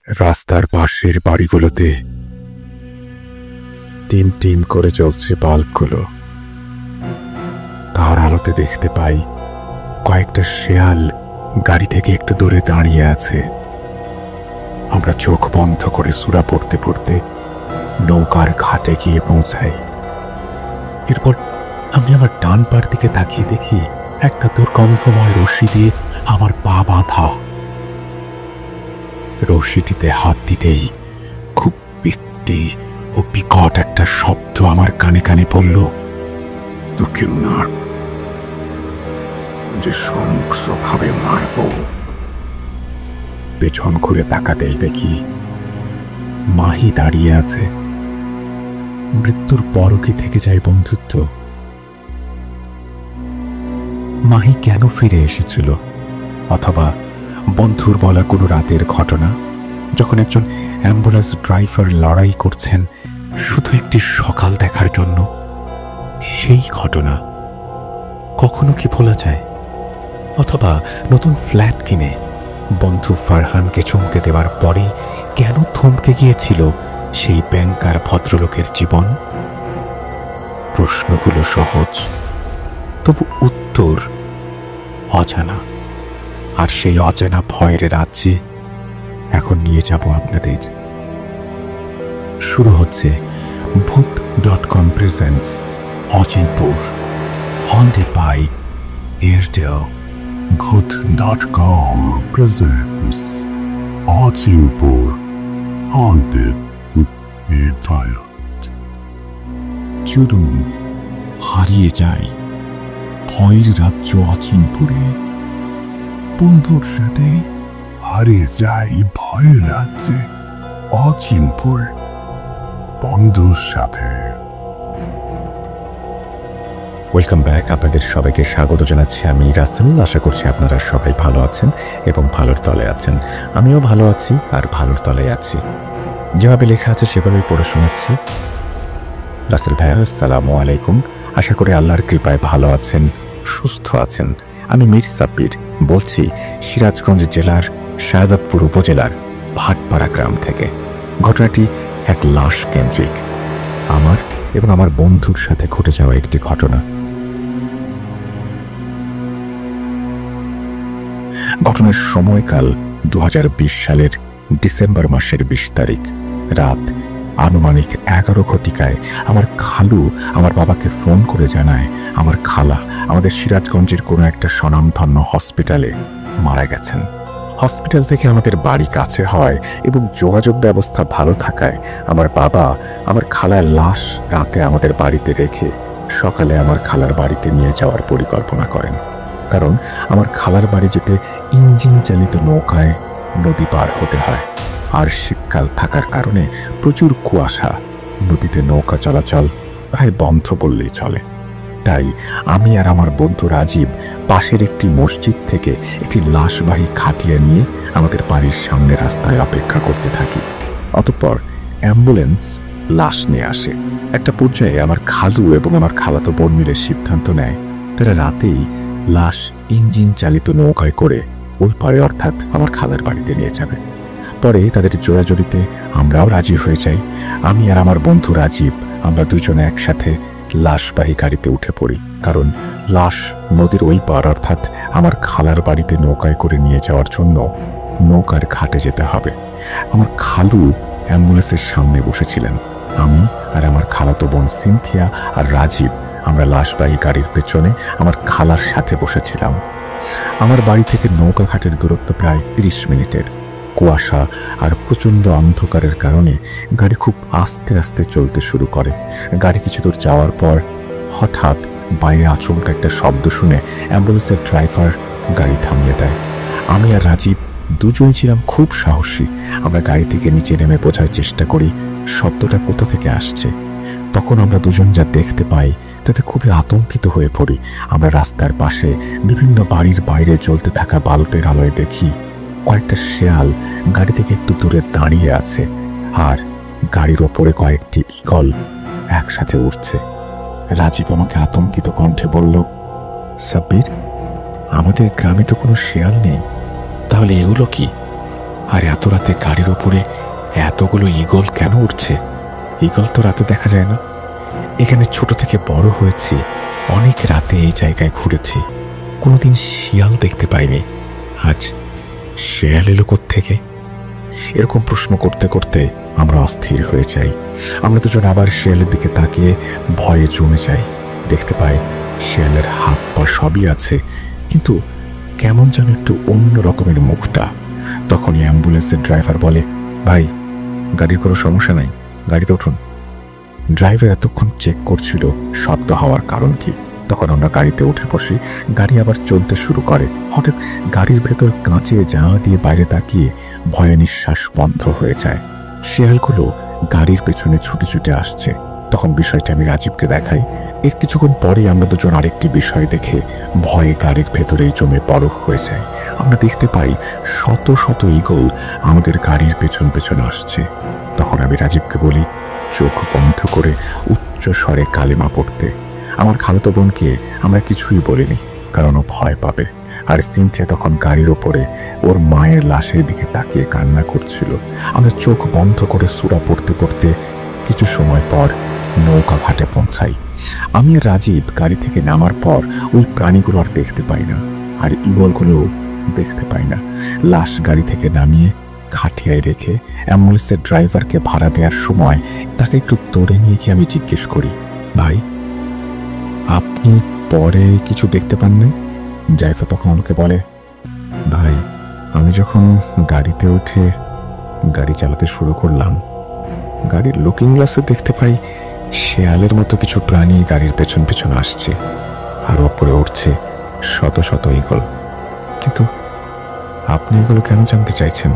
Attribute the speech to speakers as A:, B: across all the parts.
A: রাস্তার পাশের বাড়িগুলোতে team team করে জ্বলছে বাল্বগুলো। তার আলোতে দেখতে পাই কয়েকটা শেয়াল গাড়ি থেকে একটু দূরে দাঁড়িয়ে আছে। আমরা চোখ বন্ধ করে সূরা পড়তে পড়তে নৌকার ঘাটে গিয়ে পৌঁছাই। এরপর আমি আমার ডান পার দিকে তাকিয়ে দেখি একটা দুর্গন্ধময় রশ্মি দিয়ে আমার পা বাঁধা। রশ্মিটিতে হাত দিতেই খুব বিকটি ও বিকট একটা শব্দ আমার কানে কানে পড়ল, তোকে না যে সহিংস্রভাবে মারব। পেছন ঘুরে তাকাতেই দেখি মাহি দাঁড়িয়ে আছে। মৃত্যুর পরও কি থেকে যায় বন্ধুত্ব? মাহি কেন ফিরে এসেছিল? অথবা বন্ধুর বলা কোনো রাতের ঘটনা, যখন একজন অ্যাম্বুলেন্স ড্রাইভার লড়াই করছেন শুধু একটি সকাল দেখার জন্য। সেই ঘটনা কখনো কি ভোলা যায়? অথবা নতুন ফ্ল্যাট কিনে বন্ধু ফারহানকে চমকে দেওয়ার পরে কেন থমকে গিয়েছিল সেই ব্যাংকার ভদ্রলোকের জীবন? প্রশ্নগুলো সহজ, তবু উত্তর অজানা। আর সেই অজানা ভয়ের রাজ্যে এখন নিয়ে যাব আপনাদের। শুরু হচ্ছে ভূত.com presents Achinpur, haunted by Airtel.
B: ভূত.com presents Achinpur, haunted with Airtel। চলুন হারিয়ে যাই ভয়ের রাজ্য অচিনপুরে। বন্ধুর সাথে হারিয়ে যাই ভয়ের রাজ্যে অচিনপুর, বন্ধুর সাথে।
A: Welcome back. আপনাদের সবাইকে স্বাগত জানাচ্ছি আমি রাসেল। আশা করছি আপনারা সবাই ভালো আছেন এবং ভালোর তলে আছেন। আমিও ভালো আছি আর ভালোর তলে আছি। যেভাবে লেখা আছে সেভাবেই পড়ে শোনাচ্ছি। রাসেল ভাইয়া, আসসালামু আলাইকুম। আশা করি আল্লাহর কৃপায় ভালো আছেন, সুস্থ আছেন। আমি মীর সাব্বির বলছি সিরাজগঞ্জ জেলার শাহাদাতপুর উপজেলার ভাটপাড়া গ্রাম থেকে। ঘটনাটি এক লাশ কেন্দ্রিক, আমার এবং আমার বন্ধুর সাথে ঘটে যাওয়া একটি ঘটনা। ঘটনার সময়কাল 2020 সালের ডিসেম্বর মাসের 20 তারিখ রাত আনুমানিক 11 ঘটিকায় আমার খালু আমার বাবাকে ফোন করে জানায় আমার খালা আমাদের সিরাজগঞ্জের কোনো একটা স্বনামধন্য হসপিটালে মারা গেছেন। হসপিটাল থেকে আমাদের বাড়ি কাছে হয় এবং যোগাযোগ ব্যবস্থা ভালো থাকায় আমার বাবা আমার খালার লাশ রাতে আমাদের বাড়িতে রেখে সকালে আমার খালার বাড়িতে নিয়ে যাওয়ার পরিকল্পনা করেন। কারণ আমার খালার বাড়ি যেতে ইঞ্জিন চালিত নৌকায় নদী পার হতে হয়, আর শীতকাল থাকার কারণে প্রচুর কুয়াশা, নদীতে নৌকা চলাচল প্রায় বন্ধ বললেই চলে। তাই আমি আর আমার বন্ধু রাজীব পাশের একটি মসজিদ থেকে একটি লাশবাহী খাটিয়া নিয়ে আমাদের বাড়ির সামনে রাস্তায় অপেক্ষা করতে থাকি। অতঃপর অ্যাম্বুলেন্স লাশ নিয়ে আসে। একটা পর্যায়ে আমার খালু এবং আমার খালাতো বোন মিলে সিদ্ধান্ত নেয় তারা রাতেই লাশ ইঞ্জিন চালিত নৌকায় করে ওই পারে অর্থাৎ আমার খালার বাড়িতে নিয়ে যাবে। পরে তাদের জোড়াজড়িতে আমরাও রাজি হয়ে যাই। আমি আর আমার বন্ধু রাজীব আমরা দুজনে একসাথে লাশবাহী গাড়িতে উঠে পড়ি, কারণ লাশ নদীর ওই পার অর্থাৎ আমার খালার বাড়িতে নৌকায় করে নিয়ে যাওয়ার জন্য নৌকার ঘাটে যেতে হবে। আমার খালু অ্যাম্বুলেন্সের সামনে বসেছিলেন। আমি আর আমার খালাতো বোন সিনথিয়া আর রাজীব আমরা লাশবাহী গাড়ির পেছনে আমার খালার সাথে বসেছিলাম। আমার বাড়ি থেকে নৌকা ঘাটের দূরত্ব প্রায় 30 মিনিটের। কুয়াশা আর প্রচণ্ড অন্ধকারের কারণে গাড়ি খুব আস্তে আস্তে চলতে শুরু করে। গাড়ি কিছু দূর যাওয়ার পর হঠাৎ বাইরে আচমকা একটা শব্দ শুনে অ্যাম্বুলেন্সের ড্রাইভার গাড়ি থামিয়ে দেয়। আমি আর রাজীব দুজনই ছিলাম খুব সাহসী। আমরা গাড়ি থেকে নিচে নেমে বোঝার চেষ্টা করি শব্দটা কোথা থেকে আসছে। তখন আমরা দুজন যা দেখতে পাই তাতে খুবই আতঙ্কিত হয়ে পড়ি। আমরা রাস্তার পাশে বিভিন্ন বাড়ির বাইরে জ্বলতে থাকা বাল্বের আলোয় দেখি কয়েকটা শেয়াল গাড়ি থেকে একটু দূরে দাঁড়িয়ে আছে, আর গাড়ির ওপরে কয়েকটি ঈগল একসাথে উঠছে। রাজীব আমাকে আতঙ্কিত কণ্ঠে বলল, সাব্বির, আমাদের গ্রামে তো কোনো শেয়াল নেই, তাহলে এগুলো কি? আর এত রাতে গাড়ির ওপরে এতগুলো ঈগল কেন উঠছে? ঈগল তো রাতে দেখা যায় না। এখানে ছোট থেকে বড় হয়েছি, অনেক রাতে এই জায়গায় ঘুরেছি, কোনোদিন শিয়াল দেখতে পাইনি। আজ শিয়াল এলো কোত্থেকে? এরকম প্রশ্ন করতে করতে আমরা অস্থির হয়ে যাই। আমরা দুজন আবার শিয়ালের দিকে তাকিয়ে ভয়ে জমে যাই। দেখতে পাই শিয়ালের হাত পা সবই আছে, কিন্তু কেমন যেন একটু অন্য রকমের মুখটা। তখনই অ্যাম্বুলেন্সের ড্রাইভার বলে, ভাই, গাড়ির কোনো সমস্যা নাই, গাড়িতে উঠুন। ড্রাইভার এতক্ষণ চেক করছিল শব্দ হওয়ার কারণ কি। তখন আমরা গাড়িতে উঠে বসি। গাড়ি আবার চলতে শুরু করে। হঠাৎ গাড়ির ভেতর কাঁচে জানলা দিয়ে বাইরে তাকিয়ে ভয়ে নিঃশ্বাস বন্ধ হয়ে যায়। শিয়ালগুলো গাড়ির পেছনে ছুটে ছুটে আসছে। তখন বিষয়টা আমি রাজীবকে দেখাই। এর কিছুক্ষণ পরেই আমরা দুজন আরেকটি বিষয় দেখে ভয়ে গাড়ির ভেতরেই জমে বরফ হয়ে যায়। আমরা দেখতে পাই শত শত ঈগল আমাদের গাড়ির পেছন পেছন আসছে। তখন আমি রাজীবকে বলি চোখ বন্ধ করে উচ্চ স্বরে কালেমা পড়তে। আমার খালাতো বোনকে আমরা কিছুই বলিনি, কারণ ও ভয় পাবে। আর সিনথিয়া তখন গাড়ির ওপরে ওর মায়ের লাশের দিকে তাকিয়ে কান্না করছিল। আমরা চোখ বন্ধ করে সূরা পড়তে পড়তে কিছু সময় পর নৌকা ঘাটে পৌঁছাই। আমি আর রাজীব গাড়ি থেকে নামার পর ওই প্রাণীগুলো আর দেখতে পাই না, আর ঈগলগুলো দেখতে পাই না। লাশ গাড়ি থেকে নামিয়ে খাটিয়ায় রেখে অ্যাম্বুলেন্সের ড্রাইভারকে ভাড়া দেওয়ার সময় তাকে একটু দৌড়ে নিয়ে গিয়ে আমি জিজ্ঞেস করি, ভাই, আপনি পরে কিছু দেখতে পাননি? জায়ফা তখন আমাকে বলে, ভাই, আমি যখন গাড়িতে উঠে গাড়ি চালাতে শুরু করলাম, গাড়ির লুকিং গ্লাসে দেখতে পাই শেয়ালের মতো কিছু প্রাণী গাড়ির পেছন পেছন আসছে, আর ওপরে উঠছে শত শত ঈগল। কিন্তু আপনি এগুলো কেন জানতে চাইছেন?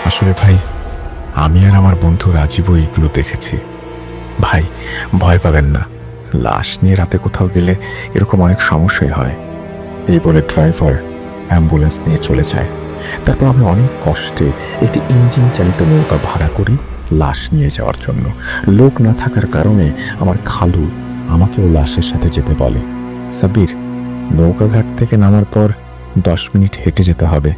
A: আসলে ভাই, আমি আর আমার বন্ধু রাজীবও এইগুলো দেখেছি। ভাই, ভয় পাবেন না, লাশ নিয়ে রাতে কোথাও গেলে এরকম অনেক সমস্যাই হয়। এই বলে ড্রাইভার অ্যাম্বুলেন্স নিয়ে চলে যায়। তারপর আমি অনেক কষ্টে একটি ইঞ্জিন চালিত নৌকা ভাড়া করি লাশ নিয়ে যাওয়ার জন্য। লোক না থাকার কারণে আমার খালু আমাকেও লাশের সাথে যেতে বলে। সাব্বির, নৌকাঘাট থেকে নামার পর 10 মিনিট হেঁটে যেতে হবে।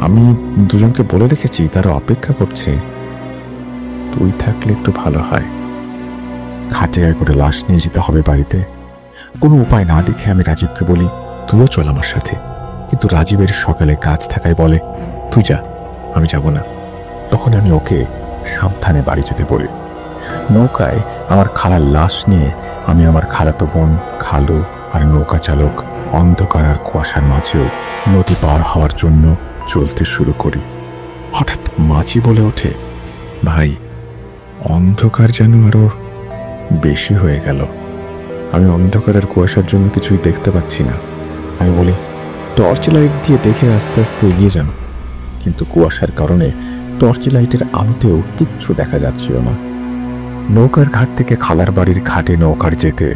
A: আমি দুজনকে বলে রেখেছি, তারা অপেক্ষা করছে। তুই থাকলে একটু ভালো হয়। খাটিয়ায় করে লাশ নিয়ে যেতে হবে বাড়িতে। কোনো উপায় না দেখে আমি রাজীবকে বলি, তুইও চল আমার সাথে। কিন্তু রাজীবের সকালে কাজ থাকায় বলে, তুই যা, আমি যাব না। তখন আমি ওকে সাবধানে বাড়ি যেতে বলি। নৌকায় আমার খালার লাশ নিয়ে আমি আমার খালাতো বোন, খালু আর নৌকা চালক অন্ধকার আর কুয়াশার মাঝেও নদী পার হওয়ার জন্য চলতে শুরু করি। হঠাৎ মাঝি বলে ওঠে, ভাই, অন্ধকার যেন আরো বেশি হয়ে গেল। আমি অন্ধকার আর কুয়াশার জন্য কিছুই দেখতে পাচ্ছি না। আমি বলি, টর্চ লাইট দিয়ে দেখে আস্তে আস্তে এগিয়ে যান। কিন্তু কুয়াশার কারণে টর্চ লাইটের আলোতেও কিচ্ছু দেখা যাচ্ছিল না। নৌকার ঘাট থেকে খালার বাড়ির ঘাটে নৌকার যেতে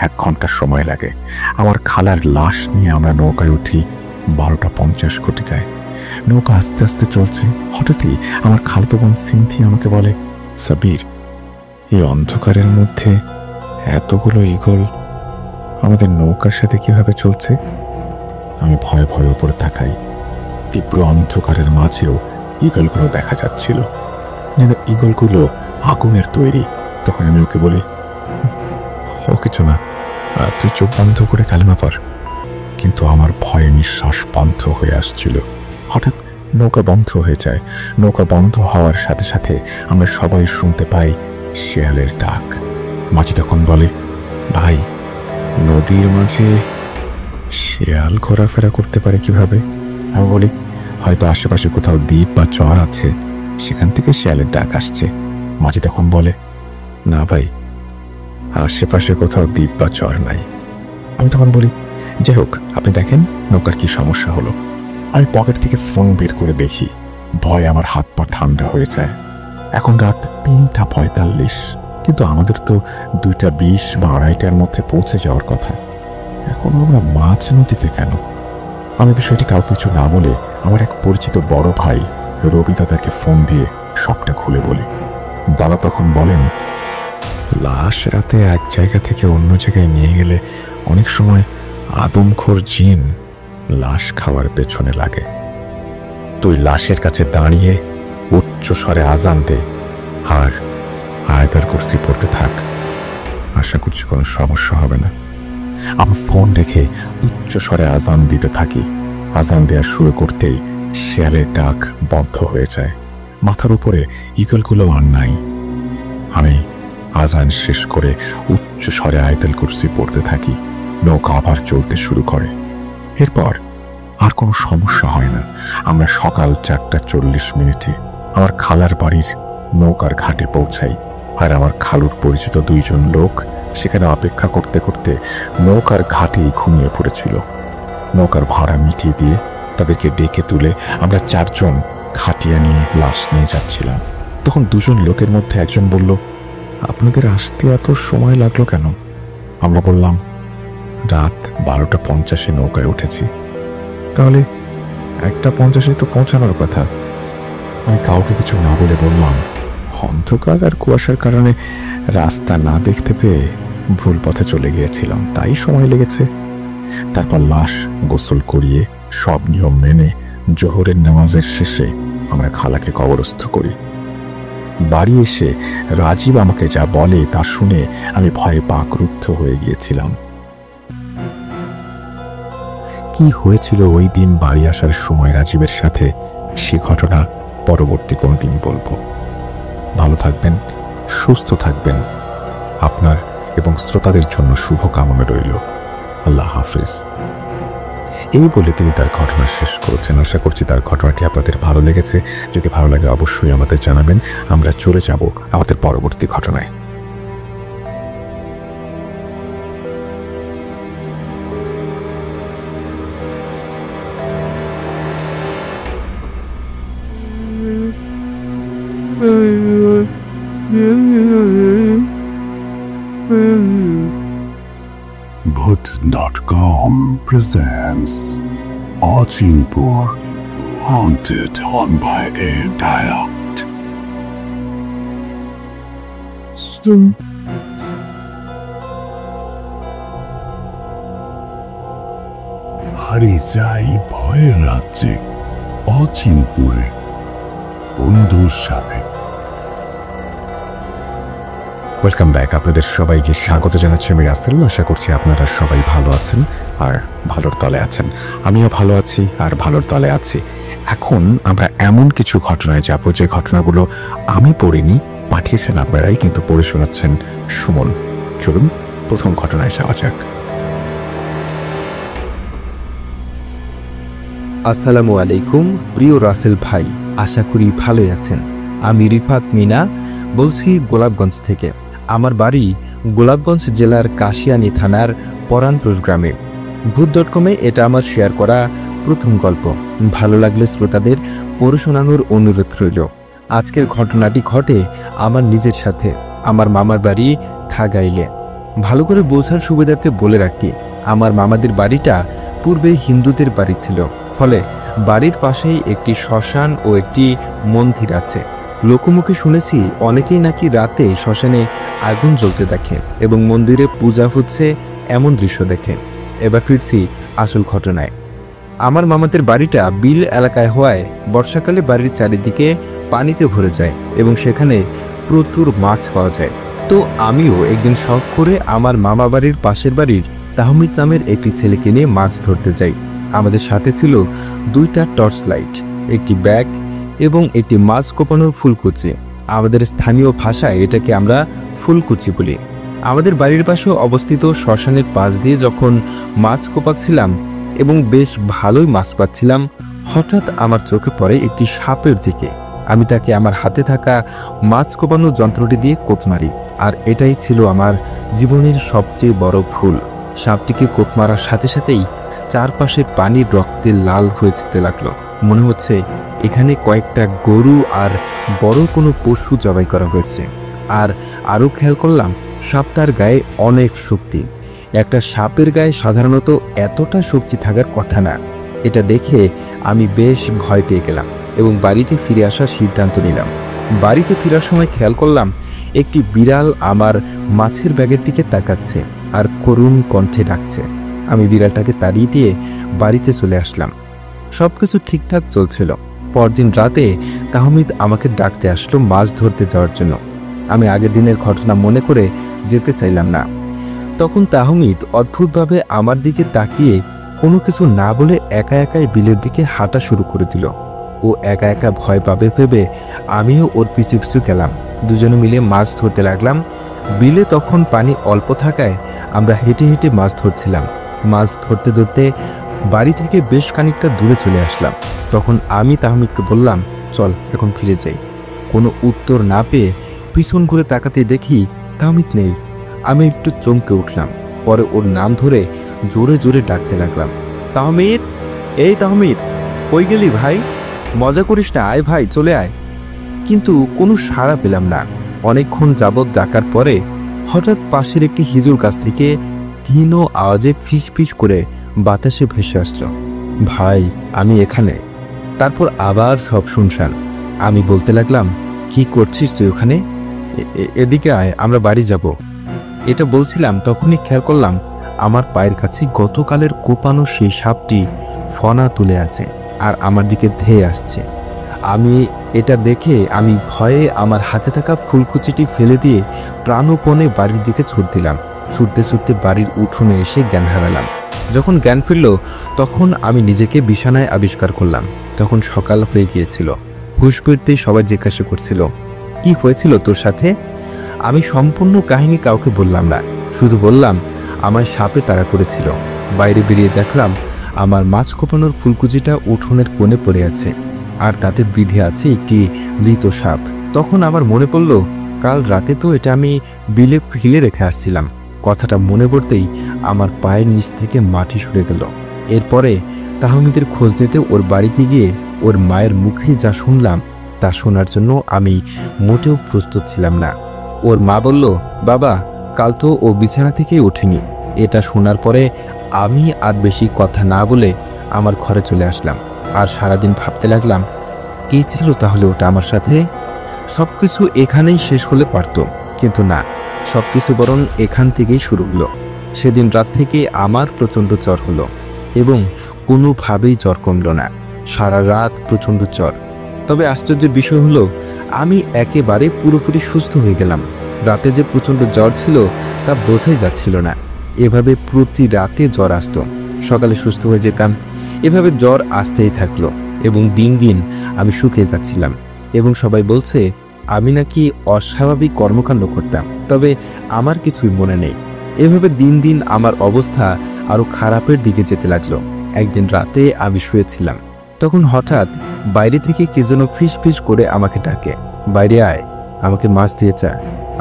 A: 1 ঘন্টা সময় লাগে। আমার খালার লাশ নিয়ে আমরা নৌকায় উঠি 12:50 ঘটিকায়। নৌকা আস্তে আস্তে চলছে। হঠাৎই আমার খালাতো বোন সিনথি আমাকে বলে, সাব্বির, এই অন্ধকারের মধ্যে এতগুলো ঈগল আমাদের নৌকার সাথে কিভাবে চলছে? আমি ভয়ে ভয়ে উপরে তাকাই। তীব্র অন্ধকারের মাঝেও ঈগলগুলো দেখা যাচ্ছিল, যেন ঈগলগুলো আগুনের তৈরি। তখন আমি ওকে বলি, ও কিছু না, তুই চোখ বন্ধ করে কালেমা পড়। কিন্তু আমার ভয়ে নিঃশ্বাস বন্ধ হয়ে আসছিল। হঠাৎ নৌকা বন্ধ হয়ে যায়। নৌকা বন্ধ হওয়ার সাথে সাথে আমরা সবাই শুনতে পাই শেয়ালের ডাক। মাঝি তখন বলে, ভাই, নদীর মাঝে শেয়াল ঘোরাফেরা করতে পারে কিভাবে? আমি বলি, হয়তো আশেপাশে কোথাও দ্বীপ বা চর আছে, সেখান থেকে শেয়ালের ডাক আসছে। মাঝি তখন বলে, না ভাই, আশেপাশে কোথাও দ্বীপ বা চর নাই। আমি তখন বলি, যাই হোক, আপনি দেখেন নৌকার কি সমস্যা হলো। আমি পকেট থেকে ফোন বের করে দেখি। ভয়ে আমার হাত পা ঠান্ডা হয়ে যায়। এখন রাত 3:45, কিন্তু আমাদের তো 2:20 বা 2:30টার মধ্যে পৌঁছে যাওয়ার কথা। এখন আমরা মাঝ নদীতে কেন? আমি বিষয়টি কাউকে কিছু না বলে আমার এক পরিচিত বড় ভাই রবি দাদাকে ফোন দিয়ে সবটা খুলে বলি। দাদা তখন বলেন, লাশ রাতে এক জায়গা থেকে অন্য জায়গায় নিয়ে গেলে অনেক সময় আদমখোর জিন লাশ খাওয়ার পেছনে লাগে। তুই লাশের কাছে দাঁড়িয়ে উচ্চ স্বরে আজান দে আর আয়াতুল কুরসি পড়তে থাক। আশা করছি কোনো সমস্যা হবে না। আমি ফোন রেখে উচ্চ স্বরে আজান দিতে থাকি। আজান দেওয়া শুরু করতেই শেয়ালের ডাক বন্ধ হয়ে যায়। মাথার উপরে ইগলগুলো আর নাই। আমি আজান শেষ করে উচ্চ স্বরে আয়াতুল কুরসি পড়তে থাকি। নৌকা আবার চলতে শুরু করে। এরপর আর কোনো সমস্যা হয় না। আমরা সকাল 4:40 আমার খালার বাড়ির নৌকার ঘাটে পৌঁছাই। আর আমার খালুর পরিচিত 2 জন লোক সেখানে অপেক্ষা করতে করতে নৌকার ঘাটেই ঘুমিয়ে পড়েছিল। নৌকার ভাড়া মিটিয়ে দিয়ে তাদেরকে ডেকে তুলে আমরা 4 জন খাটিয়া নিয়ে লাশ নিয়ে যাচ্ছিলাম। তখন 2 জন লোকের মধ্যে একজন বলল, আপনাদের আসতে এত সময় লাগলো কেন? আমরা বললাম, রাত 12:50 নৌকায় উঠেছি। তাহলে 1:50 তো পৌঁছানোর কথা। আমি কাউকে কিছু না বলে বললাম, অন্ধকার আর কুয়াশার কারণে রাস্তা না দেখতে পেয়ে ভুল পথে চলে গিয়েছিলাম, তাই সময় লেগেছে। তারপর লাশ গোসল করিয়ে সব নিয়ম মেনে জোহরের নামাজের শেষে আমরা খালাকে কবরস্থ করি। বাড়ি এসে রাজীব আমাকে যা বলে তা শুনে আমি ভয়ে বাকরুদ্ধ হয়ে গিয়েছিলাম। কি হয়েছিল ওই দিন বাড়ি আসার সময় রাজীবের সাথে, সে ঘটনা পরবর্তী কোনো দিন বলবো। ভালো থাকবেন, সুস্থ থাকবেন। আপনার এবং শ্রোতাদের জন্য শুভ কামনা রইল। আল্লাহ হাফিজ। এই বলে তিনি তার ঘটনা শেষ করেছেন। আশা করছি তার ঘটনাটি আপনাদের ভালো লেগেছে। যদি ভালো লাগে অবশ্যই আমাদের জানাবেন। আমরা চলে যাব আমাদের পরবর্তী ঘটনায়।
B: Bhoot.com presents Achinpur, haunted on by a dialect. হারিয়ে যাই ভয়ের রাজ্যে অচিনপুরে বন্ধুর সাথে।
A: Welcome back. আপনাদের সবাইকে স্বাগত জানাচ্ছি আমি রাসেল। আশা করছি আপনারা সবাই ভালো আছেন আর ভালোর তলে আছেন। আমিও ভালো আছি আর ভালোর তলে আছি। এখন আমরা এমন কিছু ঘটনায় যাব যে ঘটনাগুলো আমি পড়িনি, পাঠিয়েছেন আপনারাই, কিন্তু পড়ে শোনাচ্ছেন সুমন। চলুন প্রথম ঘটনায় যাওয়া যাক।
C: আসসালামু আলাইকুম প্রিয় রাসেল ভাই, আশা করি ভালোই আছেন। আমি রিফাত মিনা বলছি গোলাপগঞ্জ থেকে। আমার বাড়ি গোলাপগঞ্জ জেলার কাশিয়ানী থানার পরানপুর গ্রামে। ভূত.com এটা আমার শেয়ার করা প্রথম গল্প। ভালো লাগলে শ্রোতাদের পড়ে শোনানোর অনুরোধ রইল। আজকের ঘটনাটি ঘটে আমার নিজের সাথে। আমার মামার বাড়ি খাগাইলে। ভালো করে বোঝার সুবিধার্থে বলে রাখি, আমার মামাদের বাড়িটা পূর্বে হিন্দুদের বাড়ি ছিল, ফলে বাড়ির পাশেই একটি শ্মশান ও একটি মন্দির আছে। লোকমুখে শুনেছি অনেকেই নাকি রাতে শ্মশানে আগুন জ্বলতে দেখে এবং মন্দিরে পূজা হচ্ছে এমন দৃশ্য দেখে। এবার ফিরছি আসল ঘটনায়। আমার মামাদের বাড়িটা বিল এলাকায় হওয়ায় বর্ষাকালে বাড়ির চারিদিকে পানিতে ভরে যায় এবং সেখানে প্রচুর মাছ পাওয়া যায়। তো আমিও একদিন শখ করে আমার মামা বাড়ির পাশের বাড়ির তাহমিদ নামের একটি ছেলেকে নিয়ে মাছ ধরতে যাই। আমাদের সাথে ছিল 2টা টর্চ লাইট, একটি ব্যাগ এবং একটি মাছ কোপানোর ফুলকুচি। আমাদের স্থানীয় ভাষায় এটাকে আমরা ফুলকুচি বলি। আমাদের বাড়ির পাশে অবস্থিত শ্মশানের পাশ দিয়ে যখন মাছ কোপাচ্ছিলাম এবং বেশ ভালোই মাছ পাচ্ছিলাম, হঠাৎ আমার চোখে পড়ে একটি সাপের দিকে। আমি তাকে আমার হাতে থাকা মাছ কোপানোর যন্ত্রটি দিয়ে কোপ মারি, আর এটাই ছিল আমার জীবনের সবচেয়ে বড় ভুল। সাপটিকে কোপ মারার সাথে সাথেই চারপাশের পানির রক্তে লাল হয়ে যেতে লাগলো। মনে হচ্ছে এখানে কয়েকটা গরু আর বড় কোনো পশু জবাই করা হয়েছে। আর আরও খেয়াল করলাম সাপটার গায়ে অনেক শক্তি। একটা সাপের গায়ে সাধারণত এতটা শক্তি থাকার কথা না। এটা দেখে আমি বেশ ভয় পেয়ে গেলাম এবং বাড়িতে ফিরে আসার সিদ্ধান্ত নিলাম। বাড়িতে ফেরার সময় খেয়াল করলাম একটি বিড়াল আমার মাছের ব্যাগের দিকে তাকাচ্ছে আর করুণ কণ্ঠে ডাকছে। আমি বিড়ালটাকে তাড়িয়ে দিয়ে বাড়িতে চলে আসলাম। সবকিছু ঠিকঠাক চলছিল। পরদিন রাতে তাহমিদ আমাকে ডাকতে আসলো মাছ ধরতে যাওয়ার জন্য। আমি আগের দিনের ঘটনা মনে করে যেতে চাইলাম না। তখন তাহমিদ অদ্ভুতভাবে আমার দিকে তাকিয়ে কোনো কিছু না বলে একা একাই বিলের দিকে হাঁটা শুরু করে দিল। ও একা একা ভয় পাবে ভেবে আমিও ওর পিছু পিছু গেলাম। দুজনে মিলে মাছ ধরতে লাগলাম। বিলে তখন পানি অল্প থাকায় আমরা হেঁটে হেঁটে মাছ ধরছিলাম। মাছ ধরতে ধরতে বাড়ি থেকে বেশ খানিকটা দূরে চলে আসলাম। তখন আমি তাহমিদকে বললাম, চল এখন ফিরে যাই। কোনো উত্তর না পেয়ে পিছন ঘুরে তাকাতে দেখি তাহমিদ নেই। আমি একটু চমকে উঠলাম। পরে ওর নাম ধরে জোরে জোরে ডাকতে লাগলাম, তাহমিদ, এই তাহমিদ, কই গেলি ভাই? মজা করিস না, আয় ভাই, চলে আয়। কিন্তু কোনো সাড়া পেলাম না। অনেকক্ষণ যাবৎ ডাকার পরে হঠাৎ পাশের একটি হিজুর গাছ থেকে ক্ষীণ আওয়াজে ফিস ফিস করে বাতাসে ভেসে আসলো, ভাই আমি এখানে। তারপর আবার সব শুনশান। আমি বলতে লাগলাম, কি করছিস তুই ওখানে? এদিকে আয়, আমরা বাড়ি যাব। এটা বলছিলাম তখনই খেয়াল করলাম আমার পায়ের কাছে গতকালের কোপানো সেই সাপটি ফনা তুলে আছে আর আমার দিকে ধেয়ে আসছে। আমি এটা দেখে আমি ভয়ে আমার হাতে থাকা ফুলকুচিটি ফেলে দিয়ে প্রাণপণে বাড়ির দিকে ছুট দিলাম। ছুটতে ছুটতে বাড়ির উঠোনে এসে জ্ঞান হারালাম। যখন জ্ঞান ফিরল তখন আমি নিজেকে বিছানায় আবিষ্কার করলাম। তখন সকাল হয়ে গিয়েছিল। হুঁশ ফিরতেই সবাই জিজ্ঞাসা করছিল, কি হয়েছিল তোর সাথে? আমি সম্পূর্ণ কাহিনী কাউকে বললাম না, শুধু বললাম আমায় সাপে তাড়া করেছিল। বাইরে বেরিয়ে দেখলাম আমার মাছ কোপানোর ফুলকুচিটা উঠোনের কোণে পড়ে আছে আর তাতে বিঁধে আছে একটি মৃত সাপ। তখন আমার মনে পড়ল, কাল রাতে তো এটা আমি বিলে ফেলে রেখে আসছিলাম। কথাটা মনে পড়তেই আমার পায়ের নিচ থেকে মাটি সরে গেল। এরপরে তাহমিদের খোঁজ নিতে ওর বাড়িতে গিয়ে ওর মায়ের মুখে যা শুনলাম তা শোনার জন্য আমি মোটেও প্রস্তুত ছিলাম না। ওর মা বলল, বাবা কাল তো ও বিছানা থেকেই ওঠেনি। এটা শোনার পরে আমি আর বেশি কথা না বলে আমার ঘরে চলে আসলাম। আর সারাদিন ভাবতে লাগলাম, কি ছিল তাহলে ওটা আমার সাথে? সব কিছু এখানেই শেষ হলে পারত, কিন্তু না, সব কিছু বরং এখান থেকেই শুরু হলো। সেদিন রাত থেকে আমার প্রচণ্ড জ্বর হলো এবং কোনোভাবেই জ্বর কমল না। সারা রাত প্রচণ্ড জ্বর। তবে আশ্চর্যের বিষয় হলো আমি একেবারে পুরোপুরি সুস্থ হয়ে গেলাম। রাতে যে প্রচণ্ড জ্বর ছিল তা বোঝাই যাচ্ছিল না। এভাবে প্রতি রাতে জ্বর আসতো, সকালে সুস্থ হয়ে যেতাম। এভাবে জ্বর আসতেই থাকলো এবং দিন দিন আমি শুকিয়ে যাচ্ছিলাম এবং সবাই বলছে আমি নাকি অস্বাভাবিক কর্মকাণ্ড করতাম। তবে আমার কিছুই মনে নেই। এভাবে দিন দিন আমার অবস্থা আরো খারাপের দিকে যেতে লাগলো। একদিন রাতে আমি শুয়েছিলাম, তখন হঠাৎ বাইরে থেকে কে যেন ফিস ফিস করে আমাকে ডাকে, বাইরে আয়, আমাকে মাছ দিয়ে চা,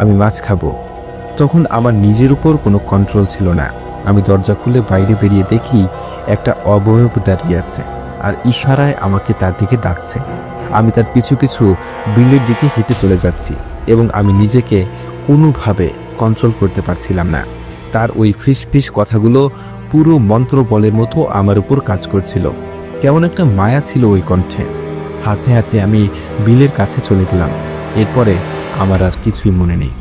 C: আমি মাছ খাবো। তখন আমার নিজের উপর কোনো কন্ট্রোল ছিল না। আমি দরজা খুলে বাইরে বেরিয়ে দেখি একটা অবয়ব দাঁড়িয়ে আছে আর ইশারায় আমাকে তার দিকে ডাকছে। আমি তার পিছু পিছু বিলের দিকে হেঁটে চলে যাচ্ছি এবং আমি নিজেকে কোনোভাবে কন্ট্রোল করতে পারছিলাম না। তার ওই ফিস ফিস কথাগুলো পুরো মন্ত্র বলের মতো আমার উপর কাজ করছিল। কেমন একটা মায়া ছিল ওই কণ্ঠে। হাঁটতে হাঁটতে আমি বিলের কাছে চলে গেলাম। এরপরে আমার আর কিছুই মনে নেই।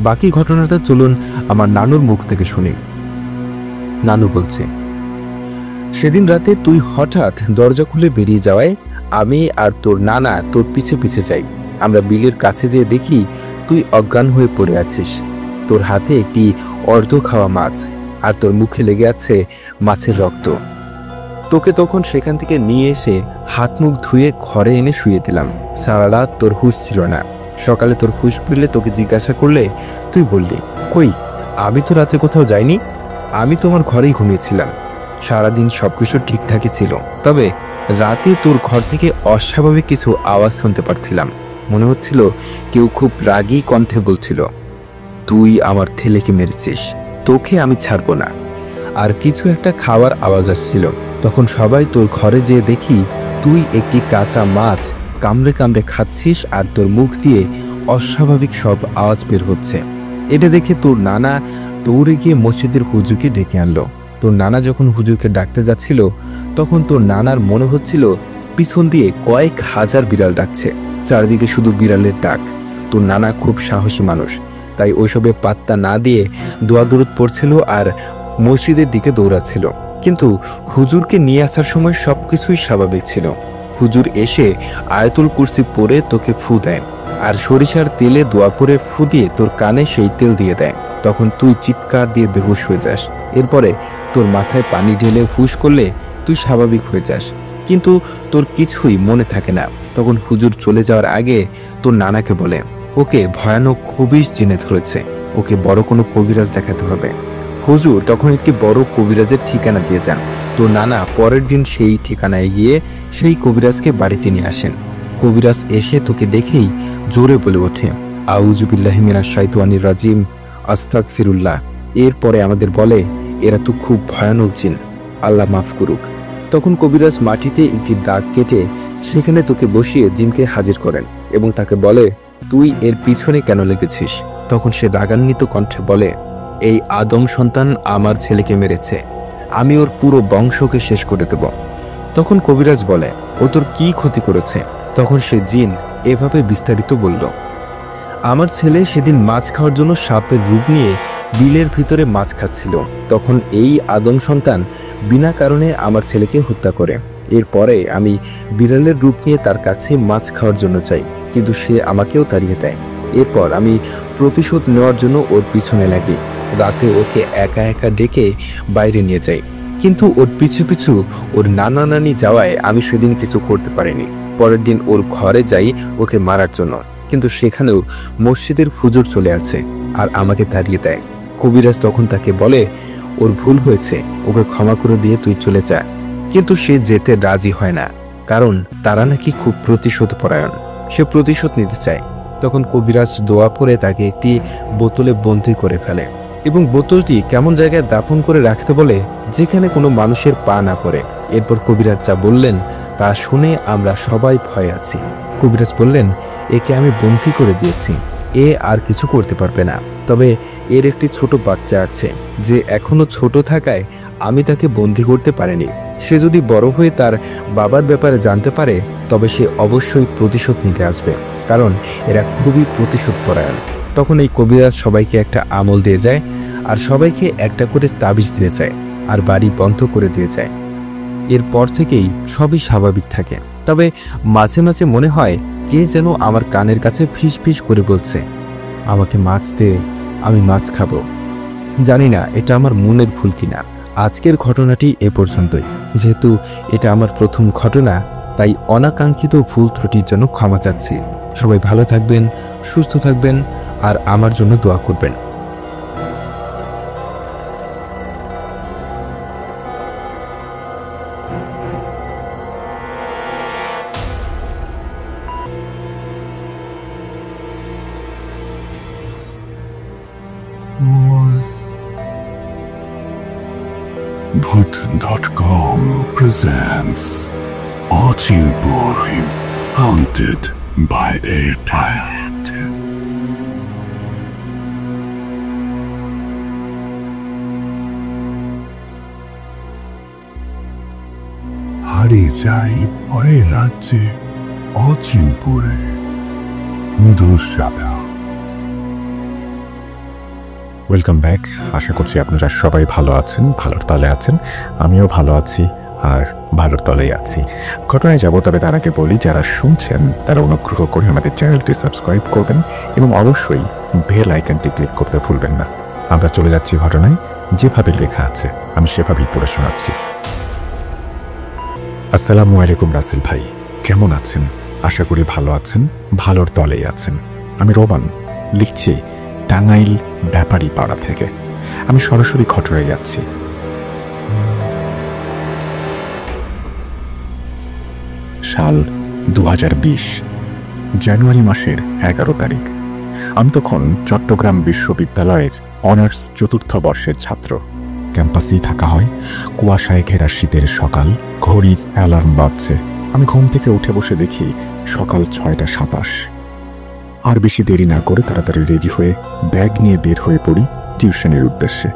C: বাকি ঘটনাটা চলুন আমার নানুর মুখ থেকে শুনি। নানু বলছে, সেদিন রাতে তুই হঠাৎ দরজা খুলে বেরিয়ে যাওয়ায় আমি আর তোর নানা তোর পিছে পিছে যাই। আমরা বিলের কাছে যেয়ে দেখি তুই অজ্ঞান হয়ে পড়ে আছিস। তোর হাতে একটি অর্ধ খাওয়া মাছ আর তোর মুখে লেগে আছে মাছের রক্ত। তোকে তখন সেখান থেকে নিয়ে এসে হাত মুখ ধুয়ে ঘরে এনে শুয়ে দিলাম। সারা রাত তোর হুঁশ ছিল না। সকালে তোর হুঁশ ফিরলে তোকে জিজ্ঞাসা করলে তুই বললি, কই, আমি তো রাতে কোথাও যাইনি, আমি তোমার ঘরেই ঘুমিয়েছিলাম। সারাদিন সবকিছু ঠিকঠাকই ছিল, তবে রাতে তোর ঘর থেকে অস্বাভাবিক কিছু আওয়াজ শুনতে পারছিলাম। মনে হচ্ছিল কেউ খুব রাগী কণ্ঠে বলছিল, তুই আমার ছেলেকে মেরেছিস, তোকে আমি ছাড়বো না। আর কিছু একটা খাওয়ার আওয়াজ আসছিল। তখন সবাই তোর ঘরে যেয়ে দেখি তুই একটি কাঁচা মাছ কামড়ে কামড়ে খাচ্ছিস আর তোর মুখ দিয়ে অস্বাভাবিক সব আওয়াজ বের হচ্ছে। এটা দেখে তোর নানা দৌড়ে গিয়ে মসজিদের হুজুরকে ডেকে আনলো। তোর নানা যখন হুজুরকে ডাকতে যাচ্ছিল তখন তোর নানার মনে হচ্ছিল পিছন দিয়ে কয়েক হাজার বিড়াল ডাকছে। চারিদিকে শুধু বিড়ালের ডাক। তোর নানা খুব সাহসী মানুষ, তাই ওইসবে পাত্তা না দিয়ে দোয়া দরুদ পড়ছিল আর মসজিদের দিকে দৌড়াচ্ছিল। কিন্তু হুজুরকে নিয়ে আসার সময় সবকিছুই স্বাভাবিক ছিল। হুজুর এসে আয়াতুল কুরসি পড়ে তোকে ফু দেয় আর সরিষার তেলে দোয়া পরে ফু দিয়ে তোর কানে সেই তেল দিয়ে দেয়। তখন তুই চিৎকার দিয়ে বেহুশ হয়ে যাস। এরপরে তোর মাথায় পানি ঢেলে হুশ করলে তুই স্বাভাবিক হয়ে যাস, কিন্তু তোর কিছুই মনে থাকে না। তখন হুজুর চলে যাওয়ার আগে তোর নানাকে বলে ওকে ভয়ানক খবিশ জিনে ধরেছে, ওকে বড় কোনো কবিরাজ দেখাতে হবে। হুজুর তখন একটি বড় কবিরাজের ঠিকানা দিয়ে যান। তোর নানা পরের দিন সেই ঠিকানায় গিয়ে সেই কবিরাজকে বাড়িতে নিয়ে আসেন। কবিরাজ এসে তোকে দেখেই জোরে বলে ওঠে, আউযু বিল্লাহি মিনাশ শাইতানির রাজিম, আস্তাগফিরুল্লাহ। এরপরে আমাদের বলে এরা তো খুব ভয়ানক জিন, আল্লাহ মাফ করুক। তখন কবিরাজ মাটিতে একটি দাগ কেটে সেখানে তোকে বসিয়ে জিনকে হাজির করেন এবং তাকে বলে তুই এর পিছনে কেন লেগেছিস। তখন সে রাগান্বিত কণ্ঠে বলে, এই আদম সন্তান আমার ছেলেকে মেরেছে, আমি ওর পুরো বংশকে শেষ করে দেব। তখন কবিরাজ বলে ও তোর কি ক্ষতি করেছে। তখন সে জিন এভাবে বিস্তারিত বলল, আমার ছেলে সেদিন মাছ খাওয়ার জন্য সাপের রূপ নিয়ে বিলের ভিতরে মাছ খাচ্ছিল। তখন এই আদম সন্তান বিনা কারণে আমার ছেলেকে হত্যা করে। এরপরে আমি বিড়ালের রূপ নিয়ে তার কাছে মাছ খাওয়ার জন্য চাই, কিন্তু সে আমাকেও তাড়িয়ে দেয়। এরপর আমি প্রতিশোধ নেওয়ার জন্য ওর পিছনে লাগি। রাতে ওকে একা একা ডেকে বাইরে নিয়ে যাই, কিন্তু ওর পিছু পিছু ওর নানা নানি যাওয়ায় আমি সেদিন কিছু করতে পারিনি। পরের দিন ওর ঘরে যাই ওকে মারার জন্য, কিন্তু সেখানেও মসজিদের হুজুর চলে আছে আর আমাকে তাড়িয়ে দেয়। কবিরাজ তখন তাকে বলে ওর ভুল হয়েছে, ওকে ক্ষমা করে দিয়ে তুই চলে যা। কিন্তু সে যেতে রাজি হয় না, কারণ তারা নাকি খুব প্রতিশোধ পরায়ণ, সে প্রতিশোধ নিতে চায়। তখন কবিরাজ দোয়া পড়ে তাকে একটি বোতলে বন্দী করে ফেলে এবং বোতলটি কেমন জায়গায় দাফন করে রাখতে বলে যেখানে কোনো মানুষের পা না পড়ে। এরপর কবিরাজ যা বললেন তা শুনে আমরা সবাই ভয়ে আছি। কবিরাজ বললেন একে আমি বন্দী করে দিয়েছি, এ আর কিছু করতে পারবে না, তবে এর একটি ছোট বাচ্চা আছে যে এখনো ছোট থাকায় আমি তাকে বন্দী করতে পারিনি। সে যদি বড় হয়ে তার বাবার ব্যাপারে জানতে পারে তবে সে অবশ্যই প্রতিশোধ নিতে আসবে, কারণ এরা খুবই প্রতিশোধ পরায়ণ। তখন এই কবিরাজ সবাইকে একটা আমল দিয়ে যায় আর সবাইকে একটা করে তাবিজ দিয়ে যায় আর বাড়ি বন্ধ করে দিয়ে যায়। এরপর থেকেই সবই স্বাভাবিক থাকে, তবে মাঝে মাঝে মনে হয় কে যেন আমার কানের কাছে ফিস ফিস করে বলছে আমাকে মাছ দে, আমি মাছ খাবো। জানি না এটা আমার মনের ভুল কিনা। আজকের ঘটনাটি এ পর্যন্তই। যেহেতু এটা আমার প্রথম ঘটনা, তাই অনাকাঙ্ক্ষিত ভুল ত্রুটির জন্য ক্ষমা চাচ্ছি। সবাই ভালো থাকবেন, সুস্থ থাকবেন আর আমার জন্য দোয়া করবেন।
B: Bhoot.com presents Achinpur Haunted by a Child. হারিয়ে যাই ভয়ে রাজ্যে অচিনপুরে মধুর সাদা।
A: Welcome back. আশা করছি আপনারা সবাই ভালো আছেন, ভালোর তলে আছেন। আমিও ভালো আছি আর ভালোর তলেই আছি। ঘটনায় যাব, তবে তার আগে বলি যারা শুনছেন তারা অনুগ্রহ করে আমাদের চ্যানেলটি সাবস্ক্রাইব করবেন এবং অবশ্যই বেল আইকনটি ক্লিক করতে ভুলবেন না। আমরা চলে যাচ্ছি ঘটনায়। যেভাবে লেখা আছে আমি সেভাবেই পড়ে শোনাচ্ছি। আসসালামু আলাইকুম রাসেল ভাই, কেমন আছেন? আশা করি ভালো আছেন, ভালোর তলেই আছেন। আমি রোমান, লিখছি টাঙ্গাইল ব্যাপারী পাড়া থেকে। আমি সরাসরি ঘটনায় যাচ্ছি। সাল 2020, জানুয়ারি মাসের 11 তারিখ। আমি তখন চট্টগ্রাম বিশ্ববিদ্যালয়ের অনার্স 4র্থ বর্ষের ছাত্র। ক্যাম্পাসেই থাকা হয়। কুয়াশায় ঘেরা শীতের সকাল, ঘড়ির অ্যালার্ম বাজছে। আমি ঘুম থেকে উঠে বসে দেখি সকাল 6:27। আর বেশি দেরি না করে তাড়াতাড়ি রেডি হয়ে ব্যাগ নিয়ে বের হয়ে পড়ি টিউশনের উদ্দেশ্যে।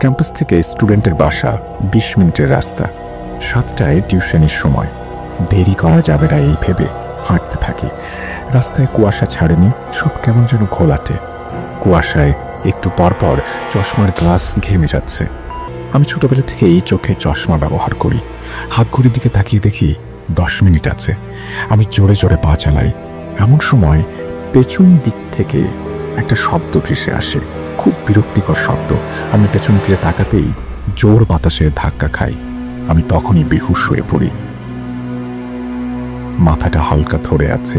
A: ক্যাম্পাস থেকে স্টুডেন্টের বাসা 20 মিনিটের রাস্তা। 7টায় টিউশনের সময়, দেরি করা যাবে না এই ভেবে হাঁটতে থাকি। রাস্তায় কুয়াশা ছাড়েনি, সব কেমন যেন ঘোলাটে। কুয়াশায় একটু পরপর চশমার গ্লাস ঘেমে যাচ্ছে। আমি ছোটবেলা থেকেই চোখে চশমা ব্যবহার করি। হাত ঘড়ির দিকে তাকিয়ে দেখি 10 মিনিট আছে। আমি জোরে জোরে পা চালাই। এমন সময় পেছন দিক থেকে একটা শব্দ ভেসে আসে, খুব বিরক্তিকর শব্দ। আমি পেছন ফিরে তাকাতেই জোর বাতাসে ধাক্কা খাই। আমি তখনই বেহুশ হয়ে পড়ি। মাথাটা হালকা ধরে আছে,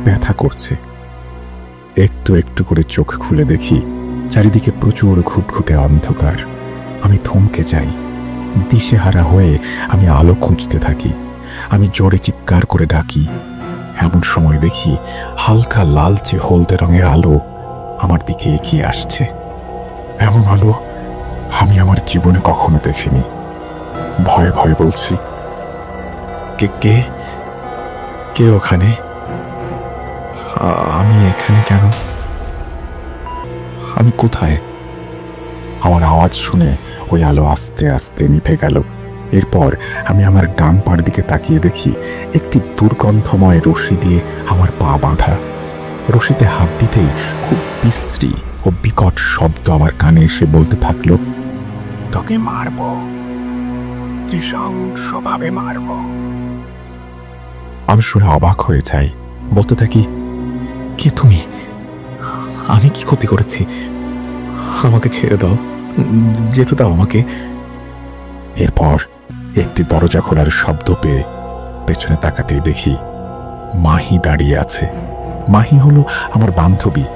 A: ব্যথা করছে। একটু একটু করে চোখ খুলে দেখি চারিদিকে প্রচুর ঘুটঘুটে অন্ধকার। আমি থমকে যাই। দিশেহারা হয়ে আমি আলো খুঁজতে থাকি। আমি জোরে চিৎকার করে ডাকি। এমন সময় দেখি হালকা লালচে হলদে রঙের আলো আমার দিকে এগিয়ে আসছে। এমন আলো আমি আমার জীবনে কখনো দেখিনি। ভয়ে ভয়ে বলছি, কে কে কে ওখানে? আমি এখানে কেন? আমি কোথায়? আমার আওয়াজ শুনে ওই আলো আস্তে আস্তে নিভে গেল। এরপর আমি আমার ডান পার দিকে তাকিয়ে দেখি একটি দুর্গন্ধময় রশি দিয়ে আমার পা বাঁধা। রশিতে হাত দিতেই খুব বিশ্রী ও বিকট শব্দ আমার কানে এসে বলতে থাকলো, তোকে মারব, নৃশংসভাবে মারব। আমি শুনে অবাক হয়ে যাই। বলতে থাকি, কে তুমি? আমি কি ক্ষতি করেছি? আমাকে ছেড়ে দাও, যেতে দাও আমাকে। এরপর একটি দরজা খোলার শব্দ পেয়ে পেছনে তাকাতেই দেখি মাহি দাঁড়িয়ে আছে। মাহি হলো আমার বান্ধবী।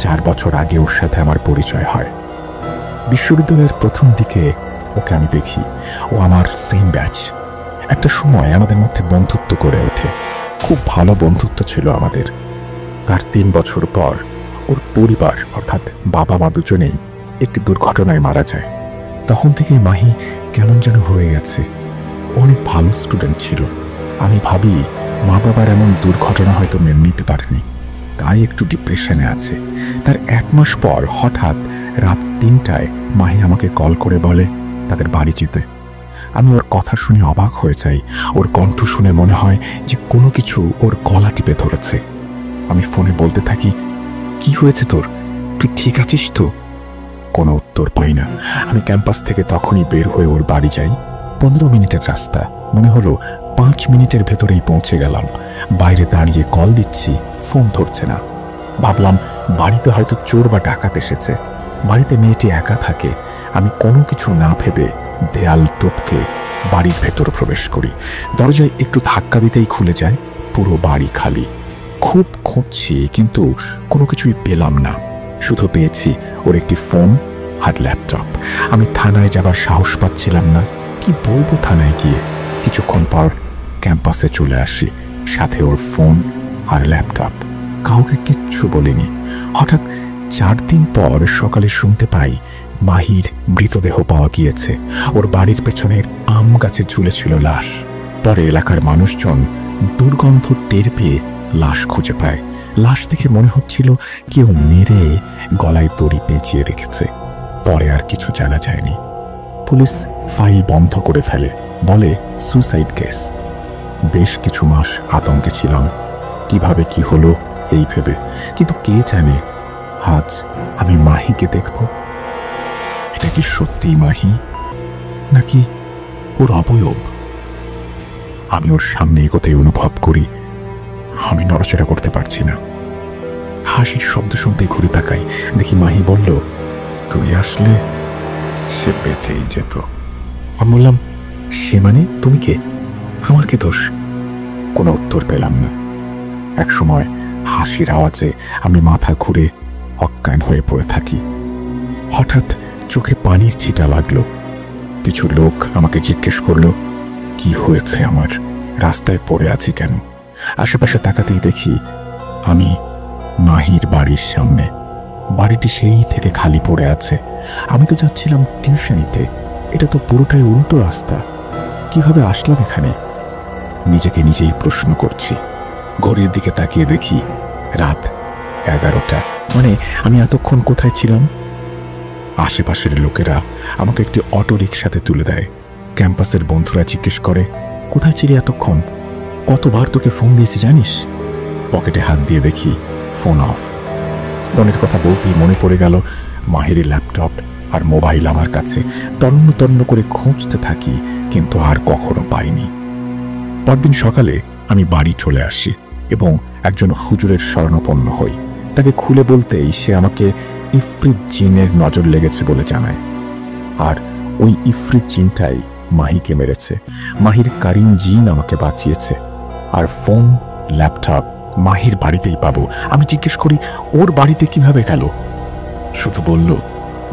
A: 4 বছর আগে ওর সাথে আমার পরিচয় হয়। বিশ্ববিদ্যালয়ের প্রথম দিকে ওকে আমি দেখি। ও আমার সেম ব্যাচ। একটা সময় আমাদের মধ্যে বন্ধুত্ব গড়ে ওঠে। খুব ভালো বন্ধুত্ব ছিল আমাদের। তার 3 বছর পর ওর পরিবার অর্থাৎ বাবা মা দুজনেই একটি দুর্ঘটনায় মারা যায়। তখন থেকেই মাহি কেমন যেন হয়ে গেছে। অনেক ভালো স্টুডেন্ট ছিল। আমি ভাবি মা বাবার এমন দুর্ঘটনা হয়তো মেনে নিতে পারেনি, তাই একটু ডিপ্রেশনে আছে। তার 1 মাস পর হঠাৎ রাত 3টায় মাহি আমাকে কল করে বলে তাদের বাড়ি যেতে। আমি ওর কথা শুনে অবাক হয়ে যাই। ওর কণ্ঠ শুনে মনে হয় যে কোনো কিছু ওর গলা টিপে ধরেছে। আমি ফোনে বলতে থাকি, কি হয়েছে তোর? তুই ঠিক আছিস তো? কোনো উত্তর পাই না। আমি ক্যাম্পাস থেকে তখনই বের হয়ে ওর বাড়ি যাই। 15 মিনিটের রাস্তা। মনে হলো 5 মিনিটের ভেতরেই পৌঁছে গেলাম। বাইরে দাঁড়িয়ে কল দিচ্ছি, ফোন ধরছে না। ভাবলাম বাড়িতে হয়তো চোর বা ডাকাত এসেছে। বাড়িতে মেয়েটি একা থাকে। আমি কোনো কিছু না ভেবে দেয়াল টপকে বাড়ির ভেতর প্রবেশ করি। দরজায় একটু ধাক্কা দিতেই খুলে যায়। পুরো বাড়ি খালি। খুব খুঁজছি কিন্তু কোনো কিছুই পেলাম না। শুধু পেয়েছি ওর একটি ফোন আর ল্যাপটপ। আমি থানায় যাবার সাহস পাচ্ছিলাম না। কি বলবো থানায় গিয়ে? কিছুক্ষণ পর ক্যাম্পাসে চলে আসি, সাথে ওর ফোন আর ল্যাপটপ। কাউকে কিচ্ছু বলিনি। হঠাৎ 4 দিন পর সকালে শুনতে পাই মাহির মৃতদেহ পাওয়া গিয়েছে। ওর বাড়ির পেছনের আম গাছে ঝুলেছিল লাশ। পরে এলাকার মানুষজন দুর্গন্ধ টের পেয়ে লাশ খুঁজে পায়। লাশ দেখে মনে হচ্ছিল কেউ মেরে গলায় দড়ি পেঁচিয়ে রেখেছে। পরে আর কিছু জানা যায়নি। পুলিশ ফাইল বন্ধ করে ফেলে, বলে সুসাইড কেস। বেশ কিছু মাস আতঙ্কে ছিলাম, কিভাবে কি হলো এই ভেবে। কিন্তু কে জানে আজ আমি মাহিকে দেখব। এটা কি সত্যিই মাহি নাকি ওর অবয়ব? আমি ওর সামনে এগোতেই অনুভব করি আমি নড়াচড়া করতে পারছি না। হাসির শব্দ শুনতেই ঘুরে তাকাই, দেখি মাহি বলল, তুই আসলে সে বেঁচেই যেত। আমি বললাম, সে মানে তুমি কে? আমার কে দোষ? কোনো উত্তর পেলাম না। এক সময় হাসির আওয়াজে আমি মাথা ঘুরে অজ্ঞান হয়ে পড়ে থাকি। হঠাৎ চোখে পানির ছিটা লাগলো। কিছু লোক আমাকে জিজ্ঞেস করলো কি হয়েছে আমার, রাস্তায় পড়ে আছি কেন। আশেপাশে তাকাতেই দেখি আমি মাহির বাড়ির সামনে। বাড়িটি সেই থেকে খালি পড়ে আছে। আমি তো যাচ্ছিলাম টিউশনিতে। এটা তো পুরোটাই উল্টো রাস্তা। কিভাবে আসলাম এখানে? নিজেকে নিজেই প্রশ্ন করছি। ঘড়ির দিকে তাকিয়ে দেখি রাত 11টা। মানে আমি এতক্ষণ কোথায় ছিলাম? আশেপাশের লোকেরা আমাকে একটি অটো রিকশাতে তুলে দেয়। ক্যাম্পাসের বন্ধুরা জিজ্ঞেস করে, কোথায় ছিলি এতক্ষণ? কতবার তোকে ফোন দিয়েছি জানিস? পকেটে হাত দিয়ে দেখি ফোন অফ। ফোনের কথা বলতেই মনে পড়ে গেল মাহিরের ল্যাপটপ আর মোবাইল আমার কাছে। তন্ন তন্ন করে খুঁজতে থাকি, কিন্তু আর কখনো পাইনি। পরদিন সকালে আমি বাড়ি চলে আসি এবং একজন হুজুরের শরণাপন্ন হই। তাকে খুলে বলতেই সে আমাকে ইফরিত জিনের নজর লেগেছে বলে জানায়। আর ওই ইফরিত জিনটাই মাহিকে মেরেছে। মাহির কারিম জিন আমাকে বাঁচিয়েছে। আর ফোন, ল্যাপটপ মাহির বাড়িতেই পাবো। আমি জিজ্ঞেস করি ওর বাড়িতে কিভাবে গেল। শুধু বলল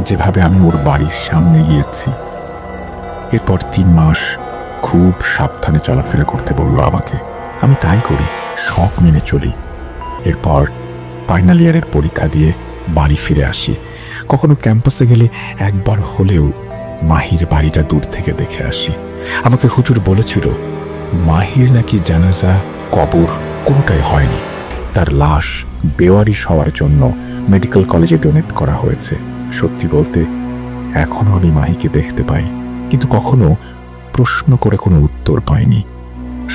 A: যেভাবে আমি ওর বাড়ির সামনে গিয়েছি। এরপর 3 মাস খুব সাবধানে চলাফেরা করতে বলল আমাকে। আমি তাই করি, সব মেনে চলি। এরপর ফাইনাল ইয়ারের পরীক্ষা দিয়ে বাড়ি ফিরে আসি। কখনো ক্যাম্পাসে গেলে একবার হলেও মাহির বাড়িটা দূর থেকে দেখে আসি। আমাকে হুজুর বলেছিল মাহির নাকি জানাজা, কবর কোনোটাই হয়নি। তার লাশ বেওয়ারিশ হওয়ার জন্য মেডিকেল কলেজে ডোনেট করা হয়েছে। সত্যি বলতে এখনো আমি মাহিকে দেখতে পাই, কিন্তু কখনো প্রশ্ন করে কোনো উত্তর পাইনি।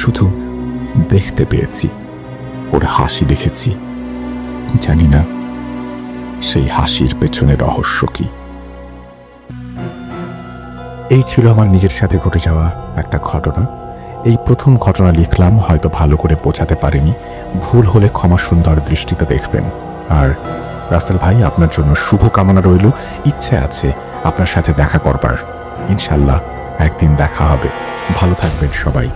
A: শুধু দেখতে পেয়েছি, ওর হাসি দেখেছি। জানি না সেই হাসির পেছনে রহস্য কি। এই ছিল আমার নিজের সাথে ঘটে যাওয়া একটা ঘটনা। এই প্রথম ঘটনা লিখলাম, হয়তো ভালো করে বোঝাতে পারিনি। ভুল হলে ক্ষমা সুন্দর দৃষ্টিতে দেখবেন। আর রাসেল ভাই, আপনার জন্য শুভ কামনা রইল। ইচ্ছে আছে আপনার সাথে দেখা করবার। ইনশাল্লাহ একদিন দেখা হবে। ভালো থাকবেন সবাই।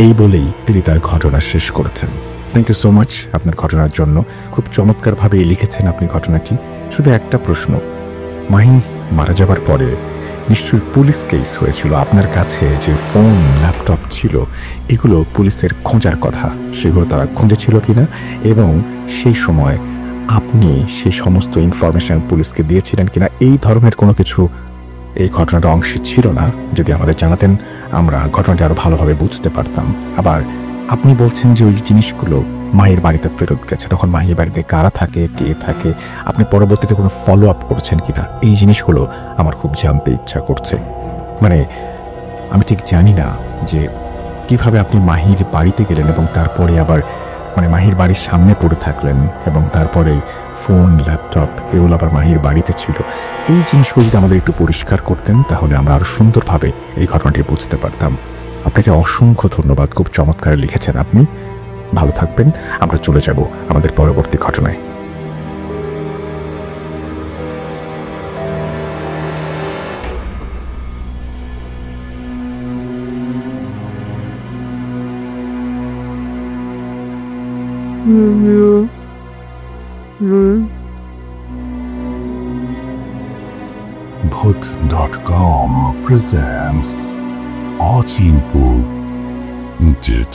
A: এই বলেই তিনি তার ঘটনা শেষ করেছেন। থ্যাংক ইউ সো মাচ আপনার ঘটনার জন্য। খুব চমৎকারভাবে লিখেছেন আপনি ঘটনাটি। শুধু একটা প্রশ্ন, মাহি মারা যাবার পরে নিশ্চয়ই পুলিশ কেস হয়েছিল। আপনার কাছে যে ফোন, ল্যাপটপ ছিল, এগুলো পুলিশের খোঁজার কথা, সেগুলো তারা খুঁজেছিল কিনা, এবং সেই সময় আপনি সেই সমস্ত ইনফরমেশন পুলিশকে দিয়েছিলেন কিনা, এই ধরনের কোনো কিছু এই ঘটনাটা অংশে ছিল না। যদি আমাদের জানাতেন আমরা ঘটনাটি আরো ভালোভাবে বুঝতে পারতাম। আবার আপনি বলছেন যে ওই জিনিসগুলো মায়ের বাড়িতে ফেরত গেছে, তখন মায়ের বাড়িতে কারা থাকে, কে থাকে, আপনি পরবর্তীতে কোনো ফলো আপ করেছেন কিনা, এই জিনিসগুলো আমার খুব জানতে ইচ্ছা করছে। মানে আমি ঠিক জানি না যে কিভাবে আপনি মাহির বাড়িতে গেলেন এবং তারপরে আবার মাহির বাড়ির সামনে পড়ে থাকলেন, এবং তারপরে ফোন, ল্যাপটপ এগুলো আবার মাহির বাড়িতে ছিল। এই জিনিসগুলো যদি আমাদের একটু পরিষ্কার করতেন, তাহলে আমরা আরো সুন্দরভাবে এই ঘটনাটি বুঝতে পারতাম। আপনাকে অসংখ্য ধন্যবাদ। খুব চমৎকার লিখেছেন আপনি। ভালো থাকবেন। আমরা চলে যাব আমাদের পরবর্তী ঘটনায়।
B: Bhoot.com presents Achinpur Jet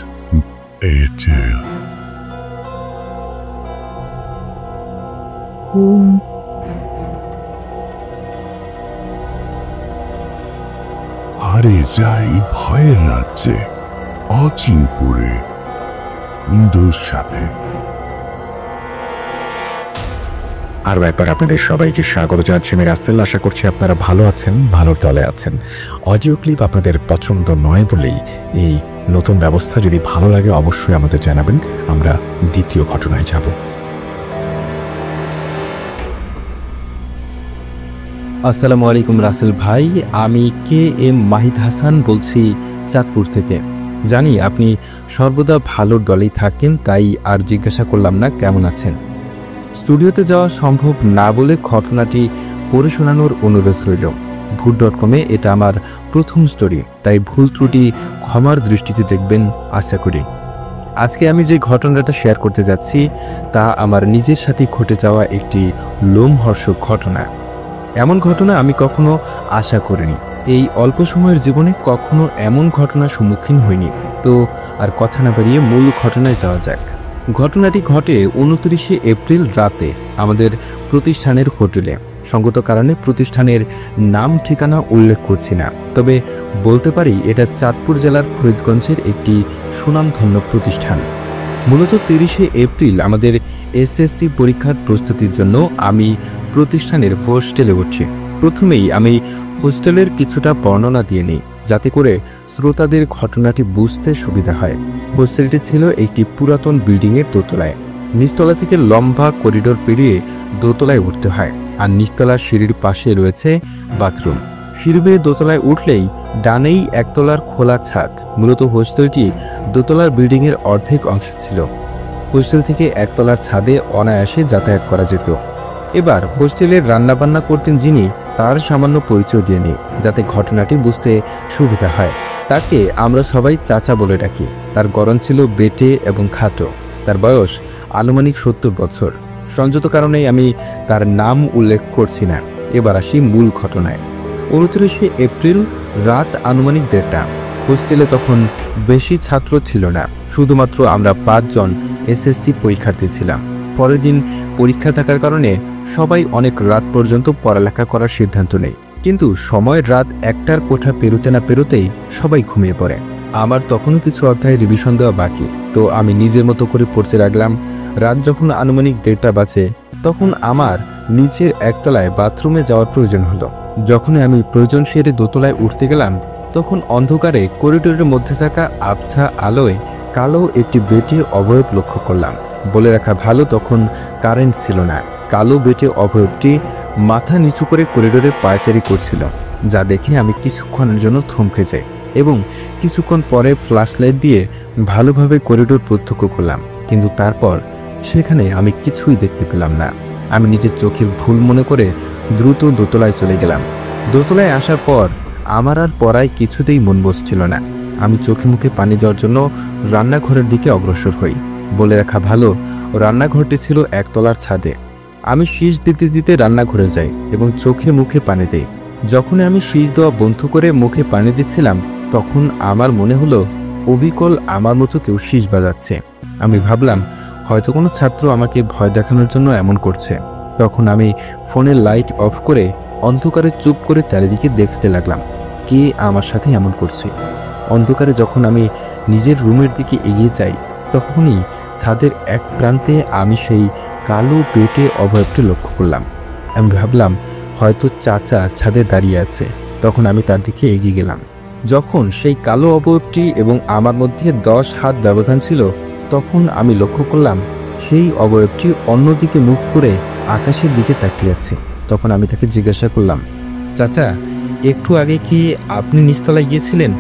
B: Airtel. হারিয়ে যাই ভয়ের রাজ্যে, অচিনপুরে ইন্দুর সাথে।
A: আরও একবার আপনাদের সবাইকে স্বাগত জানাচ্ছি আমি রাসেল। আশা করছি আপনারা ভালো আছেন, ভালোর দলে আছেন। অডিও ক্লিপ আপনাদের পছন্দ নয় বলেই এই নতুন ব্যবস্থা। যদি ভালো লাগে অবশ্যই আমাদের জানাবেন। আমরা দ্বিতীয় ঘটনায় যাব।
C: আসসালামু আলাইকুম রাসেল ভাই, আমি KM মাহিদ হাসান বলছি চাঁদপুর থেকে। জানি আপনি সর্বদা ভালোর দলেই থাকেন, তাই আর জিজ্ঞাসা করলাম না কেমন আছেন। স্টুডিওতে যাওয়া সম্ভব না বলে ঘটনাটি পড়ে শোনানোর অনুরোধ রইল। Bhoot.com-এ এটা আমার প্রথম স্টোরি, তাই ভুল ত্রুটি ক্ষমার দৃষ্টিতে দেখবেন আশা করি। আজকে আমি যে ঘটনাটা শেয়ার করতে যাচ্ছি তা আমার নিজের সাথে ঘটে যাওয়া একটি লোমহর্ষক ঘটনা। এমন ঘটনা আমি কখনো আশা করিনি। এই অল্প সময়ের জীবনে কখনো এমন ঘটনার সম্মুখীন হইনি। তো আর কথা না বাড়িয়ে মূল ঘটনায় যাওয়া যাক। ঘটনাটি ঘটে 29শে এপ্রিল রাতে আমাদের প্রতিষ্ঠানের হোটেলে। সঙ্গত কারণে প্রতিষ্ঠানের নাম ঠিকানা উল্লেখ করছি না, তবে বলতে পারি এটা চাঁদপুর জেলার ফরিদগঞ্জের একটি সুনামধন্য প্রতিষ্ঠান। মূলত 30শে এপ্রিল আমাদের SSC পরীক্ষার প্রস্তুতির জন্য আমি প্রতিষ্ঠানের হোস্টেলে উঠছি। প্রথমেই আমি হোস্টেলের কিছুটা বর্ণনা দিয়ে নিই, যাতে করে শ্রোতাদের ঘটনাটি বুঝতে সুবিধা হয়। হোস্টেলটি ছিল একটি পুরাতন বিল্ডিংয়ের দোতলায়। নিচতলা থেকে লম্বা করিডোর পেরিয়ে দোতলায় উঠতে হয়, আর নিচতলার সিঁড়ির পাশে রয়েছে বাথরুম। সিঁড়ি বেয়ে দোতলায় উঠলেই ডানেই একতলার খোলা ছাদ। মূলত হোস্টেলটি দোতলার বিল্ডিংয়ের অর্ধেক অংশ ছিল। হোস্টেল থেকে একতলার ছাদে অনায়াসে যাতায়াত করা যেত। এবার হোস্টেলের রান্নাবান্না করতেন যিনি, তার সামান্য পরিচয় দিয়ে নিই, যাতে ঘটনাটি বুঝতে সুবিধা হয়। তাকে আমরা সবাই চাচা বলে ডাকি। তার গড়ন ছিল বেটে এবং খাটো। তার বয়স আনুমানিক 70 বছর। সংযত কারণেই আমি তার নাম উল্লেখ করছি না। এবার আসি মূল ঘটনায়। 29শে এপ্রিল রাত আনুমানিক 1:30। হোস্টেলে তখন বেশি ছাত্র ছিল না, শুধুমাত্র আমরা 5 জন এসএসসি পরীক্ষার্থী ছিলাম। পরের দিন পরীক্ষা থাকার কারণে সবাই অনেক রাত পর্যন্ত পড়ালেখা করার সিদ্ধান্ত নেয়। কিন্তু সময় রাত 1টার কোঠা পেরোতে না পেরোতেই সবাই ঘুমিয়ে পড়ে। আমার তখনও কিছু অধ্যায় রিভিশন দেওয়া বাকি, তো আমি নিজের মতো করে পড়তে লাগলাম। রাত যখন আনুমানিক 1:30 বাজে, তখন আমার নিচের একতলায় বাথরুমে যাওয়ার প্রয়োজন হলো। যখনই আমি প্রয়োজন সেরে দোতলায় উঠতে গেলাম, তখন অন্ধকারে করিডোরের মধ্যে থাকা আবছা আলোয় কালো একটি বেটে অবয়ব লক্ষ্য করলাম। বলে রাখা ভালো, তখন কারেন্ট ছিল না। কালো বেটে অবয়বটি মাথা নিচু করে করিডোরে পায়চারি করছিল, যা দেখে আমি কিছুক্ষণের জন্য থমকে যাই এবং কিছুক্ষণ পরে ফ্ল্যাশলাইট দিয়ে ভালোভাবে করিডোর প্রত্যক্ষ করলাম। কিন্তু তারপর সেখানে আমি কিছুই দেখতে পেলাম না। আমি নিজের চোখের ভুল মনে করে দ্রুত দোতলায় চলে গেলাম। দোতলায় আসার পর আমার আর পড়ায় কিছুতেই মন বসছিল না। আমি চোখে মুখে পানি দেওয়ার জন্য রান্নাঘরের দিকে অগ্রসর হই। বলে রাখা ভালো, রান্নাঘরটি ছিল একতলার ছাদে। আমি শীষ দিতে দিতে রান্নাঘরে যাই এবং চোখে মুখে পানি দিই। যখন আমি শীষ দেওয়া বন্ধ করে মুখে পানি দিচ্ছিলাম, তখন আমার মনে হলো অবিকল আমার মতো কেউ শীষ বাজাচ্ছে। আমি ভাবলাম হয়তো কোনো ছাত্র আমাকে ভয় দেখানোর জন্য এমন করছে। তখন আমি ফোনের লাইট অফ করে অন্ধকারে চুপ করে চারিদিকে দেখতে লাগলাম কে আমার সাথে এমন করছে। অন্ধকারে যখন আমি নিজের রুমের দিকে এগিয়ে যাই, তখনই ছাদের এক প্রান্তে আমি সেই কালো পেটে অবয়বটি লক্ষ্য করলাম। আমি ভাবলাম হয়তো চাচা ছাদে দাঁড়িয়ে আছে। তখন আমি তার দিকে এগিয়ে গেলাম। যখন সেই কালো অবয়বটি এবং আমার মধ্যে 10 হাত ব্যবধান ছিল, তখন আমি লক্ষ্য করলাম সেই অবয়বটি অন্যদিকে মুখ করে আকাশের দিকে তাকিয়ে আছে। তখন আমি তাকে জিজ্ঞাসা করলাম, চাচা, একটু আগে কি আপনি নিচতলায় গিয়েছিলেন?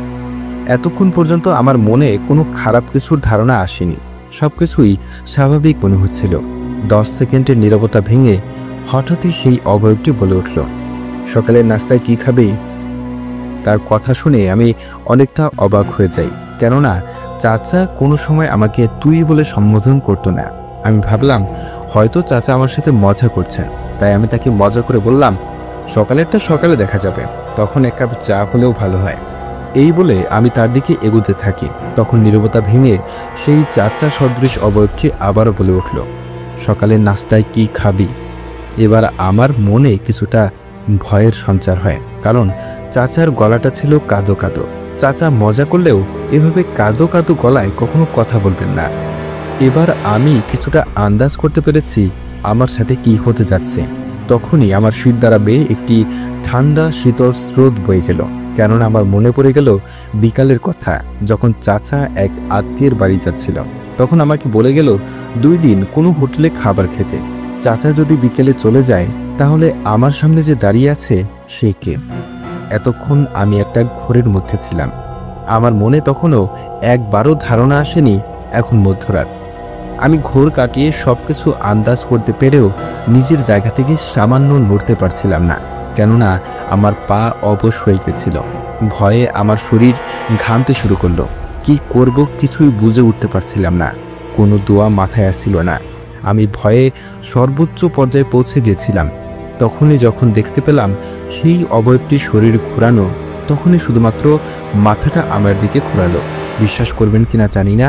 C: এতক্ষণ পর্যন্ত আমার মনে কোনো খারাপ কিছুর ধারণা আসেনি। সবকিছুই স্বাভাবিক মনে হচ্ছিল। 10 সেকেন্ডের নীরবতা ভেঙে হঠাৎই সেই অবয়বটি বলে উঠল, সকালের নাস্তায় কি খাবে? তার কথা শুনে আমি অনেকটা অবাক হয়ে যাই, কেননা চাচা কোনো সময় আমাকে তুই বলে সম্বোধন করতো না। আমি ভাবলাম হয়তো চাচা আমার সাথে মজা করছেন, তাই আমি তাকে মজা করে বললাম, সকালেরটা সকালে দেখা যাবে, তখন এক কাপ চা হলেও ভালো হয়। এই বলে আমি তার দিকে এগোতে থাকি। তখন নীরবতা ভেঙে সেই চাচা সদৃশ অবয়বটি আবারও বলে উঠল, সকালের নাস্তায় কি খাবি? এবার আমার মনে কিছুটা ভয়ের সঞ্চার হয়, কারণ চাচার গলাটা ছিল কাঁদো কাঁদো। চাচা মজা করলেও এভাবে কাঁদো কাঁদো গলায় কখনো কথা বলবেন না। এবার আমি কিছুটা আন্দাজ করতে পেরেছি আমার সাথে কি হতে যাচ্ছে। তখনই আমার শির দ্বারা বেয়ে একটি ঠান্ডা শীতল স্রোত বয়ে গেল, কেননা আমার মনে পড়ে গেল বিকালের কথা, যখন চাচা এক আত্মীয়ের বাড়ি যাচ্ছিল। তখন আমাকে বলে গেল 2 দিন কোনো হোটেলে খাবার খেতে। চাচা যদি বিকেলে চলে যায়, তাহলে আমার সামনে যে দাঁড়িয়ে আছে সে কে? এতক্ষণ আমি একটা ঘোরের মধ্যে ছিলাম। আমার মনে তখনও একবারও ধারণা আসেনি এখন মধ্যরাত। আমি ঘোর কাটিয়ে সবকিছু আন্দাজ করতে পেরেও নিজের জায়গা থেকে সামান্য নড়তে পারছিলাম না, কেননা আমার পা অবশ হয়ে গেছিল। ভয়ে আমার শরীর ঘামতে শুরু করলো। কি করব কিছুই বুঝে উঠতে পারছিলাম না। কোনো দোয়া মাথায় আসছিল না। আমি ভয়ে সর্বোচ্চ পর্যায়ে পৌঁছে গিয়েছিলাম। তখনই যখন দেখতে পেলাম সেই অবয়বটি শরীর ঘোরানো, তখনই শুধুমাত্র মাথাটা আমার দিকে ঘোরালো। বিশ্বাস করবেন কিনা জানি না,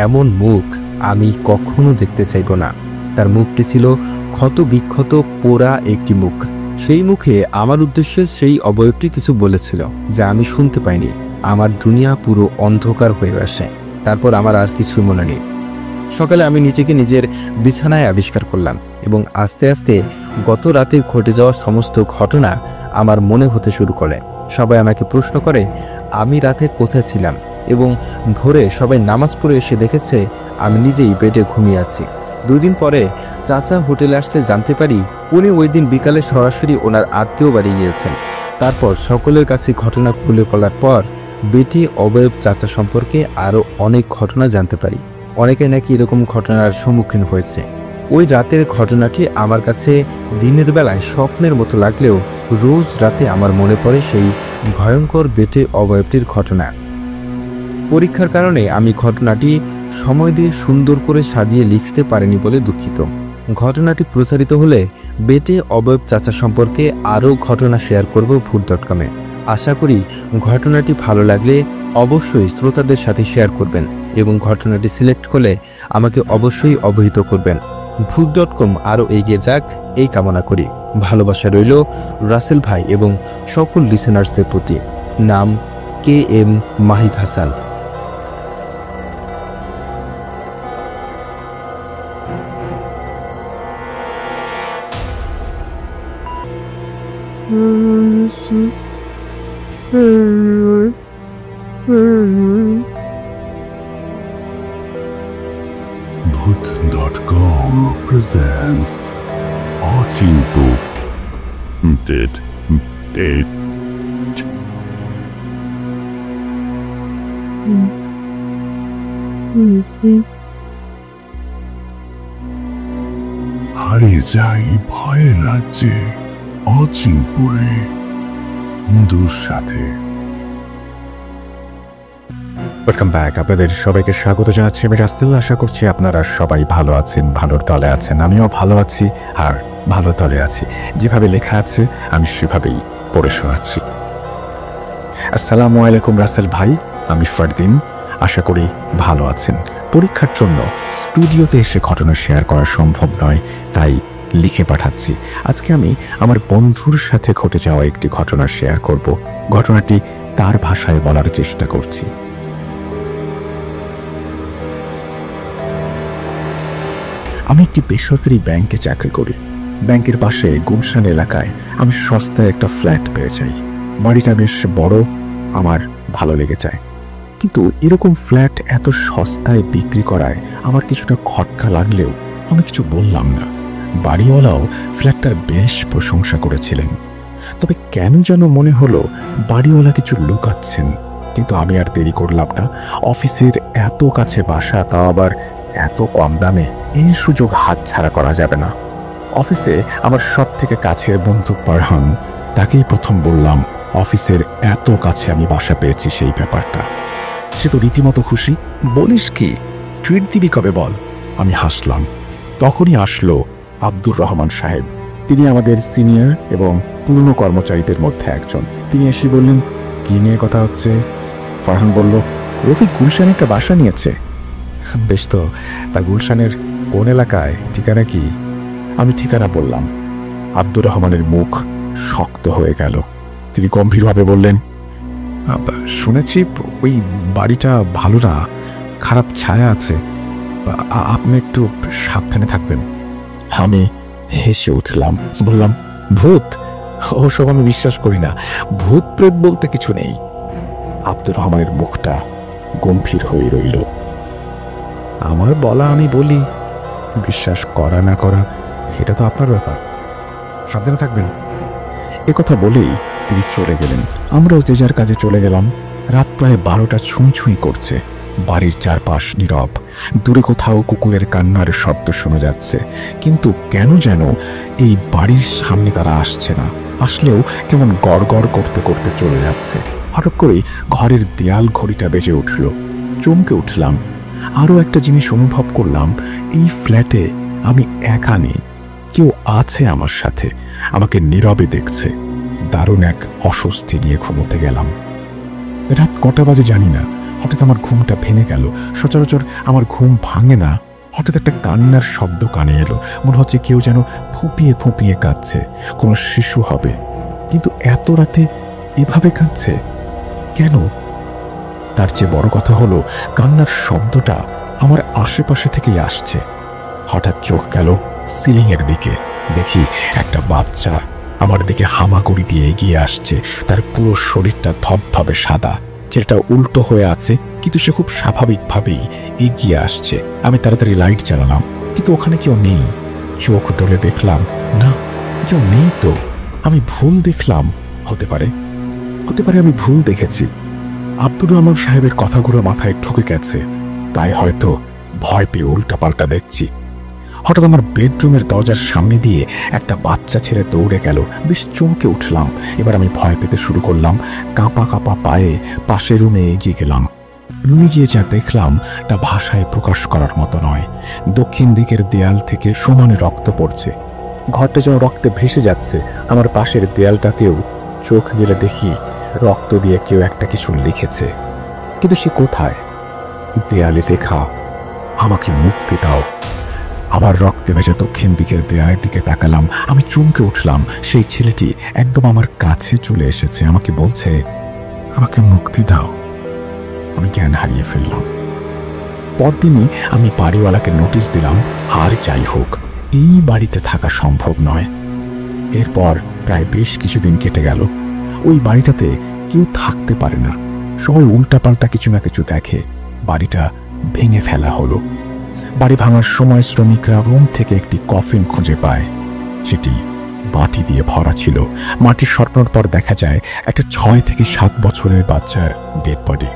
C: এমন মুখ আমি কখনো দেখতে চাইব না। তার মুখটি ছিল ক্ষত বিক্ষত পোড়া একটি মুখ। সেই মুখে আমার উদ্দেশ্যে সেই অবয়বটি কিছু বলেছিল, যা আমি শুনতে পাইনি। আমার দুনিয়া পুরো অন্ধকার হয়ে আসে। তারপর আমার আর কিছু মনে নেই। সকালে আমি নিজেকে নিজের বিছানায় আবিষ্কার করলাম এবং আস্তে আস্তে গত রাতে ঘটে যাওয়া সমস্ত ঘটনা আমার মনে হতে শুরু করে। সবাই আমাকে প্রশ্ন করে আমি রাতে কোথায় ছিলাম, এবং ভোরে সবাই নামাজ পড়ে এসে দেখেছে আমি নিজেই বেডে ঘুমিয়ে আছি। 2 দিন পরে চাচা হোটেলে আসতে জানতে পারি উনি ওই দিন বিকালে সরাসরি ওনার আত্মীয় বাড়ি গিয়েছেন। তারপর সকলের কাছে ঘটনা খুলে বলার পর বেটে অবয়ব চাচা সম্পর্কে আরও অনেক ঘটনা জানতে পারি। অনেকে নাকি এরকম ঘটনার সম্মুখীন হয়েছে। ওই রাতের ঘটনাটি আমার কাছে দিনের বেলায় স্বপ্নের মতো লাগলেও রোজ রাতে আমার মনে পড়ে সেই ভয়ঙ্কর বেটে অবয়বটির ঘটনা। পরীক্ষার কারণে আমি ঘটনাটি সময় দিয়ে সুন্দর করে সাজিয়ে লিখতে পারিনি বলে দুঃখিত। ঘটনাটি প্রচারিত হলে বেটে অবয়ব চাচা সম্পর্কে আরও ঘটনা শেয়ার করব ভূত.com-এ। আশা করি ঘটনাটি ভালো লাগলে অবশ্যই শ্রোতাদের সাথে শেয়ার করবেন এবং ঘটনাটি সিলেক্ট করলে আমাকে অবশ্যই অবহিত করবেন। ভূত.com আরও এগিয়ে যাক এই কামনা করি। ভালোবাসা রইল রাসেল ভাই এবং সকল লিসেনার্সদের প্রতি। নাম KM Mahid Hasan.
B: Bhoot.com presents Achinta dead. হারিয়ে যাই ভয়ের রাজ্যে অচিনপুরে বন্ধুর সাথে।
A: Welcome back. আপনাদের সবাইকে স্বাগত জানাচ্ছি আমি রাসেল। আশা করছি আপনারা সবাই ভালো আছেন, ভালোর তলে আছেন। আমিও ভালো আছি আর ভালো তলে আছি। যেভাবে লেখা আছে আমি সেভাবেই পড়ে শোনাচ্ছি। আসসালামু আলাইকুম রাসেল ভাই, আমি ফারদিন। আশা করি ভালো আছেন। পরীক্ষার জন্য স্টুডিওতে এসে ঘটনা শেয়ার করা সম্ভব নয়, তাই লিখে পাঠাচ্ছি। আজকে আমি আমার বন্ধুর সাথে ঘটে যাওয়া একটি ঘটনা শেয়ার করব। ঘটনাটি তার ভাষায় বলার চেষ্টা করছি। আমি একটি বেসরকারি ব্যাংকে চাকরি করি। ব্যাংকের পাশে গুলশান এলাকায় আমি সস্তায় একটা ফ্ল্যাট পেয়ে যাই। বাড়িটা বেশ বড়, আমার ভালো লেগে যায়। কিন্তু এরকম ফ্ল্যাট এত সস্তায় বিক্রি করায় আমার কিছুটা খটকা লাগলেও আমি কিছু বললাম না। বাড়িওয়ালাও ফ্ল্যাটটার বেশ প্রশংসা করেছিলেন। তবে কেন যেন মনে হলো বাড়িওয়ালা কিছু লুকাচ্ছেন। কিন্তু আমি আর দেরি করলাম না। অফিসের এত কাছে বাসা, তাও আবার এত কম দামে, এই সুযোগ হাতছাড়া করা যাবে না। অফিসে আমার সব থেকে কাছের বন্ধু ফারহান, তাকেই প্রথম বললাম অফিসের এত কাছে আমি বাসা পেয়েছি সেই ব্যাপারটা। সে তো রীতিমতো খুশি। বলিস কি, ট্রিট দিবি কবে বল? আমি হাসলাম। তখনই আসলো আব্দুর রহমান সাহেব। তিনি আমাদের সিনিয়র এবং পুরনো কর্মচারীদের মধ্যে একজন। তিনি এসে বললেন, কি নিয়ে কথা হচ্ছে? ফারহান বলল, রফিক গুলশানে একটা বাসা নিয়েছে। বেশ তো, তা গুলশানের কোন এলাকায়, ঠিকানা কি? আমি ঠিকানা বললাম। আব্দুর রহমানের মুখ শক্ত হয়ে গেল। তিনি গম্ভীরভাবে বললেন, শুনেছি ওই বাড়িটা ভালো না, খারাপ ছায়া আছে, আপনি একটু সাবধানে থাকবেন। আমি হেসে উঠলাম, বললাম, ভূত? ওসব আমি বিশ্বাস করি না, ভূত প্রেত বলতে কিছু নেই। আব্দুর রহমানের মুখটা গম্ভীর হয়ে রইল। আমার বলা আমি বলি, বিশ্বাস করা না করা এটা তো আপনার ব্যাপার, সাবধানে থাকবেন। একথা বলেই তিনি চলে গেলেন। আমরাও যে যার কাজে চলে গেলাম। রাত প্রায় 12টা ছুঁই করছে। বাড়ির চারপাশ নীরব। দূরে কোথাও কুকুরের কান্নার শব্দ শোনা যাচ্ছে, কিন্তু কেন যেন এই বাড়ির সামনে তারা আসছে না। আসলেও কেমন গড় গড় করতে করতে চলে যাচ্ছে। হঠাৎ করেই ঘরের দেয়াল ঘড়িটা বেজে উঠল। চমকে উঠলাম। আরও একটা জিনিস অনুভব করলাম, এই ফ্ল্যাটে আমি একা নেই, কেউ আছে আমার সাথে, আমাকে নীরবে দেখছে। দারুণ এক অস্বস্তি নিয়ে ঘুমোতে গেলাম। রাত কটা বাজে জানি না, হঠাৎ আমার ঘুমটা ভেঙে গেল। সচরাচর আমার ঘুম ভাঙে না। হঠাৎ একটা কান্নার শব্দ কানে এলো। মনে হচ্ছে কেউ যেন ফুঁপিয়ে ফুঁপিয়ে কাঁদছে, কোনো শিশু হবে। কিন্তু এত রাতে এভাবে কাঁদছে কেন? তার চেয়ে বড় কথা হলো, কান্নার শব্দটা আমার আশেপাশে থেকেই আসছে। হঠাৎ চোখ গেল সিলিংয়ের দিকে। দেখি একটা বাচ্চা আমার দিকে হামাগুড়ি দিয়ে এগিয়ে আসছে। তার পুরো শরীরটা ধবধবে সাদা, যেটা উল্টো হয়ে আছে, কিন্তু সে খুব স্বাভাবিকভাবেই এগিয়ে আসছে। আমি তাড়াতাড়ি লাইট জ্বালালাম, কিন্তু ওখানে কেউ নেই। চোখ ডলে দেখলাম, না, কেউ নেই তো। আমি ভুল দেখলাম। হতে পারে আমি ভুল দেখেছি। আব্দুর রহমান সাহেবের কথাগুলো মাথায় ঢুকে গেছে, তাই হয়তো ভয় পেয়ে উল্টাপাল্টা দেখছি। হঠাৎ আমার বেডরুমের দরজার সামনে দিয়ে একটা বাচ্চা ছেলে দৌড়ে গেল। বেশ চমকে উঠলাম। এবার আমি ভয় পেতে শুরু করলাম। কাঁপা কাঁপা পায়ে পাশের রুমে এগিয়ে গেলাম। রুমে গিয়ে যা দেখলাম তা ভাষায় প্রকাশ করার মতো নয়। দক্ষিণ দিকের দেয়াল থেকে সমানে রক্ত পড়ছে। ঘরটা যেন রক্তে ভেসে যাচ্ছে। আমার পাশের দেয়ালটাতেও চোখ গেলে দেখি রক্ত দিয়ে কেউ একটা কিছু লিখেছে, কিন্তু সে কোথায়? দেয়ালে লেখা, আমাকে মুক্তি দাও। আবার রক্তে ভেজা দক্ষিণ দিকের দেয়ালের দিকে তাকালাম। আমি চমকে উঠলাম। সেই ছেলেটি একদম আমার কাছে চলে এসেছে, আমাকে বলছে, আমাকে মুক্তি দাও। আমি জ্ঞান হারিয়ে ফেললাম। পরদিনই আমি বাড়িওয়ালাকে নোটিশ দিলাম, আর যাই হোক এই বাড়িতে থাকা সম্ভব নয়। এরপর প্রায় বেশ কিছুদিন কেটে গেল। ওই বাড়িটাতে কেউ থাকতে পারে না, সবাই উল্টাপাল্টা কিছু না কিছু দেখে। বাড়িটা ভেঙে ফেলা হলো। বাড়ি ভাঙার সময় শ্রমিকরা রুম থেকে একটি কফিন খুঁজে পায়। সেটি মাটি দিয়ে ভরা ছিল। মাটি সরানোর পর দেখা যায় একটা 6 থেকে 7 বছরের বাচ্চার ডেড বডি।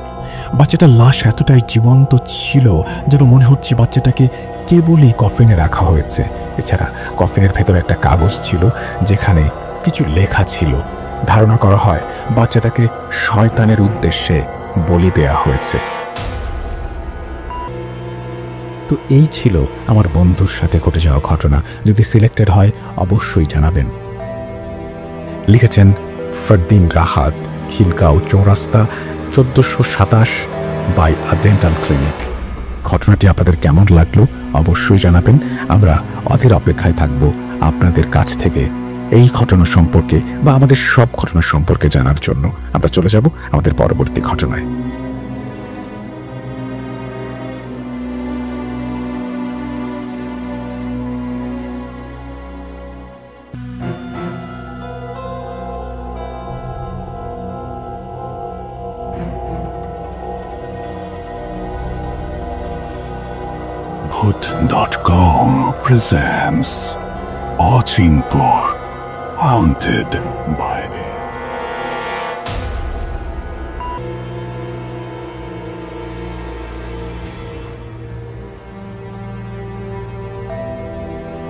A: বাচ্চাটার লাশ এতটাই জীবন্ত ছিল যেন মনে হচ্ছে বাচ্চাটাকে কেবলই কফিনে রাখা হয়েছে। এছাড়া কফিনের ভেতরে একটা কাগজ ছিল যেখানে কিছু লেখা ছিল। ধারণা করা হয় বাচ্চাটাকে শয়তানের উদ্দেশ্যে বলি দেয়া হয়েছে। তো এই ছিল আমার বন্ধুর সাথে ঘটে যাওয়া ঘটনা। যদি সিলেক্টেড হয় অবশ্যই জানাবেন। লিখেছেন ফরদিন রাহাত, খিলগাঁও চৌরাস্তা, 1427 বাই আ ডেন্টাল ক্লিনিক। ঘটনাটি আপনাদের কেমন লাগলো অবশ্যই জানাবেন। আমরা অধীর অপেক্ষায় থাকব আপনাদের কাছ থেকে এই ঘটনা সম্পর্কে বা আমাদের সব ঘটনা সম্পর্কে জানার জন্য। আমরা চলে যাব আমাদের পরবর্তী ঘটনায়।
B: Bhoot.com presents Achinpur Haunted by It.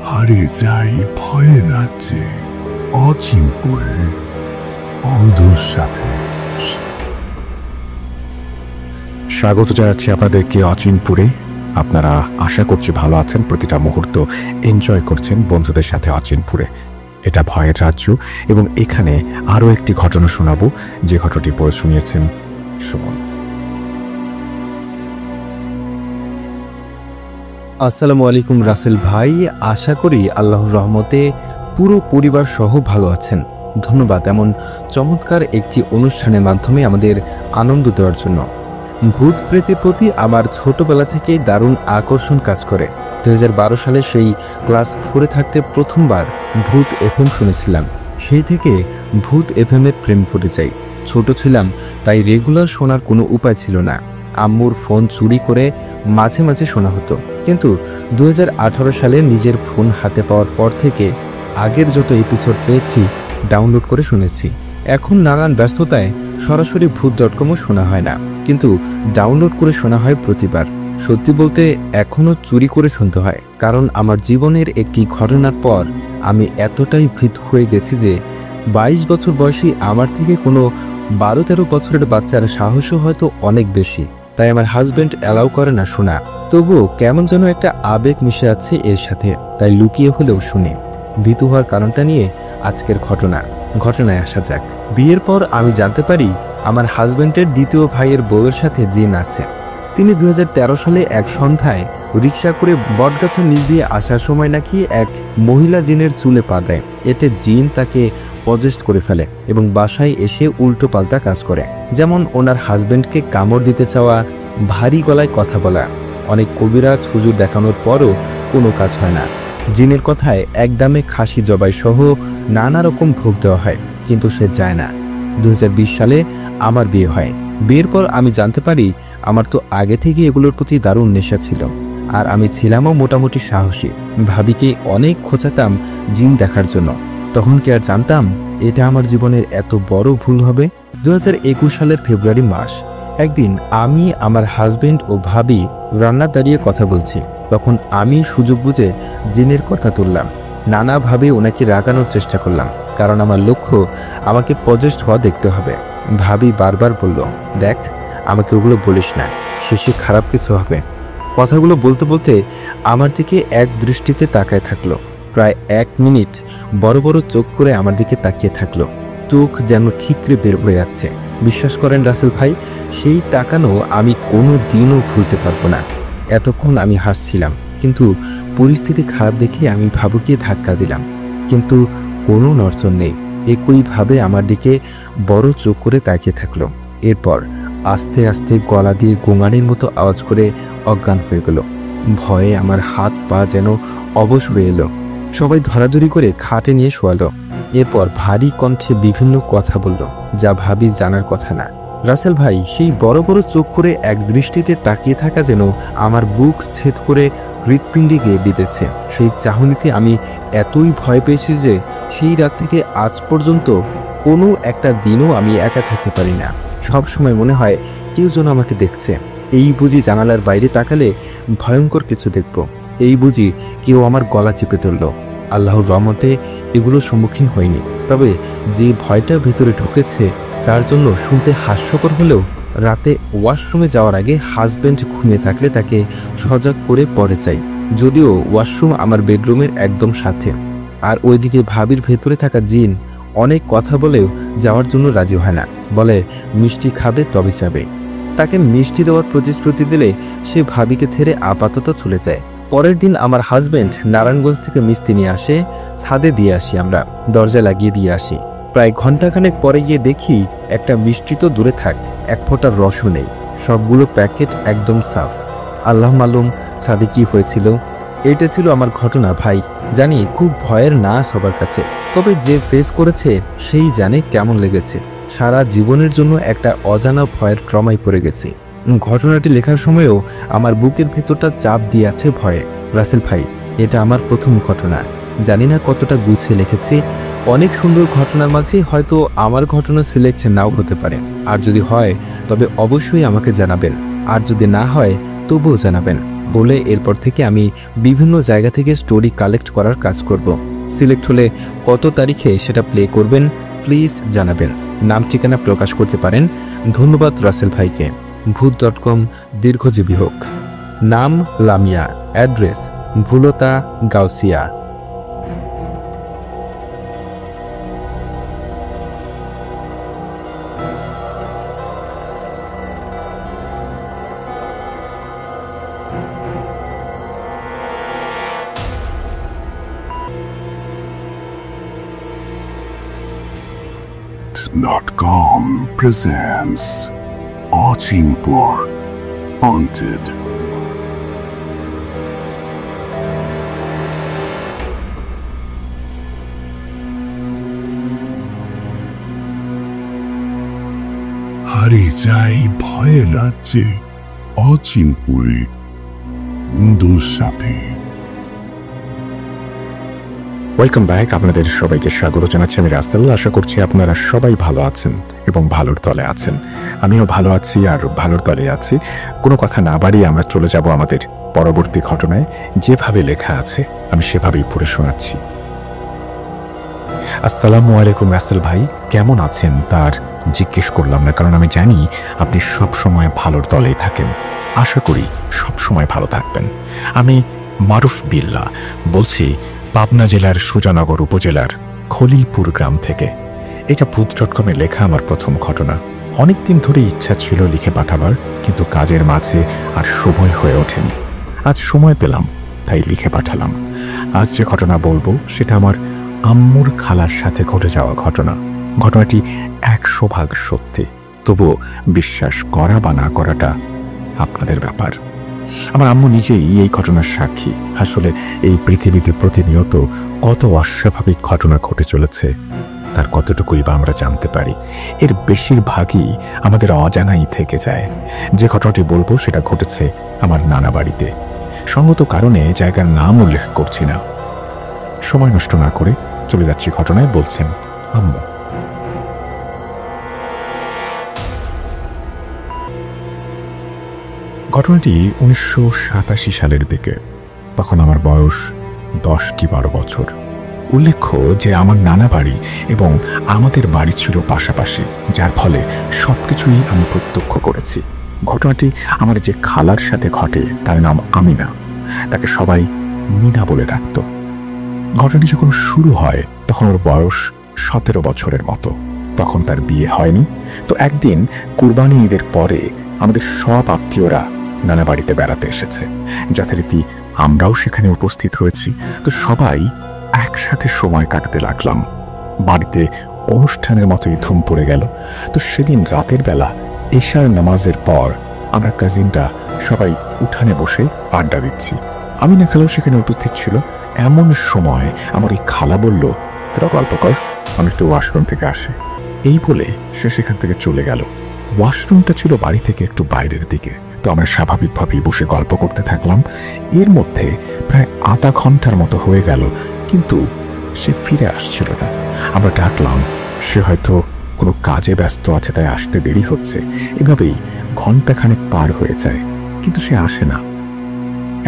B: হারিয়ে যাই ভয়ের রাজ্যে, অচিনপুরে অধুর সাথে।
A: স্বাগত জানাচ্ছি আপনাদেরকে অচিনপুরে। আপনারা আশা করছি ভালো আছেন, প্রতিটা মুহূর্ত এনজয় করছেন বন্ধুদের সাথে অচিনপুরে। এটা ভয়ের রাজ্য এবং এখানে আরও একটি ঘটনা শোনাবো, যে ঘটনাটি পড়ে শুনিয়েছেন সুমন।
C: আসসালামু আলাইকুম রাসেল ভাই, আশা করি আল্লাহর রহমতে পুরো পরিবার সহ ভালো আছেন। ধন্যবাদ এমন চমৎকার একটি অনুষ্ঠানের মাধ্যমে আমাদের আনন্দ দেওয়ার জন্য। ভূত প্রেতের প্রতি আমার ছোটবেলা থেকেই দারুণ আকর্ষণ কাজ করে। 2012 সালে সেই ক্লাস 4-এ থাকতে প্রথমবার ভূত এফএম শুনেছিলাম। সেই থেকে ভূত এফএমের প্রেম পড়ে যাই। ছোট ছিলাম তাই রেগুলার শোনার কোনো উপায় ছিল না। আম্মুর ফোন চুরি করে মাঝে মাঝে শোনা হতো, কিন্তু 2018 সালে নিজের ফোন হাতে পাওয়ার পর থেকে আগের যত এপিসোড পেয়েছি ডাউনলোড করে শুনেছি। এখন নানান ব্যস্ততায় সরাসরি ভূত.com শোনা হয় না, কিন্তু ডাউনলোড করে শোনা হয় প্রতিবার। সত্যি বলতে এখনও চুরি করে শুনতে হয়, কারণ আমার জীবনের একটি ঘটনার পর আমি এতটাই ভীত হয়ে গেছি যে 22 বছর বয়সী আমার থেকে কোনো 12-13 বছরের বাচ্চার সাহসও হয়তো অনেক বেশি। তাই আমার হাজব্যান্ড অ্যালাউ করে না শোনা। তবুও কেমন যেন একটা আবেগ মিশে আছে এর সাথে, তাই লুকিয়ে হলেও শুনি। ভীতু হওয়ার কারণটা নিয়ে আজকের ঘটনায় আসা যাক। বিয়ের পর আমি জানতে পারি আমার হাজব্যান্ডের দ্বিতীয় ভাইয়ের বউয়ের সাথে জিন আছে। তিনি 2013 সালে এক সন্ধ্যায় রিক্সা করে বটগাছের নিচ দিয়ে আসার সময় নাকি এক মহিলা জিনের চুলে পা দেয়। এতে জিন তাকে পজেস্ট করে ফেলে এবং বাসায় এসে উল্টো পাল্টা কাজ করে, যেমন ওনার হাজব্যান্ডকে কামড় দিতে চাওয়া, ভারী গলায় কথা বলা। অনেক কবিরাজ হুজুর দেখানোর পরও কোনো কাজ হয় না। জিনের কথায় একদমে খাসি জবাই সহ নানা রকম ভোগ দেওয়া হয়, কিন্তু সে যায় না। 2020 সালে আমার বিয়ে হয়। বিয়ের পর আমি জানতে পারি আমার তো আগে থেকে এগুলোর প্রতি দারুণ নেশা ছিল, আর আমি ছিলামও মোটামুটি সাহসী। ভাবিকে অনেক খোঁচাতাম জিন দেখার জন্য, তখন কি আর জানতাম এটা আমার জীবনের এত বড় ভুল হবে? 2021 সালের ফেব্রুয়ারি মাস। একদিন আমি, আমার হাজবেন্ড ও ভাবি রান্নার দাঁড়িয়ে কথা বলছি। তখন আমি সুযোগ বুঝে জিনের কথা তুললাম। নানাভাবে ওনাকে রাগানোর চেষ্টা করলাম, কারণ আমার লক্ষ্য আমাকে পজেস্ট হওয়া দেখতে হবে। ভাবি বারবার বলল, দেখ, আমাকে ওগুলো বলিস না, শেষে খারাপ কিছু হবে। কথাগুলো বলতে বলতে আমার দিকে এক দৃষ্টিতে তাকায় থাকলো। প্রায় 1 মিনিট বড় বড় চোখ করে আমার দিকে তাকিয়ে থাকলো। চোখ যেন ঠিকরে বের হয়ে যাচ্ছে। বিশ্বাস করেন রাসেল ভাই, সেই তাকানো আমি কোনো দিনও ভুলতে পারবো না। এতক্ষণ আমি হাসছিলাম, কিন্তু পরিস্থিতি খারাপ দেখে আমি ভাবুকে ধাক্কা দিলাম, কিন্তু কোনো নড়চড় নেই। একইভাবে আমার দিকে বড় চোখ করে তাকিয়ে থাকলো। এরপর আস্তে আস্তে গলা দিয়ে গোঙানির মতো আওয়াজ করে অজ্ঞান হয়ে গেল। ভয়ে আমার হাত পা যেন অবশ হয়ে এলো। সবাই ধরাধরি করে খাটে নিয়ে শোয়ালো। এরপর ভারী কণ্ঠে বিভিন্ন কথা বলল, যা ভাবি জানার কথা না। রাসেল ভাই, সেই বড় বড় চোখ করে এক দৃষ্টিতে তাকিয়ে থাকা যেন আমার বুক ছেদ করে হৃৎপিণ্ডে গিয়ে বিঁধেছে। সেই চাহনিতে আমি এতই ভয় পেয়েছি যে সেই রাত থেকে আজ পর্যন্ত কোনো একটা দিনও আমি একা থাকতে পারি না। সব সময় মনে হয় কেউ যেন আমাকে দেখছে। এই বুঝি জানালার বাইরে তাকালে ভয়ঙ্কর কিছু দেখব। এই বুঝি কেউ আমার গলা চেপে ধরল। আল্লাহর রহমতে এগুলোর সম্মুখীন হয়নি। তবে যে ভয়টা ভেতরে ঢুকেছে তার জন্য শুনতে হাস্যকর হলেও রাতে ওয়াশরুমে যাওয়ার আগে হাজব্যান্ড ঘুমিয়ে থাকলে তাকে সজাগ করে পরে চাই। যদিও ওয়াশরুম আমার বেডরুমের একদম সাথে, আর ওইদিকে ভাবির ভেতরে থাকা জিন অনেক কথা বলেও যাওয়ার জন্য রাজি হয় না। বলে মিষ্টি খাবে তবে যাবে। তাকে মিষ্টি দেওয়ার প্রতিশ্রুতি দিলে সে ভাবিকে ছেড়ে আপাতত চলে যায়। পরের দিন আমার হাজব্যান্ড নারায়ণগঞ্জ থেকে মিষ্টি নিয়ে আসে। ছাদে দিয়ে আসি, আমরা দরজা লাগিয়ে দিয়ে আসি। প্রায় ঘন্টাখানেক পরে গিয়ে দেখি একটা মিষ্টি তো দূরে থাক, এক ফোঁটা রসও নেই। সবগুলো প্যাকেট একদম সাফ। আল্লাহ মালুম ছাদে কি হয়েছিল। এটা ছিল আমার ঘটনা ভাই। জানি খুব ভয়ের না সবার কাছে, তবে যে ফেস করেছে সেই জানে কেমন লেগেছে। সারা জীবনের জন্য একটা অজানা ভয়ের ট্রমায় পড়ে গেছি। ঘটনাটি লেখার সময়ও আমার বুকের ভেতরটা চাপ দিয়ে আছে ভয়ে। রাসেল ভাই, এটা আমার প্রথম ঘটনা। জানি না কতটা গুছিয়ে লিখেছি। অনেক সুন্দর ঘটনার মাঝে হয়তো আমার ঘটনা সিলেক্ট নাও হতে পারে। আর যদি হয় তবে অবশ্যই আমাকে জানাবেন, আর যদি না হয় তবুও জানাবেন। বলে এরপর থেকে আমি বিভিন্ন জায়গা থেকে স্টোরি কালেক্ট করার কাজ করব। সিলেক্ট হলে কত তারিখে সেটা প্লে করবেন প্লিজ জানাবেন। নাম ঠিকানা প্রকাশ করতে পারেন। ধন্যবাদ রাসেল ভাইকে। ভূত.com দীর্ঘজীবী হোক। নাম Lamia, address Bhulta, Gausia.
B: .com presents Ochingpur Haunted. হারিয়ে যাই ভয়ে রাজ্যে অচিনপুরে বন্ধুর সাথে।
A: Welcome back. আপনাদের সবাইকে স্বাগত জানাচ্ছি আমি রাসেল। আশা করছি আপনারা সবাই ভালো আছেন এবং ভালোর তলে আছেন। আমিও ভালো আছি আর ভালোর তলে আছি। কোনো কথা না বাড়িয়ে আমরা চলে যাব আমাদের পরবর্তী ঘটনায়। যেভাবে লেখা আছে আমি সেভাবেই পড়ে শোনাচ্ছি। আসসালামু আলাইকুম রাসেল ভাই, কেমন আছেন তার জিজ্ঞেস করলাম না, কারণ আমি জানি আপনি সব সময় ভালোর তলেই থাকেন। আশা করি সব সময় ভালো থাকবেন। আমি মারুফ বিল্লাহ বলছি, পাবনা জেলার সুজানগর উপজেলার খলিলপুর গ্রাম থেকে। এটা ভূত.com-এ লেখা আমার প্রথম ঘটনা। অনেকদিন ধরে ইচ্ছা ছিল লিখে পাঠাবার, কিন্তু কাজের মাঝে আর সময় হয়ে ওঠেনি। আজ সময় পেলাম তাই লিখে পাঠালাম। আজ যে ঘটনা বলবো সেটা আমার আম্মুর খালার সাথে ঘটে যাওয়া ঘটনা। ঘটনাটি 100% সত্যি, তবুও বিশ্বাস করা বা না করাটা আপনাদের ব্যাপার। আমার আম্মু নিজেই এই ঘটনার সাক্ষী। আসলে এই পৃথিবীতে প্রতিনিয়ত কত অস্বাভাবিক ঘটনা ঘটে চলেছে, তার কতটুকুই বা আমরা জানতে পারি। এর বেশিরভাগই আমাদের অজানাই থেকে যায়। যে ঘটনাটি বলবো সেটা ঘটেছে আমার নানা বাড়িতে। সঙ্গত কারণে জায়গার নাম উল্লেখ করছি না। সময় নষ্ট না করে চলে যাচ্ছি ঘটনায় বলছেন আম্মু। ঘটনাটি 1987 সালের দিকে। তখন আমার বয়স 10 কি 12 বছর। উল্লেখ্য যে আমার নানা বাড়ি এবং আমাদের বাড়ি ছিল পাশাপাশি, যার ফলে সবকিছুই আমি প্রত্যক্ষ করেছি। ঘটনাটি আমার যে খালার সাথে ঘটে তার নাম আমিনা, তাকে সবাই মিনা বলে ডাকত। ঘটনাটি যখন শুরু হয় তখন ওর বয়স 17 বছরের মতো। তখন তার বিয়ে হয়নি। তো একদিন কুরবানি ঈদের পরে আমাদের সব আত্মীয়রা নানা বাড়িতে বেড়াতে এসেছে। যথারীতি আমরাও সেখানে উপস্থিত হয়েছি। তো সবাই একসাথে সময় কাটাতে লাগলাম। বাড়িতে অনুষ্ঠানের মতোই ধুম পড়ে গেল। তো সেদিন রাতের বেলা এশার নামাজের পর আমরা কাজিনরা সবাই উঠানে বসে আড্ডা দিচ্ছি। আমিনা খালাও সেখানে উপস্থিত ছিল। এমন সময় আমার এই খালা বলল, তোরা গল্প কর, আমি একটু ওয়াশরুম থেকে আসি। এই বলে সে সেখান থেকে চলে গেল। ওয়াশরুমটা ছিল বাড়ি থেকে একটু বাইরের দিকে। তো আমরা স্বাভাবিকভাবেই বসে গল্প করতে থাকলাম। এর মধ্যে প্রায় আধা ঘন্টার মতো হয়ে গেল, কিন্তু সে ফিরে আসছিল না। আমরা ডাকলাম, সে হয়তো কোনো কাজে ব্যস্ত আছে তাই আসতে দেরি হচ্ছে। এভাবেই ঘন্টাখানেক পার হয়ে যায়, কিন্তু সে আসে না।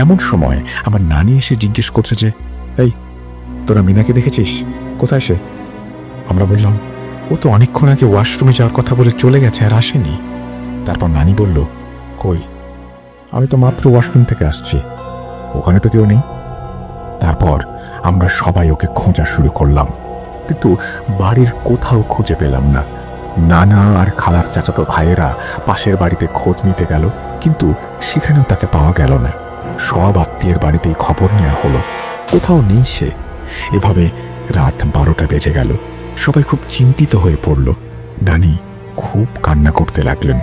A: এমন সময় আমার নানি এসে জিজ্ঞেস করছে যে, এই তোরা মিনাকে দেখেছিস? কোথায় সে? আমরা বললাম, ও তো অনেকক্ষণ আগে ওয়াশরুমে যাওয়ার কথা বলে চলে গেছে, আর আসেনি। তারপর নানি বলল, কই, আমি তো মাত্র ওয়াশরুম থেকে আসছি, ওখানে তো কেউ নেই। তারপর আমরা সবাই ওকে খোঁজা শুরু করলাম, কিন্তু বাড়ির কোথাও খুঁজে পেলাম না। নানা আর খালার চাচাতো ভাইয়েরা পাশের বাড়িতে খোঁজ নিতে গেল, কিন্তু সেখানেও তাকে পাওয়া গেল না। সব আত্মীয়ের বাড়িতেই খবর নেওয়া হলো, কোথাও নেই সে। এভাবে রাত 12টা বেজে গেল। সবাই খুব চিন্তিত হয়ে পড়ল। নানি খুব কান্না করতে লাগলেন।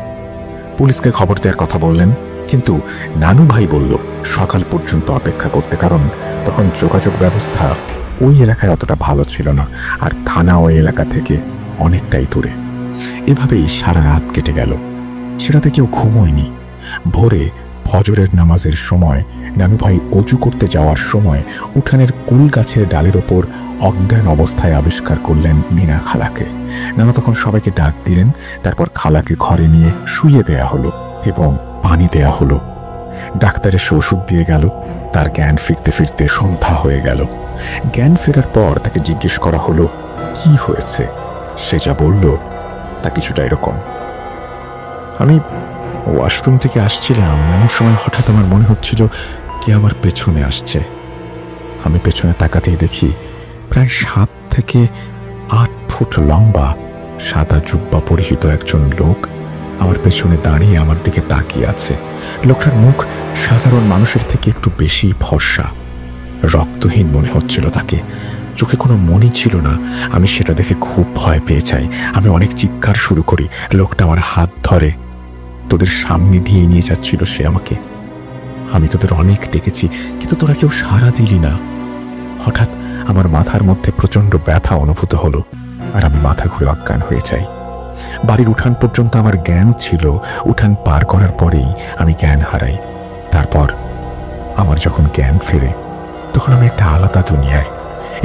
A: পুলিশকে খবর দেওয়ার কথা বললেন, কিন্তু নানু ভাই বলল সকাল পর্যন্ত অপেক্ষা করতে, কারণ তখন যোগাযোগ ব্যবস্থা ওই এলাকায় অতটা ভালো ছিল না, আর থানা ওই এলাকা থেকে অনেকটাই দূরে। এভাবেই সারা রাত কেটে গেল। সেটাতে কেউ ঘুমোয়নি। ভোরে ফজরের নামাজের সময় নানু ভাই অজু করতে যাওয়ার সময় উঠানের কুল গাছের ডালের ওপর অজ্ঞান অবস্থায় আবিষ্কার করলেন মিনা খালাকে। নানা তখন সবাইকে ডাক দিলেন। তারপর খালাকে ঘরে নিয়ে শুইয়ে দেয়া হলো এবং পানি দেয়া হলো। ডাক্তার এসে ওষুধ দিয়ে গেল। তার জ্ঞান ফিরতে ফিরতে সন্ধ্যা হয়ে গেল। জ্ঞান ফেরার পর তাকে জিজ্ঞেস করা হলো কি হয়েছে। সে যা বলল তা কিছুটা এরকম, আমি ওয়াশরুম থেকে আসছিলাম, এমন সময় হঠাৎ আমার মনে হচ্ছিল কে আমার পেছনে আসছে। আমি পেছনে তাকাতেই দেখি প্রায় 7 থেকে 8 ফুট লম্বা সাদা জুব্বা পরিহিত একজন লোক আমার পেছনে দাঁড়িয়ে আমার দিকে তাকিয়ে আছে। লোকটার মুখ সাধারণ মানুষের থেকে একটু বেশি ফর্সা, রক্তহীন মনে হচ্ছিল তাকে। চোখে কোনো মনি ছিল না। আমি সেটা দেখে খুব ভয় পেয়ে যাই। আমি অনেক চিৎকার শুরু করি। লোকটা আমার হাত ধরে তোদের সামনে দিয়ে নিয়ে যাচ্ছিল সে আমাকে। আমি তোদের অনেক ডেকেছি, কিন্তু তোরা কেউ সাড়া দিলি না। হঠাৎ আমার মাথার মধ্যে প্রচণ্ড ব্যথা অনুভূত হলো, আর আমি মাথা ঘুরে অজ্ঞান হয়ে যাই। বাড়ির উঠান পর্যন্ত আমার জ্ঞান ছিল। উঠান পার করার পরেই আমি জ্ঞান হারাই। তারপর আমার যখন জ্ঞান ফেরে তখন আমি একটা আলাদা দুনিয়ায়।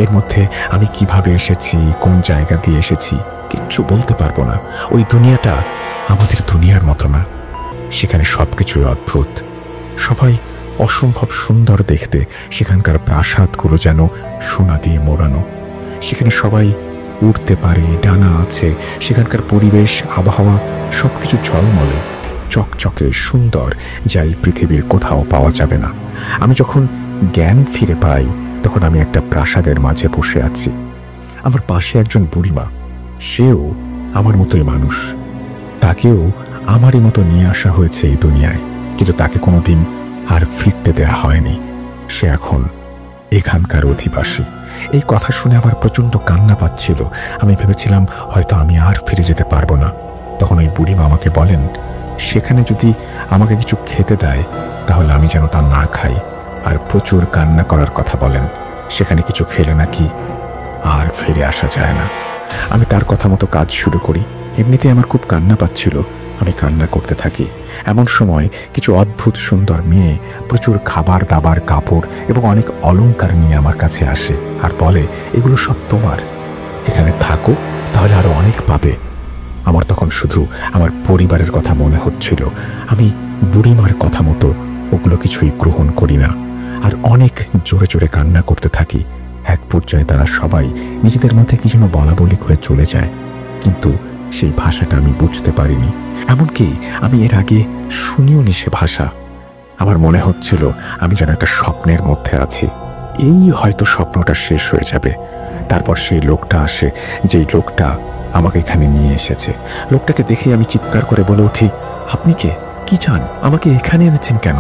A: এর মধ্যে আমি কিভাবে এসেছি, কোন জায়গা দিয়ে এসেছি কিচ্ছু বলতে পারবো না। ওই দুনিয়াটা আমাদের দুনিয়ার মতো না। সেখানে সবকিছুই অদ্ভুত। সবাই অসম্ভব সুন্দর দেখতে। সেখানকার প্রাসাদগুলো যেন সোনা দিয়ে মোড়ানো। সেখানে সবাই উড়তে পারে, ডানা আছে। সেখানকার পরিবেশ, আবহাওয়া সবকিছু ঝলমলে, চকচকে সুন্দর, যা এই পৃথিবীর কোথাও পাওয়া যাবে না। আমি যখন জ্ঞান ফিরে পাই তখন আমি একটা প্রাসাদের মাঝে বসে আছি। আমার পাশে একজন বুড়িমা, সেও আমার মতোই মানুষ। তাকেও আমারই মতো নিয়ে আসা হয়েছে এই দুনিয়ায়, কিন্তু তাকে কোনোদিন আর ফিরতে দেয়া হয়নি। সে এখন এখানকার অধিবাসী। এই কথা শুনে আমার প্রচণ্ড কান্না পাচ্ছিল। আমি ভেবেছিলাম হয়তো আমি আর ফিরে যেতে পারবো না। তখন ওই বুড়িমা আমাকে বলেন, সেখানে যদি আমাকে কিছু খেতে দেয় তাহলে আমি যেন তা না খাই, আর প্রচুর কান্না করার কথা বলেন। সেখানে কিছু খেলে নাকি আর ফিরে আসা যায় না। আমি তার কথা মতো কাজ শুরু করি। এমনিতে আমার খুব কান্না পাচ্ছিল। আমি কান্না করতে থাকি। এমন সময় কিছু অদ্ভুত সুন্দর মেয়ে প্রচুর খাবার দাবার, কাপড় এবং অনেক অলংকার নিয়ে আমার কাছে আসে আর বলে, এগুলো সব তোমার, এখানে থাকো, তাহলে আরো অনেক পাবে। আমার তখন শুধু আমার পরিবারের কথা মনে হচ্ছিল। আমি বুড়িমার কথা মতো ওগুলো কিছুই গ্রহণ করি না আর অনেক জোরে জোরে কান্না করতে থাকি। এক পর্যায়ে তারা সবাই নিজেদের মধ্যে কি যেন বলা বলি করে চলে যায়, কিন্তু সেই ভাষাটা আমি বুঝতে পারিনি। এমনকি আমি এর আগে শুনিও নি সে ভাষা। আমার মনে হচ্ছিল আমি যেন একটা স্বপ্নের মধ্যে আছি। এই হয়তো স্বপ্নটা শেষ হয়ে যাবে। তারপর সেই লোকটা আসে, যেই লোকটা আমাকে এখানে নিয়ে এসেছে। লোকটাকে দেখে আমি চিৎকার করে বলে উঠি, আপনি কে? কি চান? আমাকে এখানে এনেছেন কেন?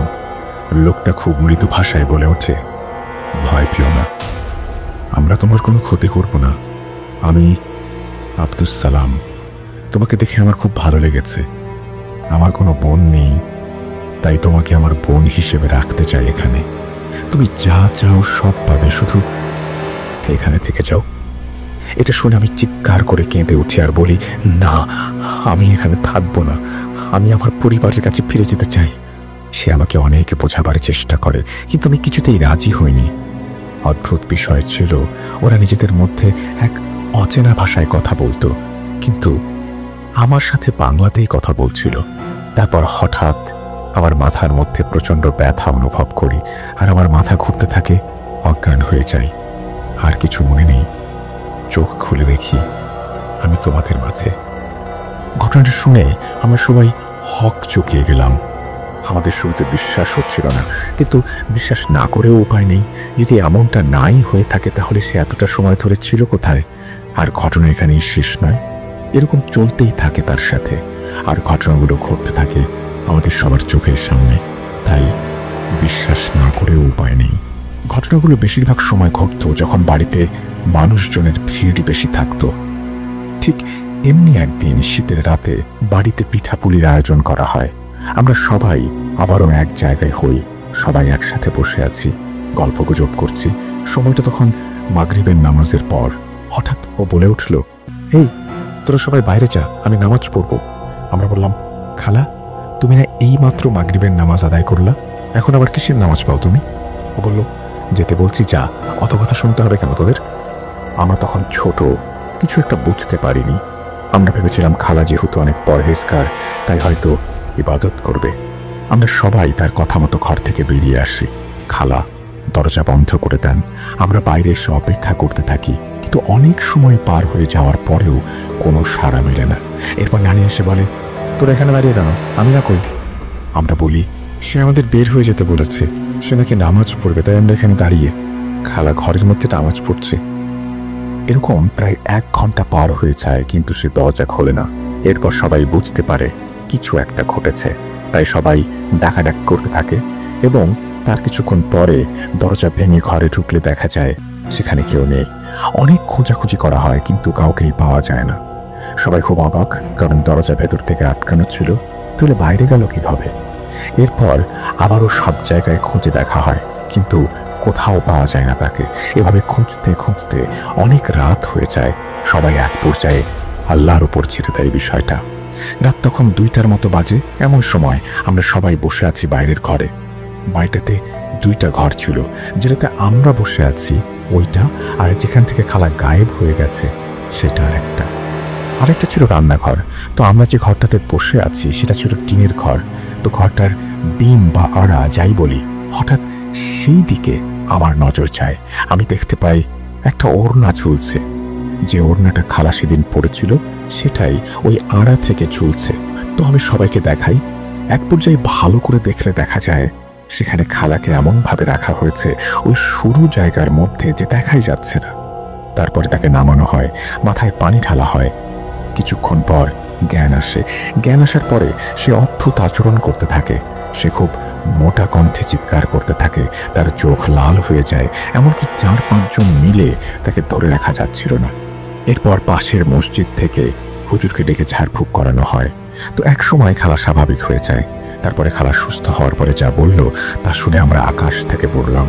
A: লোকটা খুব মৃদু ভাষায় বলে ওঠে, ভয় পেও না, আমরা তোমার কোনো ক্ষতি করব না। আমি আব্দুস সালাম। তোমাকে দেখে আমার খুব ভালো লেগেছে। আমার কোনো বোন নেই, তাই তোমাকে আমার বোন হিসেবে রাখতে চাই এখানে। তুমি যা চাও সব পাবে, শুধু এখানে থেকে যাও। এটা শুনে আমি চিৎকার করে কেঁদে উঠি আর বলি, না, আমি এখানে থাকবো না, আমি আমার পরিবারের কাছে ফিরে যেতে চাই। সে আমাকে অনেক বোঝাবার চেষ্টা করে, কিন্তু আমি কিছুতেই রাজি হইনি। অদ্ভুত বিষয় ছিল, ওরা নিজেদের মধ্যে এক অচেনা ভাষায় কথা বলতো, কিন্তু আমার সাথে বাংলাতেই কথা বলছিল। তারপর হঠাৎ আমার মাথার মধ্যে প্রচণ্ড ব্যথা অনুভব করি আর আমার মাথা ঘুরতে থাকে, অজ্ঞান হয়ে যাই। আর কিছু মনে নেই। চোখ খুলে দেখি আমি তোমাদের মাঝে। ঘটনাটা শুনে আমরা সবাই হক চকিয়ে গেলাম। আমাদের শুরুতে বিশ্বাস হচ্ছিল না, কিন্তু বিশ্বাস না করেও উপায় নেই। যদি এমনটা নাই হয়ে থাকে তাহলে সে এতটা সময় ধরে ছিল কোথায়? আর ঘটনা এখানেই শেষ নয়, এরকম চলতেই থাকে তার সাথে, আর ঘটনাগুলো ঘটতে থাকে আমাদের সবার চোখের সামনে। তাই বিশ্বাস না করেও উপায় নেই। ঘটনাগুলো বেশিরভাগ সময় ঘটত যখন বাড়িতে মানুষজনের ভিড় বেশি থাকতো। ঠিক এমনি একদিন শীতের রাতে বাড়িতে পিঠাপুলির আয়োজন করা হয়। আমরা সবাই আবারও এক জায়গায় হই, সবাই একসাথে বসে আছি, গল্পগুজব করছি। সময়টা তখন মাগরিবের নামাজের পর। হঠাৎ ও বলে উঠল, এই তোরা সবাই বাইরে যা, আমি নামাজ পড়ব। আমরা বললাম, খালা, তুমি না এই মাত্র মাগরিবের নামাজ আদায় করলা, এখন আবার কিসের নামাজ পাও তুমি? ও বলল, যেতে বলছি যা, অত কথা শুনতে হবে কেন তোদের? আমরা তখন ছোট, কিছু একটা বুঝতে পারিনি। আমরা ভেবেছিলাম খালা যেহেতু অনেক পরহেজগার, তাই হয়তো ইবাদত করবে। আমরা সবাই তার কথা মতো ঘর থেকে বেরিয়ে আসি। খালা দরজা বন্ধ করে দেন। আমরা বাইরে এসে অপেক্ষা করতে থাকি, কিন্তু অনেক সময় পার হয়ে যাওয়ার পরেও কোনো সাড়া মেলে না। এরপর নানি এসে বলে, তোরা এখানে দাঁড়িয়ে কেন? আমি না কই? আমরা বলি, সে আমাদের বের হয়ে যেতে বলেছে, সে নাকি নামাজ পড়বে, তাই আমরা এখানে দাঁড়িয়ে। খালা ঘরের মধ্যে নামাজ পড়ছে। এরকম প্রায় 1 ঘন্টা পার হয়ে যায়, কিন্তু সে দরজা খোলে না। এরপর সবাই বুঝতে পারে কিছু একটা ঘটেছে, তাই সবাই ডাকাডাক করতে থাকে এবং তার কিছুক্ষণ পরে দরজা ভেঙে ঘরে ঢুকলে দেখা যায় সেখানে কেউ নেই। অনেক খোঁজাখুঁজি করা হয়, কিন্তু কাউকেই পাওয়া যায় না। সবাই খুব অবাক, কারণ দরজা ভেতর থেকে আটকানো ছিল, তাহলে বাইরে গেল কিভাবে? এরপর আবারও সব জায়গায় খুঁজে দেখা হয়, কিন্তু কোথাও পাওয়া যায় না তাকে। এভাবে খুঁজতে খুঁজতে অনেক রাত হয়ে যায়। সবাই এক পর্যায়ে আল্লাহর উপর ছেড়ে দেয় বিষয়টা। রাত তখন 2টার মতো বাজে। এমন সময় আমরা সবাই বসে আছি বাইরের ঘরে। বাড়িটাতে 2টা ঘর ছিল, যেটাতে আমরা বসে আছি ওইটা, আর যেখান থেকে খালা গায়েব হয়ে গেছে সেটা আরেকটা ছিল রান্নাঘর। তো আমরা যে ঘরটাতে বসে আছি সেটা ছিল টিনের ঘর। তো ঘরটার বিম বা আড়া যাই বলি, হঠাৎ সেই দিকে আমার নজর যায়। আমি দেখতে পাই একটা ওড়না ঝুলছে। যে ওড়নাটা খালা সেদিন পড়েছিল সেটাই ওই আড়া থেকে ঝুলছে। তো আমি সবাইকে দেখাই। এক পর্যায়ে ভালো করে দেখলে দেখা যায় সেখানে খালাকে এমনভাবে রাখা হয়েছে ওই সরু জায়গার মধ্যে যে দেখাই যাচ্ছে না। তারপরে তাকে নামানো হয়, মাথায় পানি ঢালা হয়। কিছুক্ষণ পর জ্ঞান আসে। জ্ঞান আসার পরে সে অদ্ভুত আচরণ করতে থাকে। সে খুব মোটা কণ্ঠে চিৎকার করতে থাকে, তার চোখ লাল হয়ে যায়, এমনকি 4-5 জন মিলে তাকে ধরে রাখা যাচ্ছিল না। এরপর পাশের মসজিদ থেকে হুজুরকে ডেকে ঝাড়ফুঁক করানো হয়। তো এক সময় খালা স্বাভাবিক হয়ে যায়। তারপরে খালা সুস্থ হওয়ার পরে যা বলল তা শুনে আমরা আকাশ থেকে পড়লাম।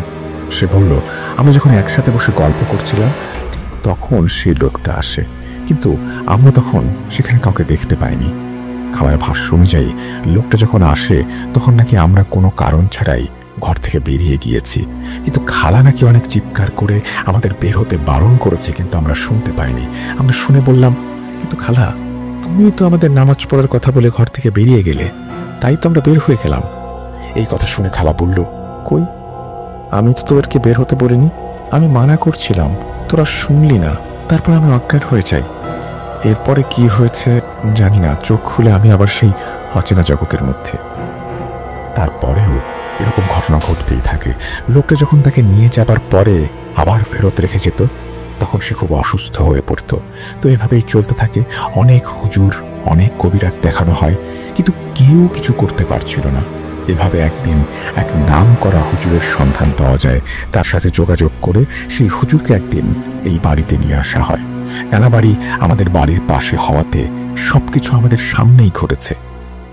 A: সে বলল, আমরা যখন একসাথে বসে গল্প করছিলাম ঠিক তখন সেই লোকটা আসে, কিন্তু আমরা তখন সেখানে কাউকে দেখতে পাইনি। খালার ভাষ্য অনুযায়ী লোকটা যখন আসে তখন নাকি আমরা কোনো কারণ ছাড়াই ঘর থেকে বেরিয়ে গিয়েছি, কিন্তু খালা নাকি অনেক চিৎকার করে আমাদের বের হতে বারণ করেছে, কিন্তু আমরা শুনতে পাইনি। আমরা শুনে বললাম, কিন্তু খালা, তুমি তো আমাদের নামাজ পড়ার কথা বলে ঘর থেকে বেরিয়ে গেলে, তাই তো আমরা বের হয়ে গেলাম। এই কথা শুনে খালা বলল, কই, আমি তো তোদেরকে বের হতে বলিনি, আমি মানা করছিলাম, তোরা শুনলি না, তারপর আমি অজ্ঞান হয়ে যাই। এরপরে কি হয়েছে জানি না, চোখ খুলে আমি আবার সেই অচেনা জগতের মধ্যে। তারপরেও এরকম ঘটনা ঘটতেই থাকে। লোকটা যখন তাকে নিয়ে যাবার পরে আবার ফেরত রেখে যেত, তখন সে খুব অসুস্থ হয়ে পড়ত। তো এভাবেই চলতে থাকে। অনেক হুজুর, অনেক কবিরাজ দেখানো হয়, কিন্তু কেউ কিছু করতে পারছিল না। এভাবে একদিন এক নাম করা হুজুরের সন্ধান পাওয়া যায়। তার সাথে যোগাযোগ করে সেই হুজুরকে একদিন এই বাড়িতে নিয়ে আসা হয়। নানা বাড়ি আমাদের বাড়ির পাশে হওয়াতে সবকিছু আমাদের সামনেই ঘটেছে।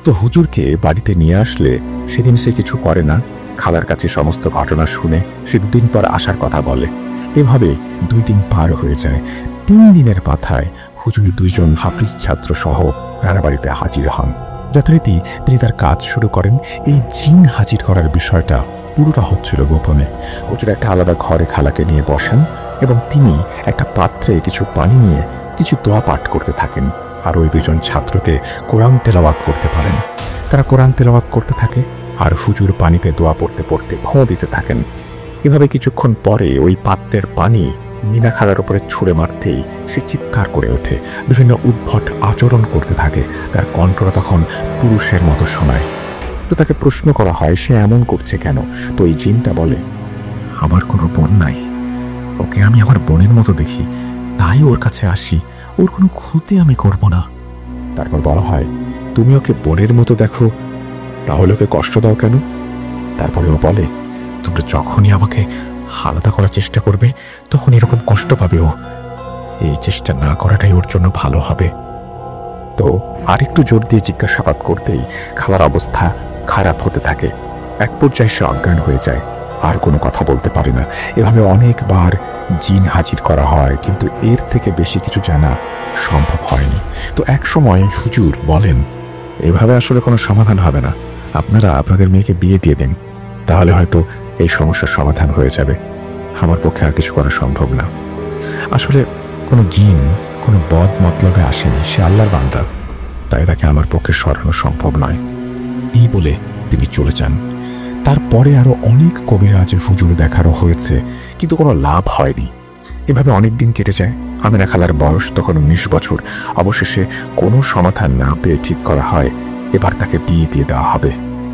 A: তো হুজুরকে বাড়িতে নিয়ে আসলে সেদিন সে কিছু করে না। খালার কাছে সমস্ত ঘটনা শুনে সে 2 দিন পর আসার কথা বলে। এভাবে 2 দিন পার হয়ে যায়। 3 দিনের মাথায় হুজুর 2 জন হাফিজ ছাত্র সহ রানাবাড়িতে হাজির হন। যথারীতি তিনি তার কাজ শুরু করেন। এই জিন হাজির করার বিষয়টা পুরোটা হচ্ছিল গোপনে। হুজুর একটা আলাদা ঘরে খালাকে নিয়ে বসেন এবং তিনি একটা পাত্রে কিছু পানি নিয়ে কিছু দোয়া পাঠ করতে থাকেন। আর ওই 2 জন ছাত্রকে কোরআন তেলাওয়াত করতে পারেন। তারা কোরআন তেলাওয়াত করতে থাকে আর হুজুর পানিতে দোয়া পড়তে পড়তে ভোঁ দিতে থাকেন। এভাবে কিছুক্ষণ পরে ওই পাত্রের পানি মিনা খালার উপরে ছুঁড়ে মারতেই সে চিৎকার করে ওঠে, বিভিন্ন উদ্ভট আচরণ করতে থাকে। তার কণ্ঠটা তখন পুরুষের মতো শোনায়। তো তাকে প্রশ্ন করা হয় সে এমন করছে কেন। তো এই জিনটা বলে, আমার কোনো বোন নাই, ওকে আমি আমার বোনের মতো দেখি, তাই ওর কাছে আসি, ওর কোনো ক্ষতি আমি করব না। তারপর বলা হয়, তুমি ওকে বোনের মতো দেখো, তাহলে ওকে কষ্ট দাও কেন? তারপরে ও বলে, তোমরা যখনই আমাকে আলাদা করার চেষ্টা করবে তখন এরকম কষ্ট পাবে ও, এই চেষ্টা না করাটাই ওর জন্য ভালো হবে। তো আরেকটু জোর দিয়ে জিজ্ঞাসাবাদ করতেই খালার অবস্থা খারাপ হতে থাকে। এক পর্যায়ে সে অজ্ঞান হয়ে যায়, আর কোনো কথা বলতে পারে না। এভাবে অনেকবার জিন হাজির করা হয়, কিন্তু এর থেকে বেশি কিছু জানা সম্ভব হয়নি। তো এক সময় হুজুর বলেন, এভাবে আসলে কোনো সমাধান হবে না, আপনারা আপনাদের মেয়েকে বিয়ে দিয়ে দিন, তাহলে হয়তো এই সমস্যার সমাধান হয়ে যাবে। আমার পক্ষে আর কিছু করা সম্ভব না। আসলে কোনো জিন কোনো বদ মতলবে আসেনি, সে আল্লাহর বান্দা, তাই তাকে আমার পক্ষে সরানো সম্ভব নয়। এই বলে তিনি চলে যান। তারপরে আরো অনেক কবিরাজ হুজুর দেখানো হয়েছে, কিন্তু কোনো লাভ হয়নি। এভাবে অনেক দিন কেটে যায়। আমিনা খালার বয়স তখন 19 বছর। অবশেষে কোনো সমাধান না পেয়ে ঠিক করা হয় এবার তাকে বিয়ে দিয়ে দেওয়া হবে।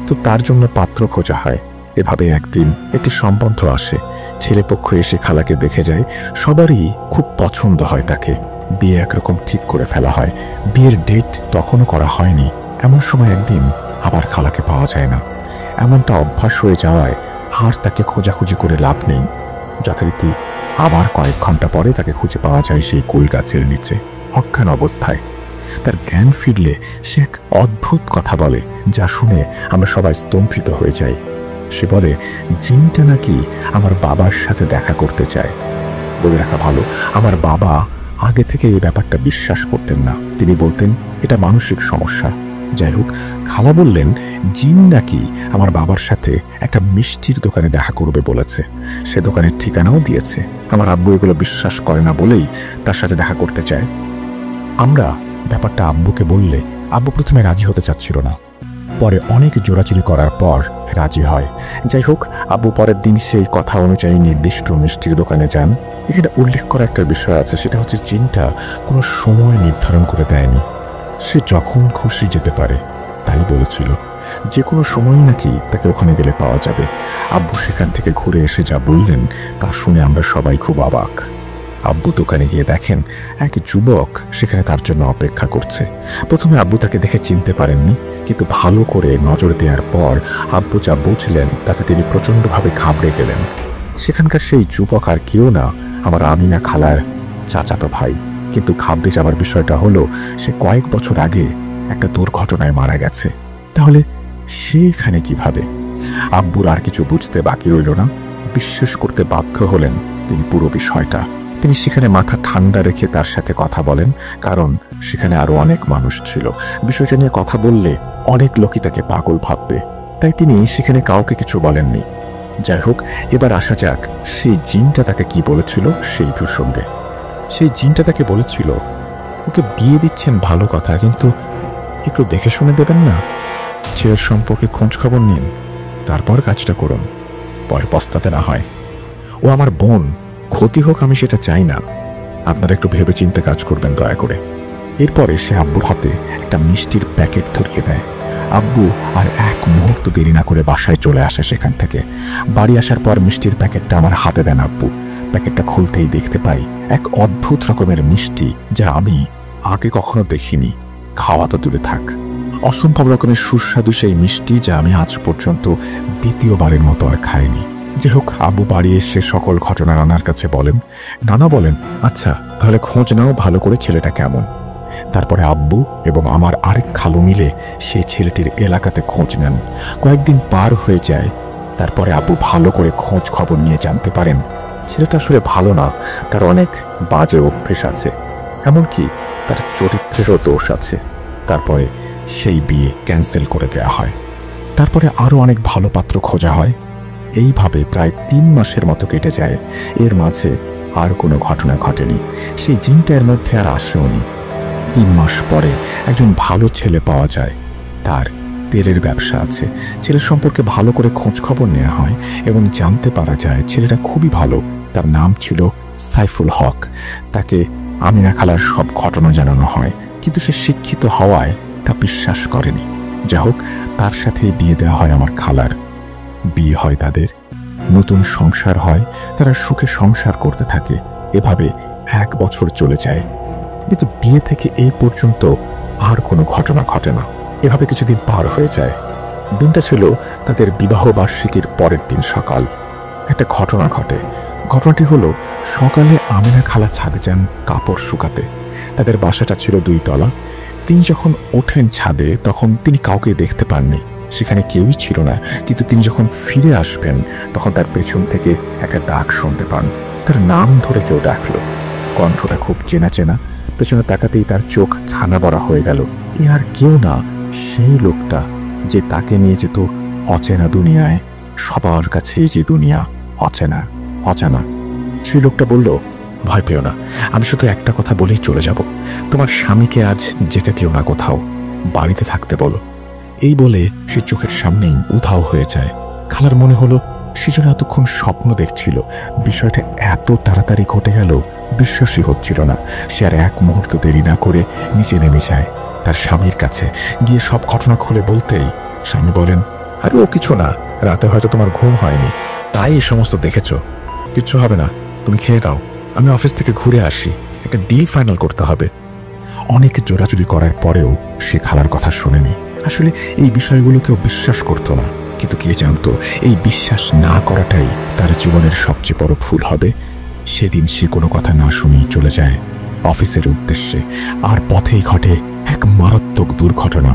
A: তো তার জন্য পাত্র খোঁজা হয়। এভাবে একদিন একটি সম্বন্ধ আসে। ছেলেপক্ষ এসে খালাকে দেখে যায়, সবারই খুব পছন্দ হয় তাকে। বিয়ে একরকম ঠিক করে ফেলা হয়। বিয়ের ডেট তখনও করা হয়নি। এমন সময় একদিন আবার খালাকে পাওয়া যায় না। এমনটা অভ্যাস হয়ে যাওয়ায় আর তাকে খোঁজাখুঁজি করে লাভ নেই। যথারীতি আবার কয়েক ঘন্টা পরে তাকে খুঁজে পাওয়া যায় সেই কুল গাছের নিচে অজ্ঞান অবস্থায়। তার জ্ঞান ফিরলে সে এক অদ্ভুত কথা বলে, যা শুনে আমরা সবাই স্তম্ভিত হয়ে যাই। সে বলে, জিনটা নাকি আমার বাবার সাথে দেখা করতে চায়। বলে রাখা ভালো, আমার বাবা আগে থেকে এই ব্যাপারটা বিশ্বাস করতেন না। তিনি বলতেন এটা মানসিক সমস্যা। যাই হোক, খালা বললেন জিন নাকি আমার বাবার সাথে একটা মিষ্টির দোকানে দেখা করবে বলেছে। সে দোকানের ঠিকানাও দিয়েছে। আমার আব্বু এগুলো বিশ্বাস করে না বলেই তার সাথে দেখা করতে চায়। আমরা ব্যাপারটা আব্বুকে বললে আব্বু প্রথমে রাজি হতে চাচ্ছিল না, পরে অনেক জোরাচুরি করার পর রাজি হয়। যাই হোক, আব্বু পরের দিন সেই কথা অনুযায়ী নির্দিষ্ট মিষ্টির দোকানে যান। এখানে উল্লেখ করা একটা বিষয় আছে, সেটা হচ্ছে জিনটা কোনো সময় নির্ধারণ করে দেয়নি। সে যখন খুশি যেতে পারে, তাই বলেছিল। যে কোনো সময়ই নাকি তাকে ওখানে গেলে পাওয়া যাবে। আব্বু সেখান থেকে ঘুরে এসে যা বললেন তা শুনে আমরা সবাই খুব অবাক। আব্বু দোকানে গিয়ে দেখেন এক যুবক সেখানে তার জন্য অপেক্ষা করছে। প্রথমে আব্বু তাকে দেখে চিনতে পারেননি, কিন্তু ভালো করে নজর দেওয়ার পর আব্বু যা বুঝলেন তাতে তিনি প্রচণ্ডভাবে ঘাবড়ে গেলেন। সেখানকার সেই যুবক আর কেউ না, আমার আমিনা খালার চাচাতো ভাই। কিন্তু ঘাবড়ে যাবার বিষয়টা হলো, সে কয়েক বছর আগে একটা দুর্ঘটনায় মারা গেছে। তাহলে সে এখানে কিভাবে? আব্বুর আর কিছু বুঝতে বাকি রইল না। বিশ্বাস করতে বাধ্য হলেন তিনি পুরো বিষয়টা। তিনি সেখানে মাথা ঠান্ডা রেখে তার সাথে কথা বলেন, কারণ সেখানে আরো অনেক মানুষ ছিল। বিষয়টা নিয়ে কথা বললে অনেক লোকই তাকে পাগল ভাববে, তাই তিনি সেখানে কাউকে কিছু বলেননি। যাই হোক, এবার আসা যাক সেই জিনটা তাকে কি বলেছিল সেই প্রসঙ্গে। সেই জিনটা তাকে বলেছিল, ওকে বিয়ে দিচ্ছেন ভালো কথা, কিন্তু একটু দেখে শুনে দেবেন না? ছেলের সম্পর্কে খোঁজ খবর নিন, তারপর কাজটা করুন, পরে পস্তাতে না হয়। ও আমার বোন, ক্ষতি হোক আমি সেটা চাই না, আপনারা একটু ভেবে চিন্তে কাজ করবেন দয়া করে। এরপরে সে আব্বুর হাতে একটা মিষ্টির প্যাকেট ধরিয়ে দেয়। আব্বু আর এক মুহূর্ত দেরি না করে বাসায় চলে আসে। সেখান থেকে বাড়ি আসার পর মিষ্টির প্যাকেটটা আমার হাতে দেন আব্বু। প্যাকেটটা খুলতেই দেখতে পাই এক অদ্ভুত রকমের মিষ্টি, যা আমি আগে কখনো দেখিনি। খাওয়া তো দূরে থাক, অসম্ভব রকমের সুস্বাদু সেই মিষ্টি, যা আমি আজ পর্যন্ত দ্বিতীয়বারের মতো আর খাইনি। যে হোক, আব্বু বাড়ি এসে সকল ঘটনা নানার কাছে বলেন। নানা বলেন, আচ্ছা তাহলে খোঁজ নাও ভালো করে ছেলেটা কেমন। তারপরে আব্বু এবং আমার আরেক খালু মিলে সেই ছেলেটির এলাকাতে খোঁজ নেন। কয়েকদিন পার হয়ে যায়। তারপরে আব্বু ভালো করে খোঁজ খবর নিয়ে জানতে পারেন ছেলেটা আসলে ভালো না, তার অনেক বাজে অভ্যেস আছে, এমনকি তার চরিত্রেরও দোষ আছে। তারপরে সেই বিয়ে ক্যান্সেল করে দেয়া হয়। তারপরে আরও অনেক ভালো পাত্র খোঁজা হয়। এইভাবে প্রায় 3 মাসের মতো কেটে যায়। এর মাঝে আর কোনো ঘটনা ঘটেনি। সেই জিনটা এর মধ্যে আর আসেওনি। 3 মাস পরে একজন ভালো ছেলে পাওয়া যায়, তার তেলের ব্যবসা আছে। ছেলের সম্পর্কে ভালো করে খোঁজ খবর নেওয়া হয় এবং জানতে পারা যায় ছেলেটা খুবই ভালো। তার নাম ছিল সাইফুল হক। তাকে আমিনা খালার সব ঘটনা জানানো হয়, কিন্তু সে শিক্ষিত হওয়ায় তা বিশ্বাস করেনি। যা হোক, তার সাথেই বিয়ে দেওয়া হয় আমার খালার। বিয়ে হয় তাদের, নতুন সংসার হয়, তারা সুখে সংসার করতে থাকে। এভাবে 1 বছর চলে যায়, কিন্তু বিয়ে থেকে এই পর্যন্ত আর কোনো ঘটনা ঘটে না। এভাবে কিছুদিন পার হয়ে যায়। দিনটা ছিল তাদের বিবাহ বার্ষিকীর পরের দিন সকাল। একটা ঘটনা ঘটে। ঘটনাটি হলো, সকালে আমিনা খালা ছাদে যান কাপড় শুকাতে। তাদের বাসাটা ছিল 2 তলা। তিনি যখন ওঠেন ছাদে, তখন তিনি কাউকে দেখতে পাননি, সেখানে কেউই ছিল না। কিন্তু তিনি যখন ফিরে আসবেন, তখন তার পেছন থেকে একটা ডাক শুনতে পান। তার নাম ধরে কেউ ডাকলো। কণ্ঠটা খুব চেনা চেনা। পেছনে তাকাতেই তার চোখ ছানা বড়া হয়ে গেল। এ আর কেউ না, সেই লোকটা যে তাকে নিয়ে যেত অচেনা দুনিয়ায়। সবার কাছে যে দুনিয়া অচেনা অচেনা। সেই লোকটা বলল, ভয় পেও না, আমি শুধু একটা কথা বলেই চলে যাব। তোমার স্বামীকে আজ যেতে দিও না কোথাও, বাড়িতে থাকতে বলো। এই বলে সে চোখের সামনেই উধাও হয়ে যায়। খালার মনে হলো সে যেন এতক্ষণ স্বপ্ন দেখছিল। বিষয়টা এত তাড়াতাড়ি ঘটে গেল, বিশ্বাসই হচ্ছিল না। সে আর 1 মুহূর্ত দেরি না করে নিচে নেমে যায়। তার স্বামীর কাছে গিয়ে সব ঘটনা খুলে বলতেই স্বামী বলেন, আরে ও কিছু না, রাতে হয়তো তোমার ঘুম হয়নি, তাই এই সমস্ত দেখেছ। কিচ্ছু হবে না, তুমি খেয়ে নাও, আমি অফিস থেকে ঘুরে আসি, একটা ডিল ফাইনাল করতে হবে। অনেক জোরাজুরি করার পরেও সে খালার কথা শোনেনি। আসলে এই বিষয়গুলো কেউ বিশ্বাস করতো না, কিন্তু কে জানতো এই বিশ্বাস না করাটাই তার জীবনের সবচেয়ে বড় ভুল হবে। সেদিন সে কোনো কথা না শুনেই চলে যায় অফিসের উদ্দেশ্যে। আর পথেই ঘটে এক মারাত্মক দুর্ঘটনা।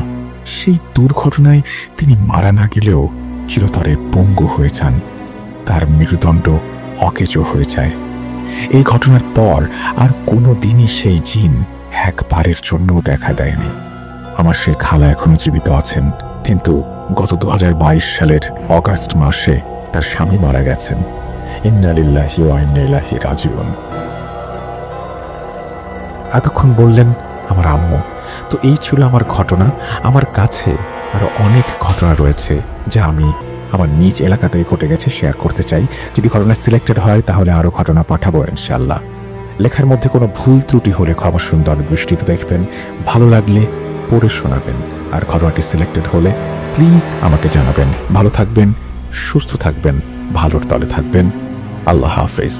A: সেই দুর্ঘটনায় তিনি মারা না গেলেও চিরতরে পঙ্গু হয়ে যান। তার মৃত্যুদণ্ড অকেজো হয়ে যায়। এই ঘটনার পর আর কোনো দিনই সেই জিন একবারের জন্যও দেখা দেয়নি। আমার সেই খালা এখনো জীবিত আছেন, কিন্তু গত 2022 সালের অগাস্ট মাসে তার স্বামী মারা গেছেন। ইন্না লিল্লাহি ওয়া ইন্না ইলাইহি রাজিউন। এতক্ষণ বললেন আমার আম্মু। তো এই ছিল আমার ঘটনা। আমার কাছে আরো অনেক ঘটনা রয়েছে যা আমি আমার নিজ এলাকাতেই ঘটে গেছে শেয়ার করতে চাই। যদি ঘটনা সিলেক্টেড হয় তাহলে আরো ঘটনা পাঠাবো ইনশাআল্লাহ। লেখার মধ্যে কোনো ভুল ত্রুটি হলে ক্ষমা সুন্দর দৃষ্টিতে দেখবেন, ভালো লাগলে পড়ে শোনাবেন। আর ঘটনাটি সিলেক্টেড হলে প্লিজ আমাকে জানাবেন। ভালো থাকবেন, সুস্থ থাকবেন, ভালোর তলে থাকবেন। আল্লাহ হাফেজ।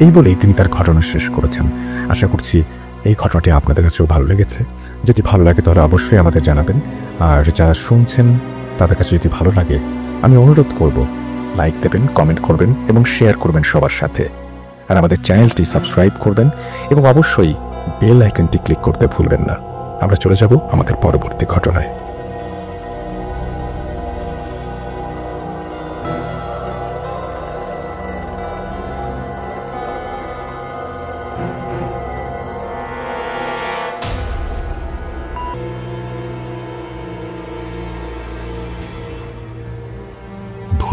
A: এই বলেই তিনি তার ঘটনা শেষ করেছেন। আশা করছি এই ঘটনাটি আপনাদের কাছেও ভালো লেগেছে। যদি ভালো লাগে তাহলে অবশ্যই আমাদের জানাবেন। আর যারা শুনছেন তাদের কাছে যদি ভালো লাগে, আমি অনুরোধ করব লাইক দেবেন, কমেন্ট করবেন এবং শেয়ার করবেন সবার সাথে। আর আমাদের চ্যানেলটি সাবস্ক্রাইব করবেন এবং অবশ্যই বেল আইকনটি ক্লিক করতে ভুলবেন না। আমরা চলে যাব আমাদের পরবর্তী ঘটনায়।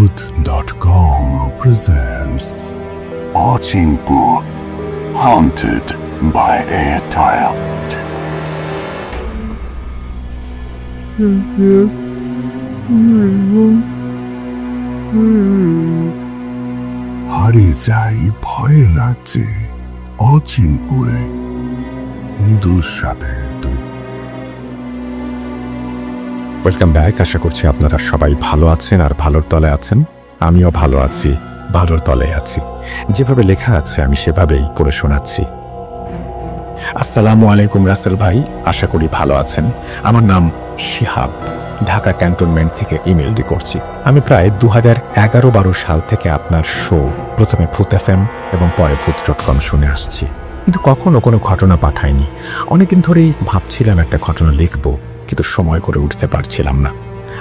B: Bhut.com presents Ochingpur, Haunted by a Child. হারিয়ে যাই ভয়ের রাজ্যে অচিনপুরে মৃদুর সাথে।
A: Welcome back. আশা করছি আপনারা সবাই ভালো আছেন আর ভালোর তলে আছেন। আমিও ভালো আছি, ভালোর তলে আছি। যেভাবে লেখা আছে আমি সেভাবেই করে শোনাচ্ছি। আসসালামু আলাইকুম রাসেল ভাই, আশা করি ভালো আছেন। আমার নাম শিহাব, ঢাকা ক্যান্টনমেন্ট থেকে ইমেলটি করছি। আমি প্রায় 2011-12 সাল থেকে আপনার শো, প্রথমে ভূত FM এবং পরে ভূত.com শুনে আসছি, কিন্তু কখনো কোনো ঘটনা পাঠাইনি। অনেকদিন ধরেই ভাবছিলাম একটা ঘটনা লিখব, কিন্তু সময় করে উঠতে পারছিলাম না।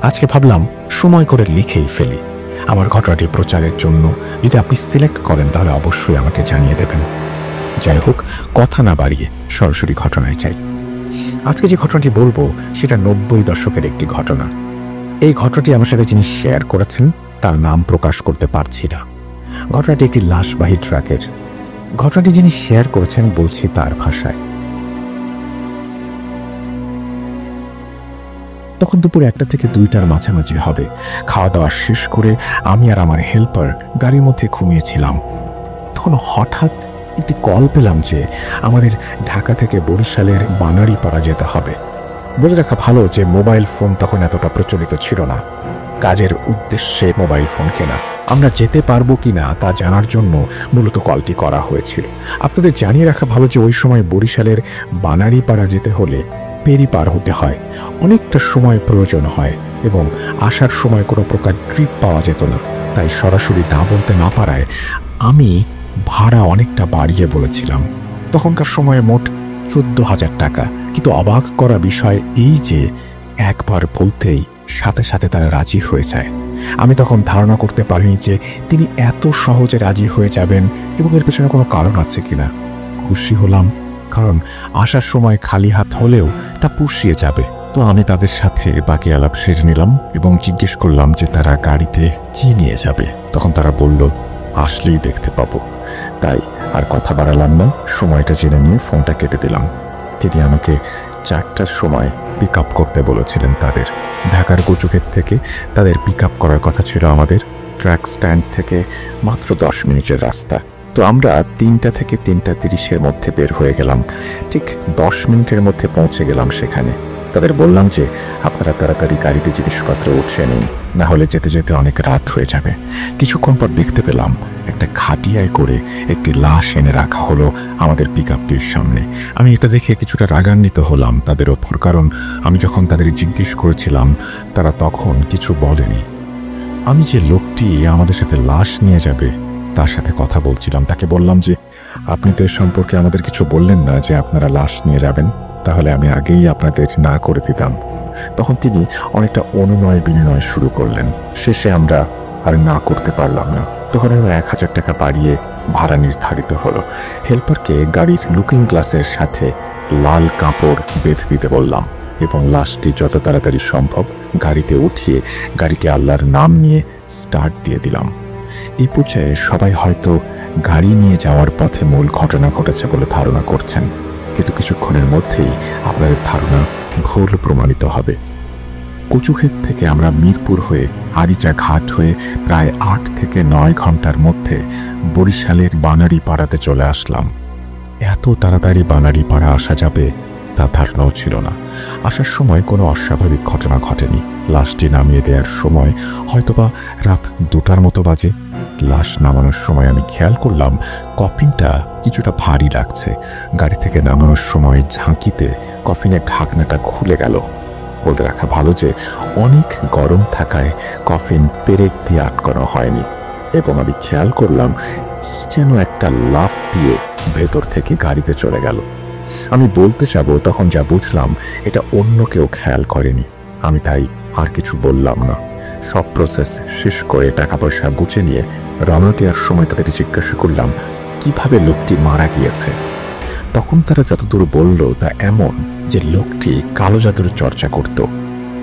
A: আজকে ভাবলাম সময় করে লিখেই ফেলি। আমার ঘটনাটি প্রচারের জন্য যদি আপনি সিলেক্ট করেন তাহলে অবশ্যই আমাকে জানিয়ে দেবেন। যাই হোক, কথা না বাড়িয়ে সরাসরি ঘটনায় চাই। আজকে যে ঘটনাটি বলবো সেটা 90 দশকের একটি ঘটনা। এই ঘটনাটি আমার সাথে যিনি শেয়ার করেছেন তার নাম প্রকাশ করতে পারছি না। ঘটনাটি একটি লাশবাহী ট্রাকের। ঘটনাটি যিনি শেয়ার করেছেন বলছি তার ভাষায়। তখন দুপুর 1টা থেকে 2টার মাঝামাঝি হবে। খাওয়া দাওয়া শেষ করে আমি আর আমার হেল্পার গাড়ির মধ্যে ঘুমিয়েছিলাম। তখন হঠাৎ একটি কল পেলাম যে আমাদের ঢাকা থেকে বরিশালের বানারীপাড়া যেতে হবে। বলে রাখা ভালো যে মোবাইল ফোন তখন এতটা প্রচলিত ছিল না। কাজের উদ্দেশ্যে মোবাইল ফোন কেনা। আমরা যেতে পারবো কিনা তা জানার জন্য মূলত কলটি করা হয়েছিল। আপনাদের জানিয়ে রাখা ভালো যে ওই সময় বরিশালের বানারীপাড়া যেতে হলে পেরি পার হতে হয়, অনেকটা সময় প্রয়োজন হয় এবং আসার সময় কোনো প্রকার ট্রিপ পাওয়া যেত না। তাই সরাসরি না বলতে না পারায় আমি ভাড়া অনেকটা বাড়িয়ে বলেছিলাম। তখনকার সময়ে মোট 14,000 টাকা। কিন্তু অবাক করা বিষয় এই যে একবার বলতেই সাথে সাথে তারা রাজি হয়ে যায়। আমি তখন ধারণা করতে পারিনি যে তিনি এত সহজে রাজি হয়ে যাবেন এবং এর পেছনে কোনো কারণ আছে কিনা। খুশি হলাম, কারণ আসার সময় খালি হাত হলেও তা পুষিয়ে যাবে। তো আমি তাদের সাথে বাকি আলাপ সেরে নিলাম এবং জিজ্ঞেস করলাম যে তারা গাড়িতে কি নিয়ে যাবে। তখন তারা বলল আসলেই দেখতে পাবো। তাই আর কথা বাড়ালাম না, সময়টা জেনে নিয়ে ফোনটা কেটে দিলাম। তিনি আমাকে 4টার সময় পিক আপ করতে বলেছিলেন। তাদের ঢাকার কচুক্ষেত থেকে তাদের পিক আপ করার কথা ছিল আমাদের। ট্রাক স্ট্যান্ড থেকে মাত্র 10 মিনিটের রাস্তা। তো আমরা 3টা থেকে 3:30-এর মধ্যে বের হয়ে গেলাম। ঠিক 10 মিনিটের মধ্যে পৌঁছে গেলাম সেখানে। তাদের বললাম যে আপনারা তাড়াতাড়ি গাড়িতে জিনিসপত্র উঠিয়ে নিন, না হলে যেতে যেতে অনেক রাত হয়ে যাবে। কিছুক্ষণ পর দেখতে পেলাম একটা খাটিয়ায় করে একটি লাশ এনে রাখা হলো আমাদের পিক আপটির সামনে। আমি এটা দেখে কিছুটা রাগান্বিত হলাম তাদের ওপর, কারণ আমি যখন তাদের জিজ্ঞেস করেছিলাম তারা তখন কিছু বলেনি। আমি যে লোকটি আমাদের সাথে লাশ নিয়ে যাবে তার সাথে কথা বলছিলাম। তাকে বললাম যে আপনি তো এর সম্পর্কে আমাদের কিছু বললেন না যে আপনারা লাশ নিয়ে যাবেন, তাহলে আমি আগেই আপনাদের না করে দিতাম। তখন তিনি অনেকটা অনুনয় বিনয় শুরু করলেন। শেষে আমরা আর না করতে পারলাম না। তখন আমরা 1,000 টাকা বাড়িয়ে ভাড়া নির্ধারিত হলো। হেল্পারকে গাড়ির লুকিং গ্লাসের সাথে লাল কাপড় বেঁধে দিতে বললাম এবং লাশটি যত তাড়াতাড়ি সম্ভব গাড়িতে উঠিয়ে গাড়িটি আল্লাহর নাম নিয়ে স্টার্ট দিয়ে দিলাম। এই পর্যায়ে সবাই হয়তো গাড়ি নিয়ে যাওয়ার পথে মূল ঘটনা ঘটেছে বলে ধারণা করছেন, কিন্তু কিছুক্ষণের মধ্যেই আপনাদের ধারণা ভুল প্রমাণিত হবে। কচুক্ষেত থেকে আমরা মিরপুর হয়ে আরিচা ঘাট হয়ে প্রায় 8 থেকে 9 ঘন্টার মধ্যে বরিশালের বানারীপাড়াতে চলে আসলাম। এত তাড়াতাড়ি বানারীপাড়া আসা যাবে তা ধারণাও ছিল না। আসার সময় কোনো অস্বাভাবিক ঘটনা ঘটেনি। লাশটি নামিয়ে দেওয়ার সময় হয়তোবা রাত 2টার মতো বাজে। লাশ নামানোর সময় আমি খেয়াল করলাম কফিনটা কিছুটা ভারী লাগছে। গাড়ি থেকে নামানোর সময় ঝাঁকিতে কফিনের ঢাকনাটা খুলে গেল। বলতে রাখা ভালো যে অনেক গরম থাকায় কফিন পেরেক দিয়ে আটকানো হয়নি এবং আমি খেয়াল করলাম কি যেন একটা লাফ দিয়ে ভেতর থেকে গাড়িতে চলে গেল। আমি বলতে যাব তখন যা বুঝলাম এটা অন্য কেউ খেয়াল করেনি। আমি তাই আর কিছু বললাম না। সব প্রসেস শেষ করে টাকা পয়সা বুঝে নিয়ে রওনা দেওয়ার সময় তাদের জিজ্ঞাসা করলাম কিভাবে লোকটি মারা গিয়েছে। তখন তারা যতদূর বলল তা এমন যে লোকটি কালো জাদুর চর্চা করত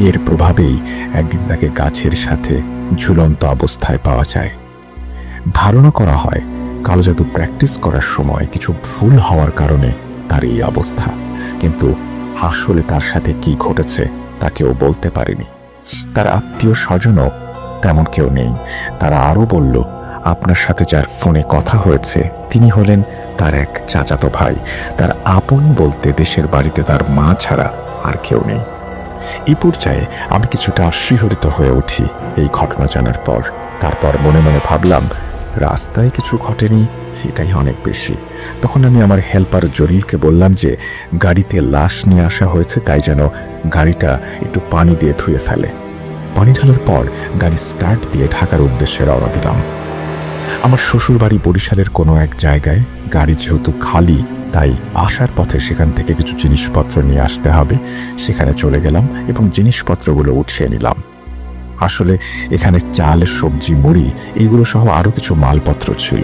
A: এর প্রভাবেই একদিন তাকে গাছের সাথে ঝুলন্ত অবস্থায় পাওয়া যায়। ধারণা করা হয় কালো জাদু প্র্যাকটিস করার সময় কিছু ভুল হওয়ার কারণে তার এই অবস্থা, কিন্তু আসলে তার সাথে কি ঘটেছে তা কেউ বলতে পারেনি। তার আত্মীয় স্বজনও তেমন কেউ নেই। তারা আরও বলল, আপনার সাথে যার ফোনে কথা হয়েছে তিনি হলেন তার এক চাচাতো ভাই। তার আপন বলতে দেশের বাড়িতে তার মা ছাড়া আর কেউ নেই। এই পর্যায়ে আমি কিছুটা শিহরিত হয়ে উঠি এই ঘটনা জানার পর। তারপর মনে মনে ভাবলাম, রাস্তায় কিছু ঘটেনি এটাই অনেক বেশি। তখন আমি আমার হেল্পার জলিলকে বললাম যে গাড়িতে লাশ নিয়ে আসা হয়েছে, তাই যেন গাড়িটা একটু পানি দিয়ে ধুয়ে ফেলে। পানি ঢালার পর গাড়ি স্টার্ট দিয়ে ঢাকার উদ্দেশ্যে রওনা দিলাম। আমার শ্বশুর বাড়ি বরিশালের কোনো এক জায়গায়। গাড়ি যেহেতু খালি, তাই আসার পথে সেখান থেকে কিছু জিনিসপত্র নিয়ে আসতে হবে। সেখানে চলে গেলাম এবং জিনিসপত্রগুলো উঠিয়ে নিলাম। আসলে এখানে চাল, সবজি, মুড়ি এগুলো সহ আরও কিছু মালপত্র ছিল।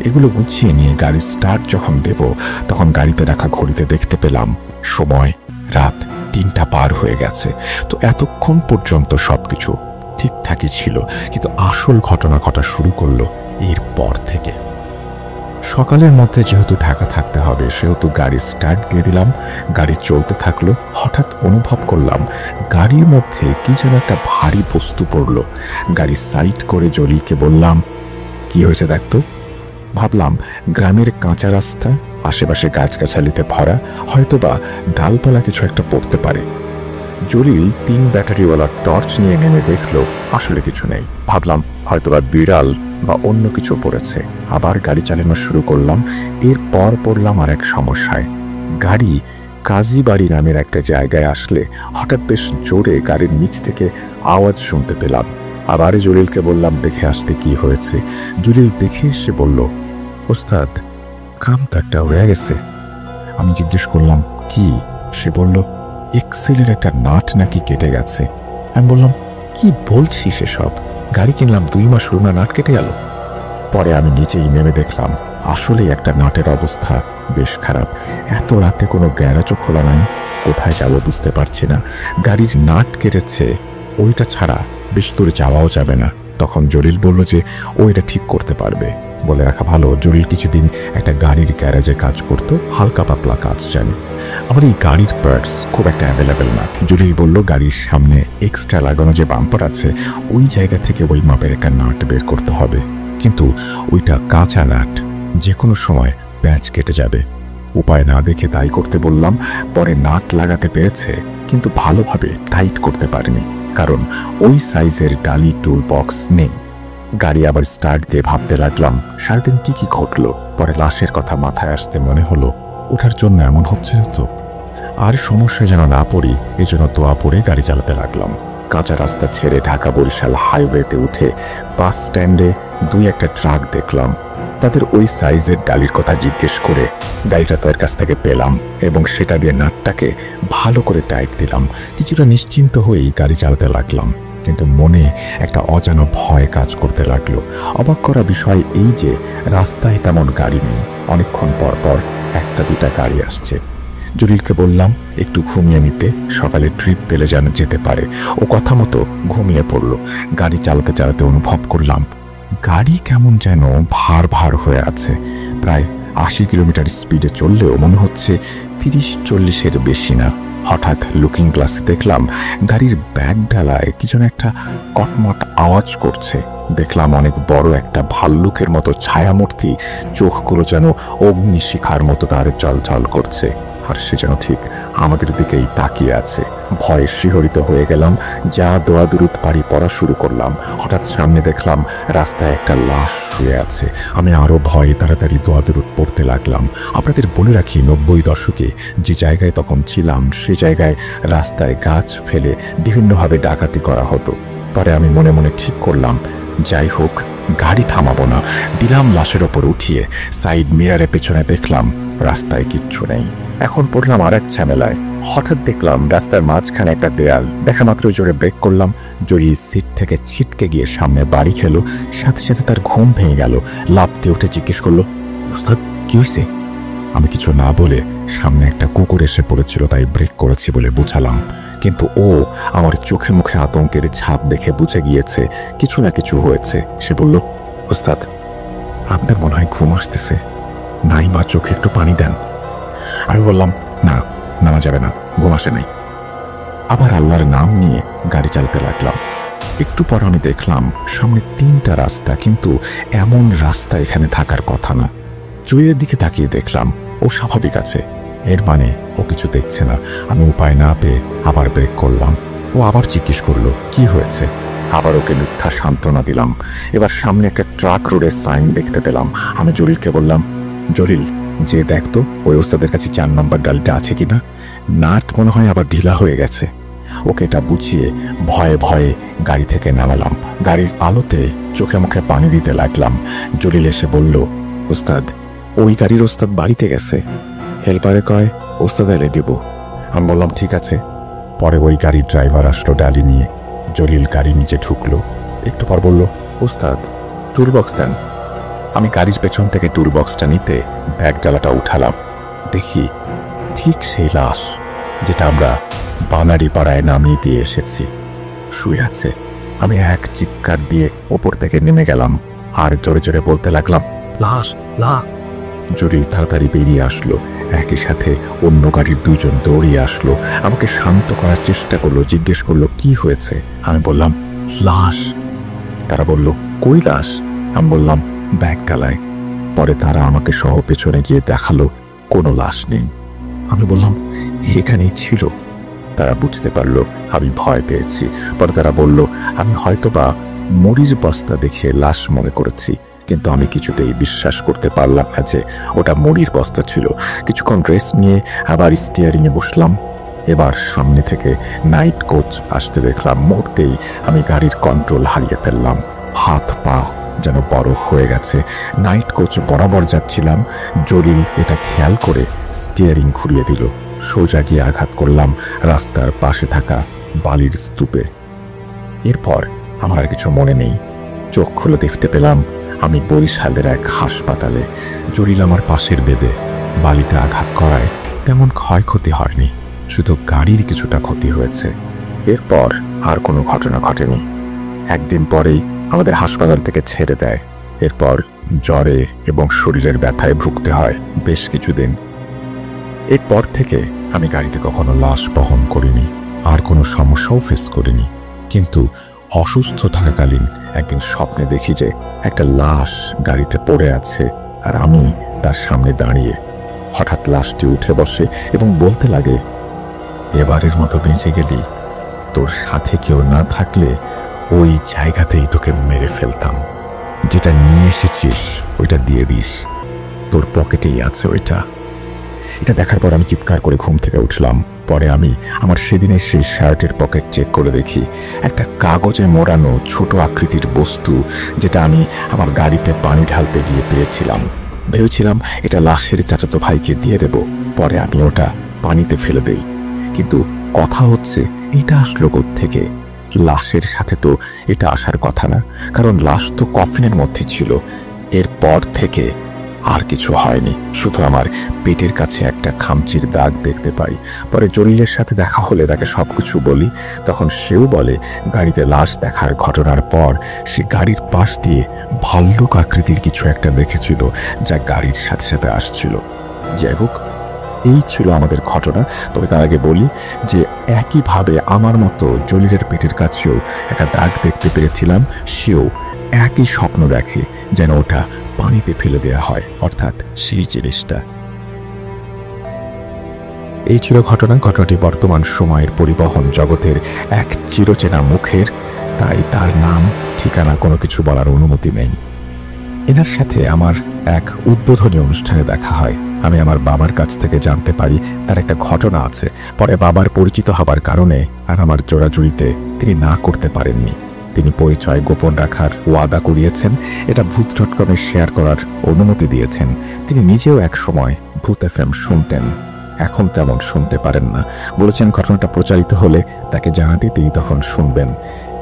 A: এগুলো গুছিয়ে নিয়ে গাড়ি স্টার্ট যখন দেব, তখন গাড়িতে রাখা ঘড়িতে দেখতে পেলাম সময় রাত 3টা পার হয়ে গেছে। তো এতক্ষণ পর্যন্ত সবকিছু ঠিকঠাকই ছিল, কিন্তু আসল ঘটনা ঘটা শুরু করলো এরপর থেকে। সকালের মধ্যে যেহেতু ঢাকা থাকতে হবে, সেহেতু গাড়ি স্টার্ট দিয়ে দিলাম। গাড়ি চলতে থাকলো। হঠাৎ অনুভব করলাম গাড়ির মধ্যে কি যেন একটা ভারী বস্তু পড়ল। গাড়ি সাইড করে জলিলকে বললাম, কি হয়েছে দেখতো। ভাবলাম গ্রামের কাঁচা রাস্তা, আশেপাশে গাছগাছালিতে ভরা, হয়তোবা ডালপালা কিছু একটা পড়তে পারে। জলিল 3 ব্যাটারিওয়ালা টর্চ নিয়ে নেমে দেখলো আসলে কিছু নেই। ভাবলাম হয়তোবা বিড়াল বা অন্য কিছু পড়েছে। আবার গাড়ি চালানো শুরু করলাম। এরপর পড়লাম আর এক সমস্যায়। গাড়ি কাজীবাড়ি নামের একটা জায়গায় আসলে হঠাৎ বেশ জোরে গাড়ির নিচ থেকে আওয়াজ শুনতে পেলাম। আবার জলিলকে বললাম দেখে আসতে কি হয়েছে। জলিল দেখে এসে বলল, ওস্তাদ কাম তো একটা হয়ে গেছে। আমি জিজ্ঞেস করলাম কি? সে বলল, এক্সেলের একটা নাট নাকি কেটে গেছে। আমি বললাম, কি বলছিস এসব? গাড়ি কিনলাম 2 মাস হলো না, নাট কেটে গেল? পরে আমি নিচেই নেমে দেখলাম আসলেই একটা নাটের অবস্থা বেশ খারাপ। এত রাতে কোনো গ্যারেজও খোলা নাই। কোথায় যাব বুঝতে পারছি না। গাড়ির নাট কেটেছে, ওইটা ছাড়া বেশ দূরে যাওয়াও যাবে না। তখন জলিল বলল যে ও এটা ঠিক করতে পারবে। বলে রাখা ভালো, জলিল কিছুদিন একটা গাড়ির গ্যারেজে কাজ করত, হালকা পাতলা কাজ জানি। আমার এই গাড়ির পার্টস খুব একটা অ্যাভেলেবেল না। জলিল বলল গাড়ির সামনে এক্সট্রা লাগানো যে বাম্পার আছে, ওই জায়গা থেকে ওই মাপের একটা নাট বের করতে হবে, কিন্তু ওইটা কাঁচা নাট, যে কোনো সময় প্যাঁচ কেটে যাবে। উপায় না দেখে তাই করতে বললাম। পরে নাট লাগাতে পেরেছে, কিন্তু ভালোভাবে টাইট করতে পারেনি, কারণ ওই সাইজের ডালি টুল বক্স নেই। গাড়ি আবার স্টার্ট দিয়ে ভাবতে লাগলাম সারাদিন কি কি ঘটলো। পরে লাশের কথা মাথায় আসতে মনে হলো ওঠার জন্য এমন হচ্ছে তো, আর সমস্যা যেন না পড়ি, এজন্য দোয়া পড়ে গাড়ি চালাতে লাগলাম। কাঁচা রাস্তা ছেড়ে ঢাকা বরিশাল হাইওয়েতে উঠে বাস স্ট্যান্ডে 2-1টা ট্রাক দেখলাম। তাদের ওই সাইজের ডালির কথা জিজ্ঞেস করে গাড়িটা তাদের কাছ থেকে পেলাম এবং সেটা দিয়ে নাটটাকে ভালো করে টাইট দিলাম। কিছুটা নিশ্চিন্ত হয়েই গাড়ি চালাতে লাগলাম, কিন্তু মনে একটা অজানা ভয় কাজ করতে লাগলো। অবাক করা বিষয় এই যে রাস্তায় তেমন গাড়ি নেই। অনেকক্ষণ পর পর 1-2টা গাড়ি আসছে। জলিলকে বললাম একটু ঘুমিয়ে নিতে, সকালে ট্রিপ পেলে যেন যেতে পারে। ও কথা মতো ঘুমিয়ে পড়ল। গাড়ি চালাতে চালাতে অনুভব করলাম গাড়ি কেমন যেন ভার ভার হয়ে আছে। প্রায় 80 কিলোমিটার স্পিডে চললেও মনে হচ্ছে 30-40-এর বেশি না। হঠাৎ লুকিং গ্লাসে দেখলাম গাড়ির ব্যাগ ডালায় কি যেন একটা কটমট আওয়াজ করছে। দেখলাম অনেক বড় একটা ভাল্লুকের মতো ছায়ামূর্তি, চোখগুলো যেন অগ্নিশিখার মতো তার চলচল করছে, আর সে যেন ঠিক আমাদের দিকেই তাকিয়ে আছে। ভয়ে শিহরিত হয়ে গেলাম। যা দোয়া দুরুদ পারি পড়া শুরু করলাম। হঠাৎ সামনে দেখলাম রাস্তায় একটা লাশ শুয়ে আছে। আমি আরো ভয়ে তাড়াতাড়ি দোয়া দুরুদ পড়তে লাগলাম। আপনাদের বলে রাখি 90 দশকে যে জায়গায় তখন ছিলাম সে জায়গায় রাস্তায় গাছ ফেলে বিভিন্নভাবে ডাকাতি করা হতো। পরে আমি মনে মনে ঠিক করলাম যাই হোক গাড়ি থামাবো না। দিলাম লাশের ওপর উঠিয়ে। সাইড মিরারের পেছনে দেখলাম রাস্তায় কিচ্ছু নেই। এখন পড়লাম আর এক ঝামেলায়। হঠাৎ দেখলাম রাস্তার মাঝখানে একটা দেয়াল। দেখা মাত্র জোরে ব্রেক করলাম। জড়িয়ে সিট থেকে ছিটকে গিয়ে সামনে বাড়ি খেলো। সাথে সাথে তার ঘুম ভেঙে গেল। লাফতে উঠে জিজ্ঞেস করলো, ওস্তাদ কি হয়েছে? আমি কিছু না বলে সামনে একটা কুকুর এসে পড়েছিল তাই ব্রেক করেছি বলে বুঝালাম, কিন্তু ও আমার চোখে মুখে আতঙ্কের ছাপ দেখে বুঝে গিয়েছে কিছু না কিছু হয়েছে। সে বলল, ওস্তাদ, আপনার মনে হয় ঘুম আসতেছে, নাই বা চোখে একটু পানি দেন। আমি বললাম, না, নামা যাবে না, ঘুম আসে নাই। আবার আল্লাহর নাম নিয়ে গাড়ি চালাতে লাগলাম। একটু পর আমি দেখলাম সামনে 3টা রাস্তা, কিন্তু এমন রাস্তা এখানে থাকার কথা না। জুয়ের দিকে তাকিয়ে দেখলাম ও স্বাভাবিক আছে, এর মানে ও কিছু দেখছে না। আমি উপায় না পেয়ে আবার ব্রেক করলাম। ও আবার জিজ্ঞেস করলো কি হয়েছে। আবার ওকে মিথ্যা সান্ত্বনা দিলাম। এবার সামনে একটা ট্রাক রোডের সাইন দেখতে পেলাম। আমি জলিলকে বললাম, জলিল, যে দেখতো ওই ওস্তাদের কাছে 4 নম্বর ডালটা আছে কিনা, নাট মনে হয় আবার ঢিলা হয়ে গেছে। ওকে এটা বুঝিয়ে ভয়ে ভয়ে গাড়ি থেকে নামালাম। গাড়ির আলোতে চোখে মুখে পানি দিতে লাগলাম। জলিল এসে বলল, ওস্তাদ, ওই গাড়ির ওস্তাদ বাড়িতে গেছে, হেল্পারে কয় ওস্তাদ এলে দিব। আমি বললাম ঠিক আছে। পরে ওই গাড়ির ড্রাইভার আসলো ডালি নিয়ে। জলিল গাড়ি নিচে ঢুকলো। একটু পর বলল, ওস্তাদ, টুল বক্স দেন। আমি গাড়ির পেছন থেকে টুল বক্সটা নিতে ব্যাগ ডালাটা উঠালাম। দেখি ঠিক সেই লাশ যেটা আমরা বানারি পাড়ায় নামিয়ে দিয়ে এসেছি শুয়ে আছে। আমি এক চিৎকার দিয়ে ওপর থেকে নেমে গেলাম আর জোরে জোরে বলতে লাগলাম, লাশ, লাশ। জলিল তাড়াতাড়ি বেরিয়ে আসলো। একই সাথে অন্য গাড়ির 2 জন দৌড়িয়ে আসলো। আমাকে শান্ত করার চেষ্টা করলো, জিজ্ঞেস করলো কি হয়েছে। আমি বললাম, লাশ। তারা বলল, কই লাশ? আমি বললাম, ব্যাগ ডালায়। পরে তারা আমাকে সহ পেছনে গিয়ে দেখালো কোনো লাশ নেই। আমি বললাম, এখানেই ছিল। তারা বুঝতে পারলো আমি ভয় পেয়েছি। পরে তারা বলল, আমি হয়তোবা মরিচ বস্তা দেখে লাশ মনে করেছি, কিন্তু আমি কিছুতেই বিশ্বাস করতে পারলাম না যে ওটা মুড়ির বস্তা ছিল। কিছুক্ষণ রেস্ট নিয়ে আবার স্টিয়ারিংয়ে বসলাম। এবার সামনে থেকে নাইট কোচ আসতে দেখলাম। মুহূর্তেই আমি গাড়ির কন্ট্রোল হারিয়ে ফেললাম। হাত পা যেন বরফ হয়ে গেছে। নাইট কোচ বরাবর যাচ্ছিলাম। জলিল এটা খেয়াল করে স্টিয়ারিং ঘুরিয়ে দিল। সোজা গিয়ে আঘাত করলাম রাস্তার পাশে থাকা বালির স্তূপে। এরপর আমার কিছু মনে নেই। চোখ খুলে দেখতে পেলাম আমি বরিশালের এক হাসপাতালে। জলিল আমার পাশের বেডে। বালিতে আঘাত করায় তেমন ক্ষয়ক্ষতি হয়নি, শুধু গাড়ির কিছুটা ক্ষতি হয়েছে। এরপর আর কোনো ঘটনা ঘটেনি। একদিন পরেই আমাদের হাসপাতাল থেকে ছেড়ে দেয়। এরপর জ্বরে এবং শরীরের ব্যথায় ভুগতে হয় বেশ কিছুদিন। এরপর থেকে আমি গাড়িতে কখনো লাশ বহন করিনি, আর কোনো সমস্যাও ফেস করিনি। কিন্তু অসুস্থ থাকাকালীন একদিন স্বপ্নে দেখি যে একটা লাশ গাড়িতে পড়ে আছে আর আমি তার সামনে দাঁড়িয়ে। হঠাৎ লাশটি উঠে বসে এবং বলতে লাগে, এবারের মতো বেঁচে গেলি, তোর সাথে কেউ না থাকলে ওই জায়গাতেই তোকে মেরে ফেলতাম। যেটা নিয়ে এসেছিস ওইটা দিয়ে দিস, তোর পকেটেই আছে ওইটা। এটা দেখার পর আমি চিৎকার করে ঘুম থেকে উঠলাম। পরে আমি আমার সেদিনের সেই শার্টের পকেট চেক করে দেখি একটা কাগজে মোড়ানো ছোট আকৃতির বস্তু, যেটা আমি আমার গাড়িতে পানি ঢালতে গিয়ে পেয়েছিলাম। ভেবেছিলাম এটা লাশের চাচাতো ভাইকে দিয়ে দেব, পরে আমি ওটা পানিতে ফেলে দেই। কিন্তু কথা হচ্ছে এটা আসলো কোত্থেকে? লাশের সাথে তো এটা আসার কথা না, কারণ লাশ তো কফিনের মধ্যে ছিল। এরপর থেকে আর কিছু হয়নি, শুধু আমার পেটের কাছে একটা খামচির দাগ দেখতে পাই। পরে জলিলের সাথে দেখা হলে তাকে সবকিছু বলি। তখন সেও বলে গাড়িতে লাশ দেখার ঘটনার পর সে গাড়ির পাশ দিয়ে ভাল্লুক আকৃতির কিছু একটা দেখেছিল, যা গাড়ির সাথে সাথে আসছিল। যাই হোক, এই ছিল আমাদের ঘটনা। তবে তার আগে বলি যে একইভাবে আমার মতো জলিলের পেটের কাছেও একটা দাগ দেখতে পেরেছিলাম। সেও একই স্বপ্ন দেখে যেন ওটা পানিতে ফেলে দেওয়া হয়, অর্থাৎ সেই জিনিসটা। এই ছিল ঘটনা। ঘটনাটি বর্তমান সময়ের পরিবহন জগতের এক চিরচেনা মুখের, তাই তার নাম ঠিকানা কোনো কিছু বলার অনুমতি নেই। এনার সাথে আমার এক উদ্বোধনী অনুষ্ঠানে দেখা হয়। আমি আমার বাবার কাছ থেকে জানতে পারি তার একটা ঘটনা আছে। পরে বাবার পরিচিত হবার কারণে আর আমার জোড়াজুড়িতে তিনি না করতে পারেননি। তিনি পরিচয় গোপন রাখার ওয়াদা করিয়েছেন, এটা ভূত.কমে শেয়ার করার অনুমতি দিয়েছেন। তিনি নিজেও এক সময় ভূত FM শুনতেন, এখন তেমন শুনতে পারেন না। বলেছেন ঘটনাটা প্রচারিত হলে তাকে জানাতে তিনি তখন শুনবেন।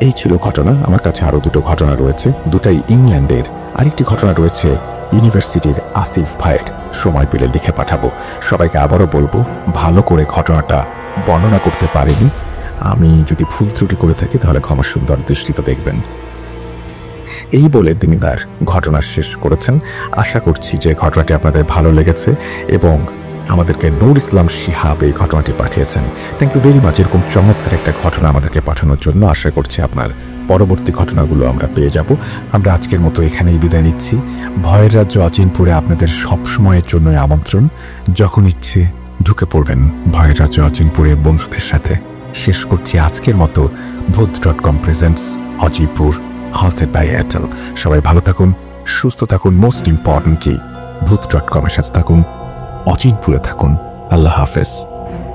A: এই ছিল ঘটনা। আমার কাছে আরও 2টো ঘটনা রয়েছে, দুটাই ইংল্যান্ডের। আরেকটি ঘটনা রয়েছে ইউনিভার্সিটির আসিফ ভাইয়ের। সময় পেলে লিখে পাঠাবো। সবাইকে আবারও বলবো, ভালো করে ঘটনাটা বর্ণনা করতে পারেনি, আমি যদি ভুল ত্রুটি করে থাকি তাহলে ক্ষমা সুন্দর দৃষ্টিতে দেখবেন। এই বলে তিনি তার ঘটনা শেষ করেছেন। আশা করছি যে ঘটনাটি আপনাদের ভালো লেগেছে এবং আমাদেরকে নূর ইসলাম শিহাব এই ঘটনাটি পাঠিয়েছেন। থ্যাংক ইউ ভেরি মাচ এরকম চমৎকার একটা ঘটনা আমাদেরকে পাঠানোর জন্য। আশা করছি আপনার পরবর্তী ঘটনাগুলো আমরা পেয়ে যাব। আমরা আজকের মতো এখানেই বিদায় নিচ্ছি। ভয়ের রাজ্য অচিনপুরে আপনাদের সবসময়ের জন্যই আমন্ত্রণ। যখন ইচ্ছে ঢুকে পড়বেন ভয়ের রাজ্য অচিনপুরে বন্ধুদের সাথে। শেষ করছি আজকের মতো ভূত.com প্রেজেন্টস অজিপুর halted by এয়ারটেল। সবাই ভালো থাকুন, সুস্থ থাকুন, মোস্ট ইম্পর্টেন্টলি ভূত.com এর সাথে থাকুন, অচিনপুরে থাকুন। আল্লাহ হাফেজ।